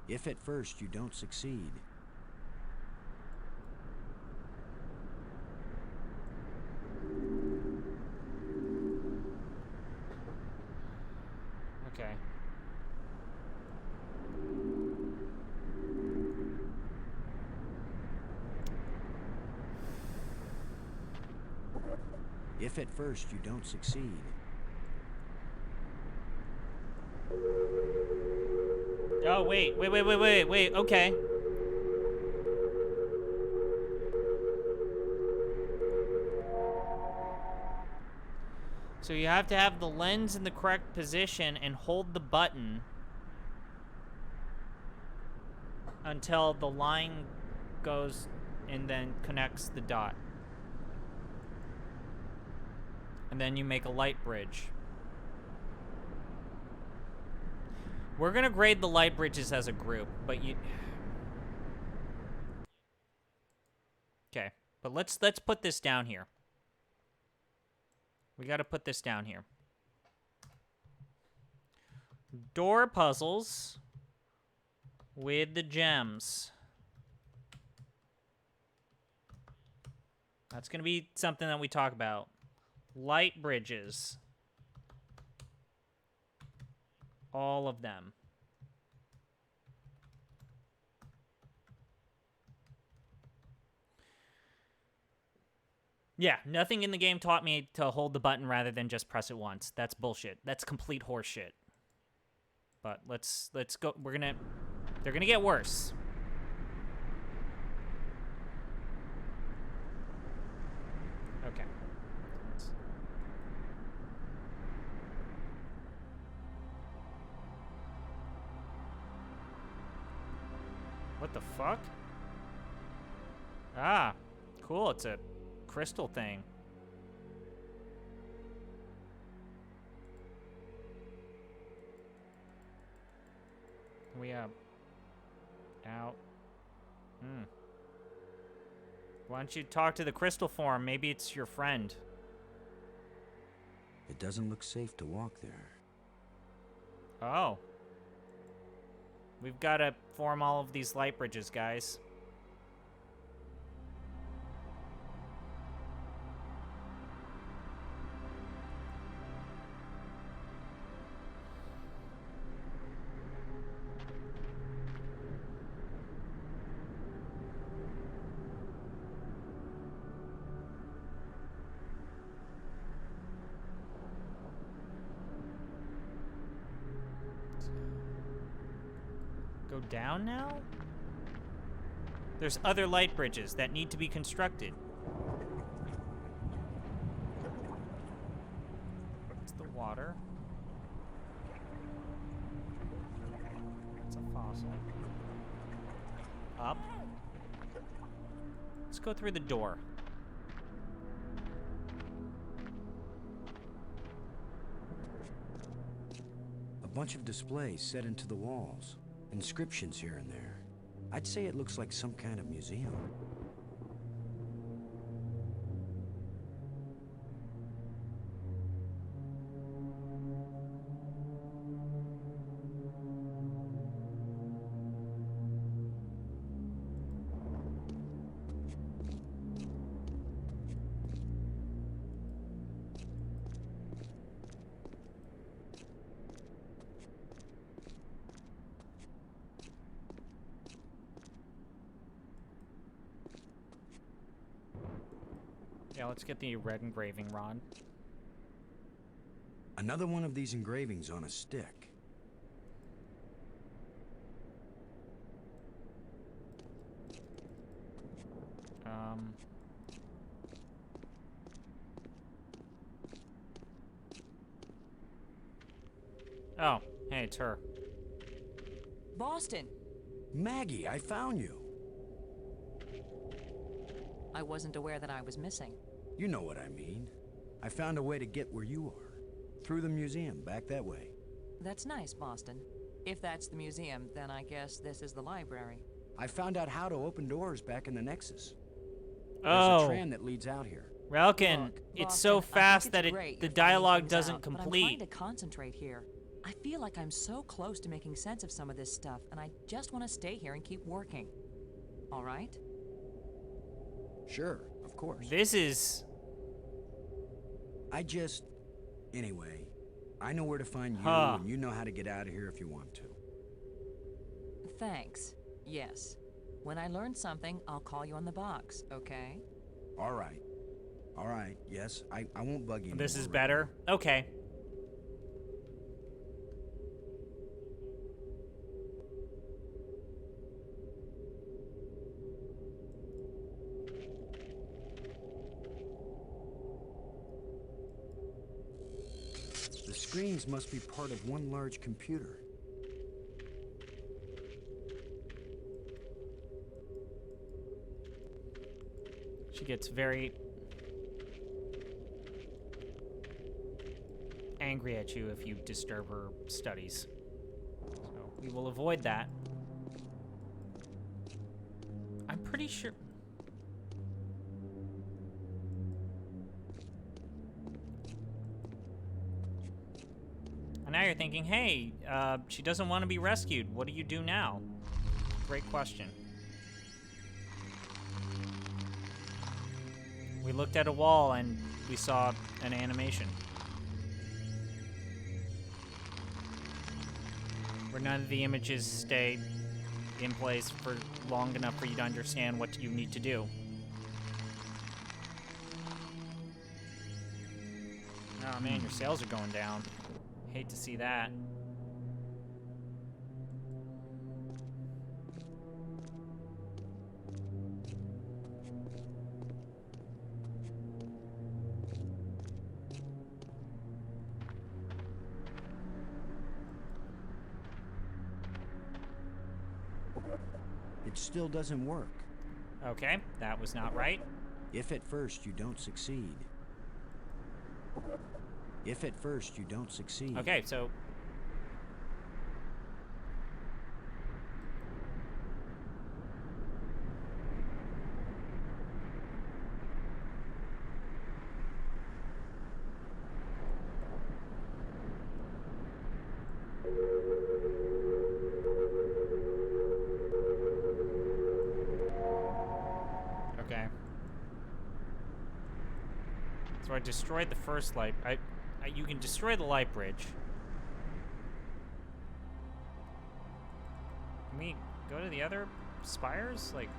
If at first you don't succeed. Okay. If at first you don't succeed. Oh, wait, okay. So you have to have the lens in the correct position and hold the button until the line goes and then connects the dot. And then you make a light bridge. We're gonna grade the light bridges as a group, but you... Okay, but let's put this down here. We gotta put this down here. Door puzzles with the gems. That's gonna be something that we talk about. Light bridges. All of them. Yeah, nothing in the game taught me to hold the button rather than just press it once. That's bullshit. That's complete horseshit. But let's go. They're gonna get worse. Okay. What the fuck? Ah, cool. It's a crystal thing. We out. Why don't you talk to the crystal form? Maybe it's your friend. It doesn't look safe to walk there. Oh. We've got to form all of these light bridges, guys. Go down now? There's other light bridges that need to be constructed. It's the water. It's a fossil. Up. Let's go through the door. A bunch of displays set into the walls. Inscriptions here and there. I'd say it looks like some kind of museum. Yeah, let's get the red engraving rod. Another one of these engravings on a stick. Oh, hey, it's her. Boston! Maggie, I found you. I wasn't aware that I was missing. You know what I mean. I found a way to get where you are. Through the museum, back that way. That's nice, Boston. If that's the museum, then I guess this is the library. I found out how to open doors back in the Nexus. Oh. There's a tram that leads out here. Relkin, Look, it's Boston, so I think fast it's that great the you're finding dialogue things doesn't out, but I'm complete. trying to concentrate here. I feel like I'm so close to making sense of some of this stuff, and I just want to stay here and keep working. All right? Sure, of course. This is... Anyway, I know where to find you, Huh. and you know how to get out of here if you want to. Thanks. Yes. When I learn something, I'll call you on the box, okay? All right. All right, yes, I won't bug you This anymore, is better? Okay. The screens must be part of one large computer. She gets very angry at you if you disturb her studies. So we will avoid that. I'm pretty sure... And now you're thinking, hey, she doesn't want to be rescued. What do you do now? Great question. We looked at a wall and we saw an animation. Where none of the images stay in place for long enough for you to understand what you need to do. Oh man, your sales are going down. Hate to see that. It still doesn't work. Okay, that was not right. If at first you don't succeed. If at first you don't succeed. Okay, so... Okay. So I destroyed the first light. You can destroy the light bridge. Can we go to the other spires? Like...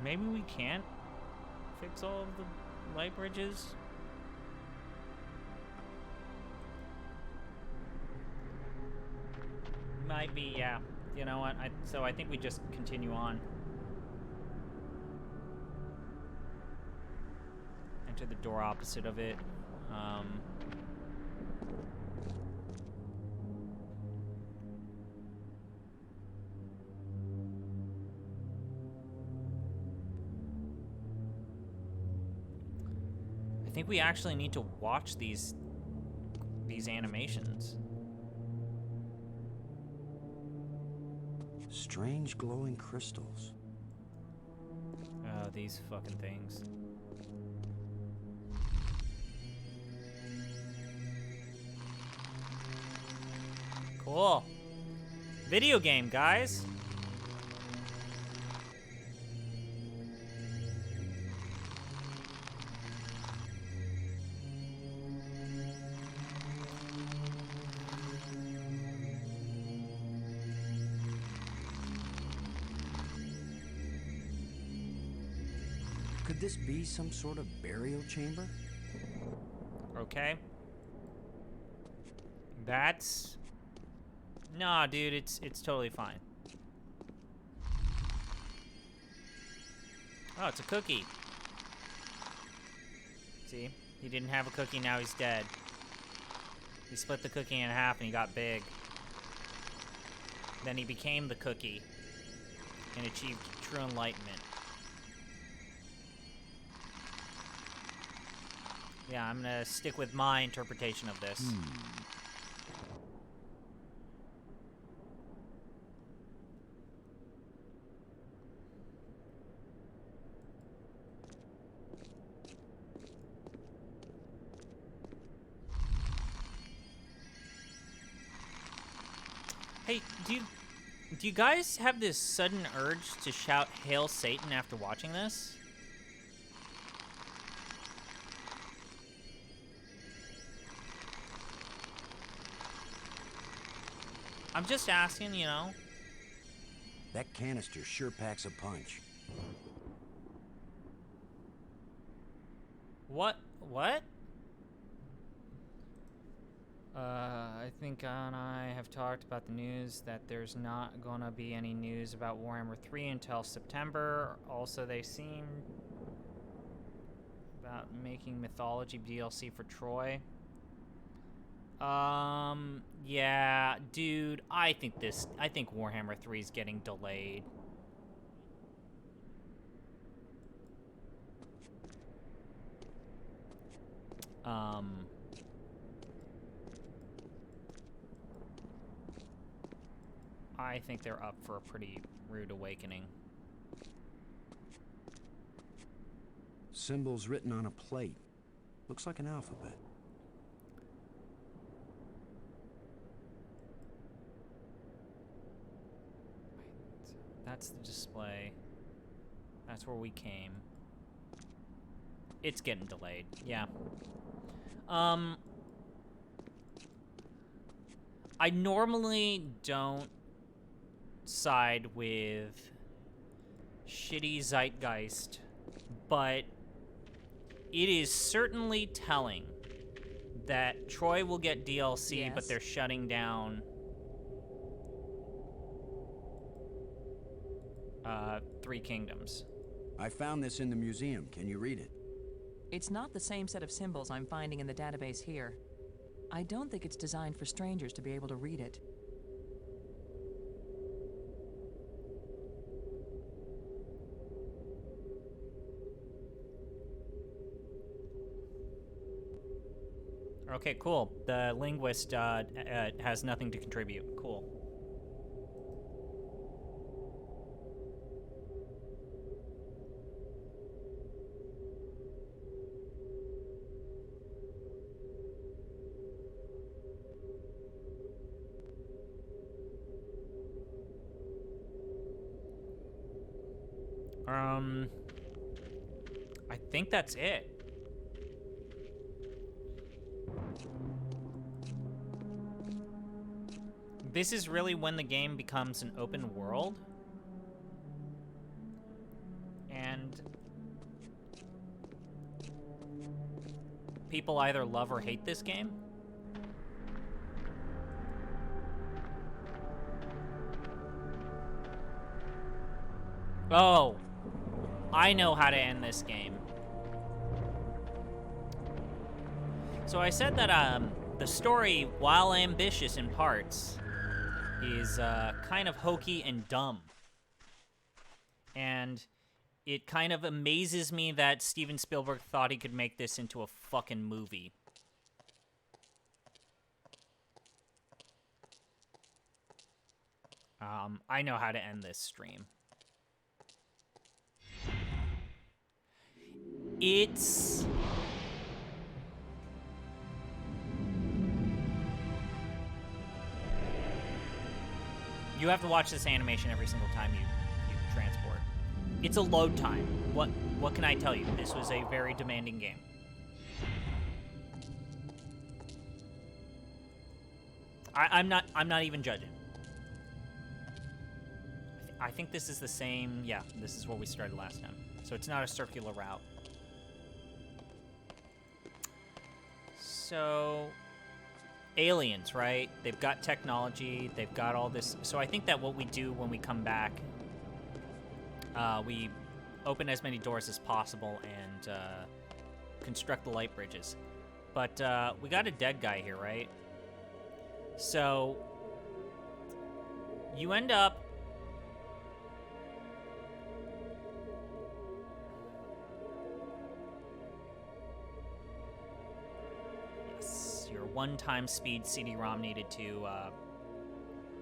Maybe we can't fix all of the light bridges? Might be, yeah. You know what? So I think we just continue on. Enter the door opposite of it. I think we actually need to watch these animations. Strange glowing crystals. Oh, these fucking things. Cool. Video game, guys. Could this be some sort of burial chamber? Okay. That's... Nah, dude, it's totally fine. Oh, it's a cookie. See? He didn't have a cookie, now he's dead. He split the cookie in half and he got big. Then he became the cookie and achieved true enlightenment. Yeah, I'm gonna stick with my interpretation of this. Hey, do you guys have this sudden urge to shout "Hail Satan" after watching this? I'm just asking, you know. That canister sure packs a punch. What? I think Ann and I have talked about the news that there's not gonna be any news about Warhammer 3 until September. Also, they seem about making mythology DLC for Troy. Yeah, dude, I think Warhammer 3 is getting delayed. I think they're up for a pretty rude awakening. Symbols written on a plate. Looks like an alphabet. That's the display. That's where we came. It's getting delayed, yeah. I normally don't side with shitty zeitgeist, but it is certainly telling that Troy will get DLC, Yes. but they're shutting down Three Kingdoms. I found this in the museum. Can you read it? It's not the same set of symbols I'm finding in the database here. I don't think it's designed for strangers to be able to read it. Okay, cool. The linguist has nothing to contribute. Cool. I think that's it. This is really when the game becomes an open world. And and people either love or hate this game. Oh, I know how to end this game. So I said that the story, while ambitious in parts, is kind of hokey and dumb. And it kind of amazes me that Steven Spielberg thought he could make this into a fucking movie. I know how to end this stream. It's... You have to watch this animation every single time you transport. It's a load time. What can I tell you? This was a very demanding game. I'm not even judging. I think this is the same. Yeah, this is where we started last time. So it's not a circular route. So, aliens, right? They've got technology. They've got all this. So I think that what we do when we come back, we open as many doors as possible and construct the light bridges. But we got a dead guy here, right? So you end up your one-time speed CD-ROM needed to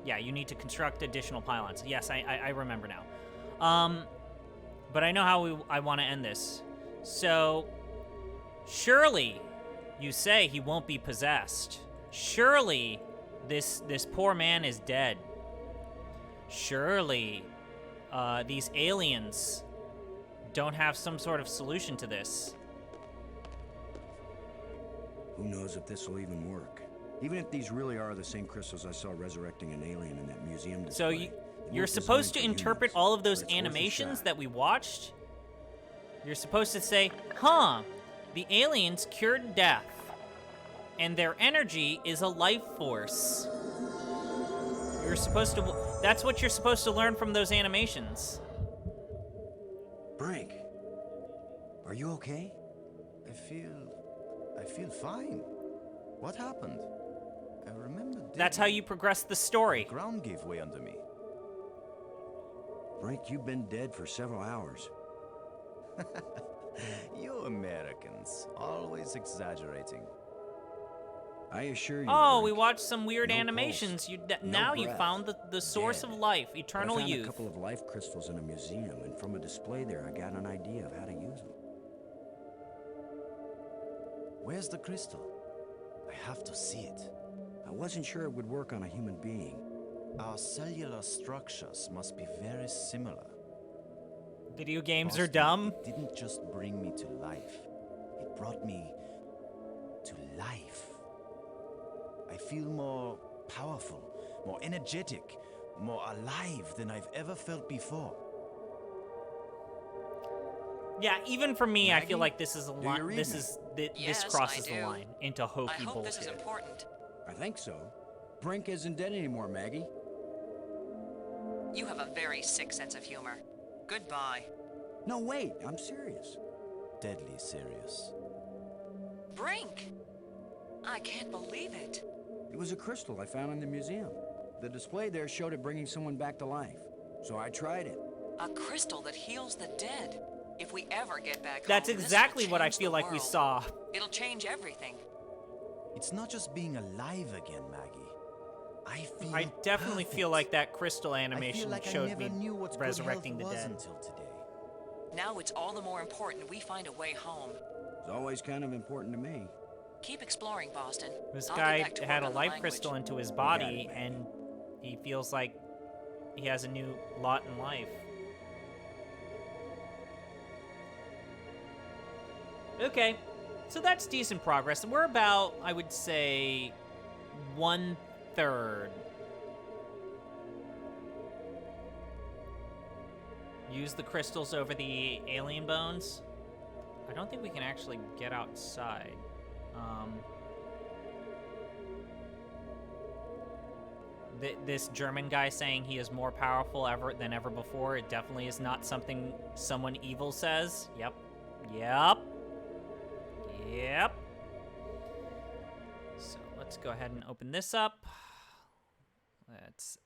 yeah, you need to construct additional pylons. Yes, I remember now. But I know how I want to end this. So surely you say he won't be possessed. Surely this poor man is dead. Surely these aliens don't have some sort of solution to this. Who knows if this will even work? Even if these really are the same crystals I saw resurrecting an alien in that museum display. So you're supposed to interpret all of those animations that we watched? You're supposed to say, huh, the aliens cured death, and their energy is a life force. You're supposed to... That's what you're supposed to learn from those animations. Brink, are you okay? I feel fine. What happened? I remember... That's how you progress the story. The ground gave way under me. Brink, you've been dead for several hours. You Americans, always exaggerating. I assure you. Oh, Brink, we watched some weird no animations. pulse, Now no you breath, found the source dead. of life, eternal I found youth. a couple of life crystals in a museum, and from a display there, I got an idea of how to use them. Where's the crystal? I have to see it. I wasn't sure it would work on a human being. Our cellular structures must be very similar. Video games Boston, are dumb. It didn't just bring me to life. It brought me to life. I feel more powerful, more energetic, more alive than I've ever felt before. Yeah, even for me, Maggie, I feel like this is a do you line. read This me? is Yes, this crosses I the do. line into hokey I hope bullshit. this is important. I think so. Brink isn't dead anymore, Maggie. You have a very sick sense of humor. Goodbye. No, wait, I'm serious. Deadly serious. Brink! I can't believe it. It was a crystal I found in the museum. The display there showed it bringing someone back to life. So I tried it. A crystal that heals the dead. If we ever get back That's home, this exactly will what I change feel the like we world. saw. It'll change everything. It's not just being alive again, Maggie. I definitely feel like that crystal I animation feel like I showed never me knew what resurrecting good the health dead. was until today. Now it's all the more important we find a way home. It's always kind of important to me. Keep exploring, Boston. This I'll get guy back to had a work on the life language. crystal into his body, man. and he feels like he has a new lot in life. Okay, so that's decent progress. We're about, I would say, 1/3. Use the crystals over the alien bones. I don't think we can actually get outside. This German guy saying he is more powerful than ever before, it definitely is not something someone evil says. Yep. So let's go ahead and open this up. Let's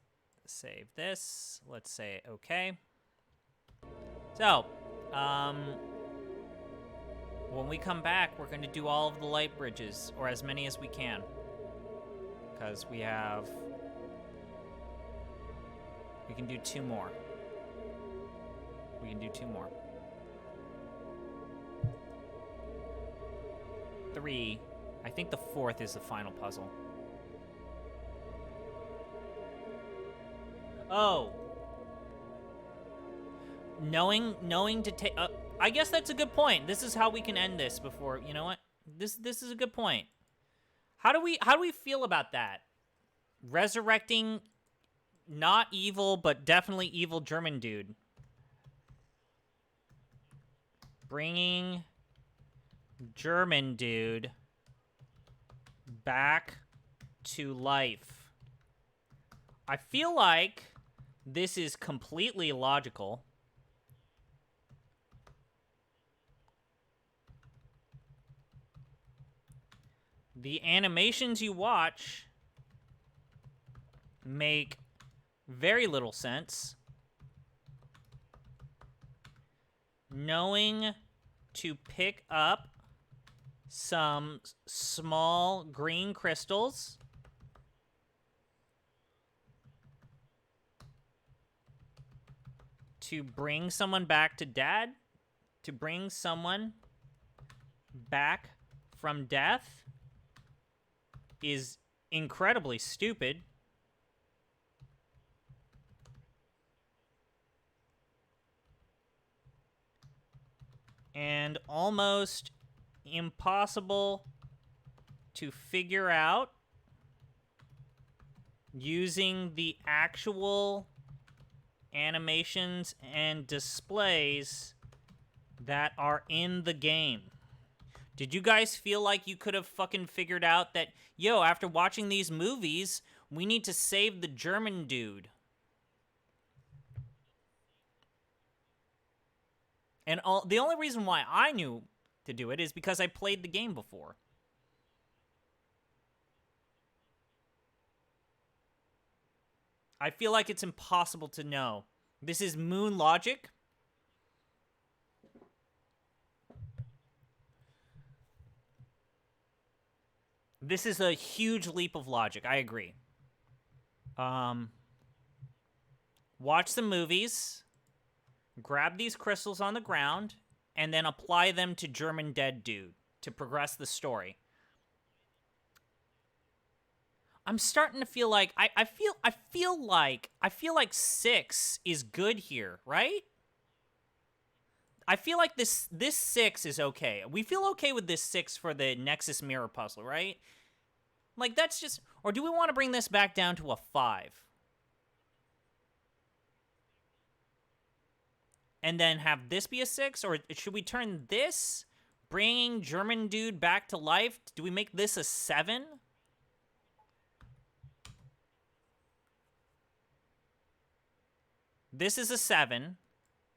save this. Let's say okay. So, when we come back, we're going to do all of the light bridges, or as many as we can. Because we can do 2 more. We can do 2 more. 3. I think the 4th is the final puzzle. Oh. Knowing to take... I guess that's a good point. This is how we can end this before... You know what? This is a good point. How do we feel about that? Resurrecting not evil, but definitely evil German dude. Bringing German dude back to life. I feel like this is completely logical. The animations you watch make very little sense. Knowing to pick up some small green crystals. To bring someone back to dad. To bring someone back from death is incredibly stupid. And almost impossible to figure out using the actual animations and displays that are in the game. Did you guys feel like you could have fucking figured out that, yo, after watching these movies, we need to save the German dude? And the only reason why I knew to do it is because I played the game before. I feel like it's impossible to know. This is moon logic. This is a huge leap of logic. I agree. Watch the movies. Grab these crystals on the ground, and then apply them to German dead dude to progress the story. I'm starting to feel like I feel like 6 is good here, right? I feel like this 6 is okay. We feel okay with this 6 for the Nexus Mirror puzzle, right? Like that's just, or do we want to bring this back down to a 5? And then have this be a 6? Or should we turn this, bringing German dude back to life, do we make this a 7? This is a 7,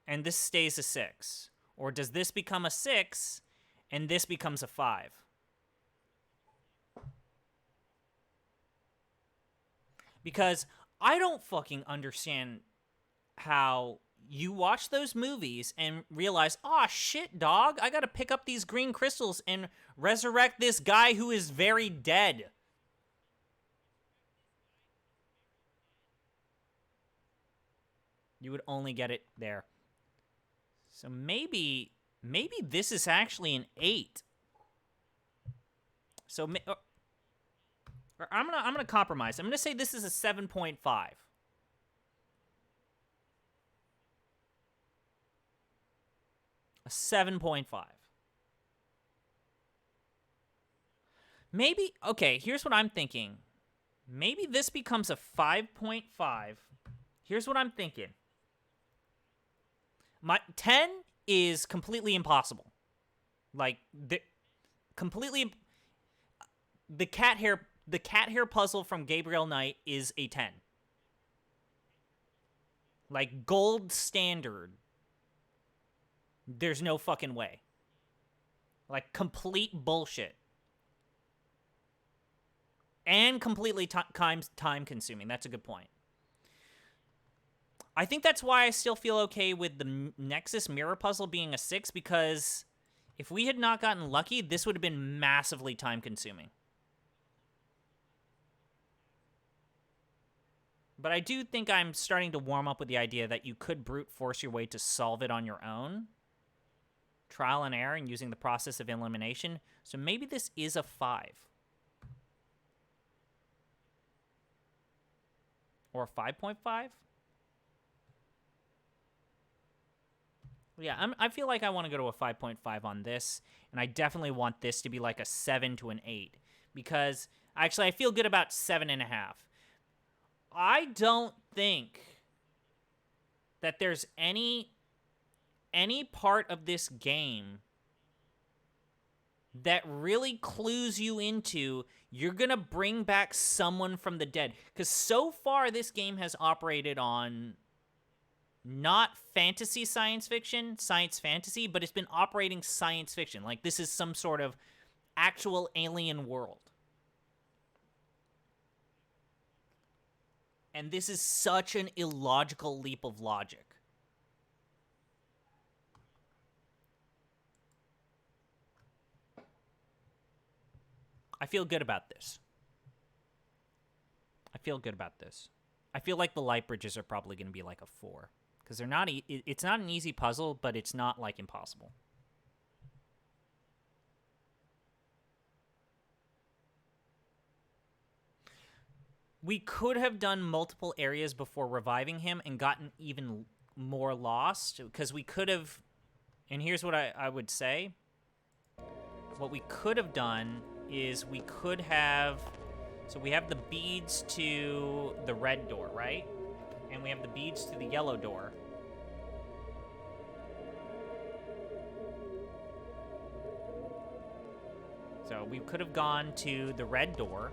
and this stays a 6. Or does this become a 6, and this becomes a 5? Because I don't fucking understand how you watch those movies and realize, oh shit, dog, I gotta pick up these green crystals and resurrect this guy who is very dead. You would only get it there. So maybe this is actually an 8. So I'm gonna compromise. I'm gonna say this is a 7.5. A 7.5. Maybe, okay, here's what I'm thinking. Maybe this becomes a 5.5. Here's what I'm thinking. My 10 is completely impossible. Like completely the cat hair puzzle from Gabriel Knight is a 10. Like gold standard. There's no fucking way. Like complete bullshit. And completely time consuming. That's a good point. I think that's why I still feel okay with the Nexus mirror puzzle being a 6, because if we had not gotten lucky, this would have been massively time consuming. But I do think I'm starting to warm up with the idea that you could brute force your way to solve it on your own. Trial and error and using the process of elimination. So maybe this is a 5. Or a 5.5? Yeah, I feel like I want to go to a 5.5 on this, and I definitely want this to be like a 7 to an 8, because actually I feel good about 7.5. I don't think that there's any part of this game that really clues you into you're gonna bring back someone from the dead, because so far this game has operated on not fantasy science fiction, science fantasy, but it's been operating science fiction. Like, this is some sort of actual alien world. And this is such an illogical leap of logic. I feel good about this. I feel good about this. I feel like the light bridges are probably going to be like a 4. Because they're not, it's not an easy puzzle, but it's not, like, impossible. We could have done multiple areas before reviving him and gotten even more lost. Because we could have, and here's what I would say. What we could have done is we could have, so we have the beads to the red door, right? And we have the beads to the yellow door. So we could have gone to the red door.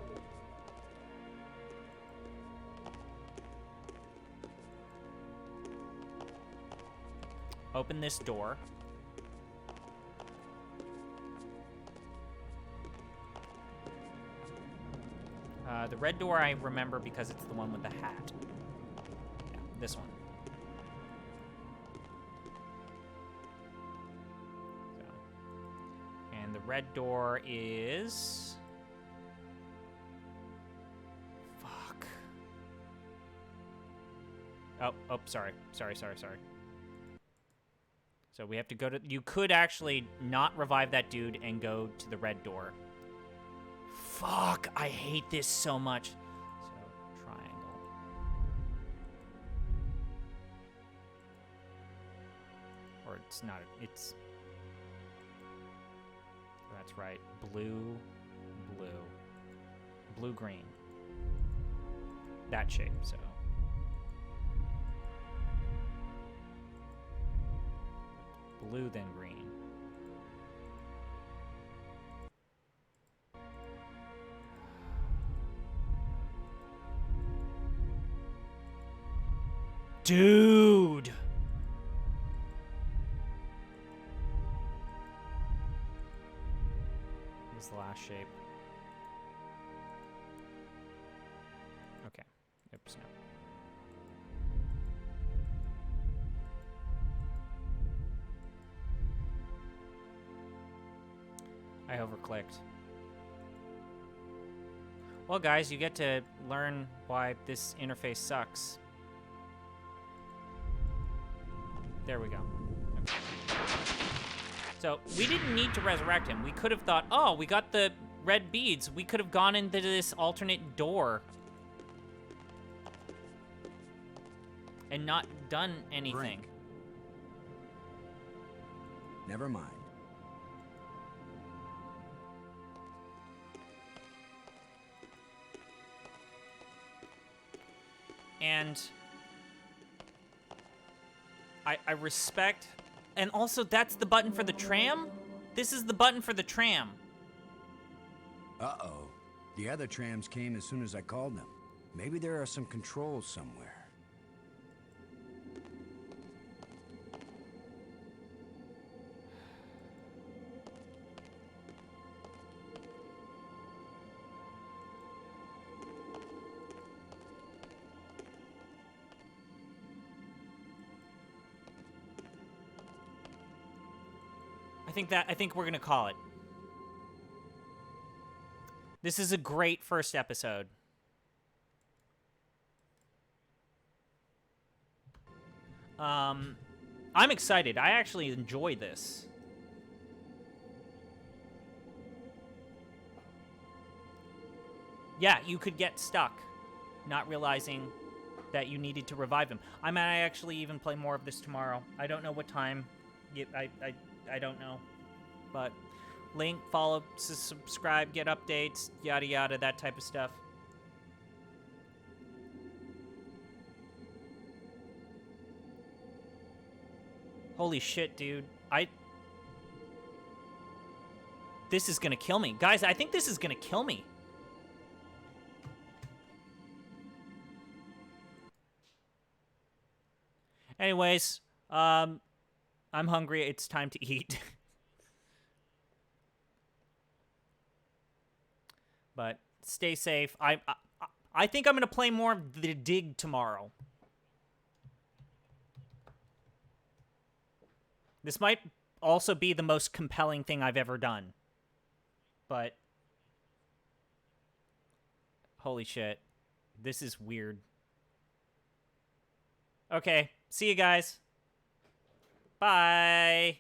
Open this door. The red door I remember because it's the one with the hat. Yeah, this one. So. And the red door is... Fuck. Oh, sorry. Sorry. So we have to go to... You could actually not revive that dude and go to the red door. Fuck, I hate this so much. So, triangle. Or it's not, it's... That's right, blue, green. That shape, so. Blue, then green. Dude! What was the last shape? Okay. Oops, no. I overclicked. Well, guys, you get to learn why this interface sucks. There we go. Okay. So, we didn't need to resurrect him. We could have thought, oh, we got the red beads. We could have gone into this alternate door and not done anything. Drink. Never mind. And I respect... And also, that's the button for the tram? This is the button for the tram. Uh-oh. The other trams came as soon as I called them. Maybe there are some controls somewhere. I think we're gonna call it. This is a great first episode. I'm excited. I actually enjoy this. Yeah, you could get stuck, not realizing that you needed to revive him. I might actually even play more of this tomorrow. I don't know what time. I don't know. But link, follow, subscribe, get updates, yada yada, that type of stuff. Holy shit, dude. This is gonna kill me. Guys, I think this is gonna kill me. Anyways, I'm hungry. It's time to eat. But stay safe. I think I'm going to play more of The Dig tomorrow. This might also be the most compelling thing I've ever done. But holy shit. This is weird. Okay, see you guys. Bye.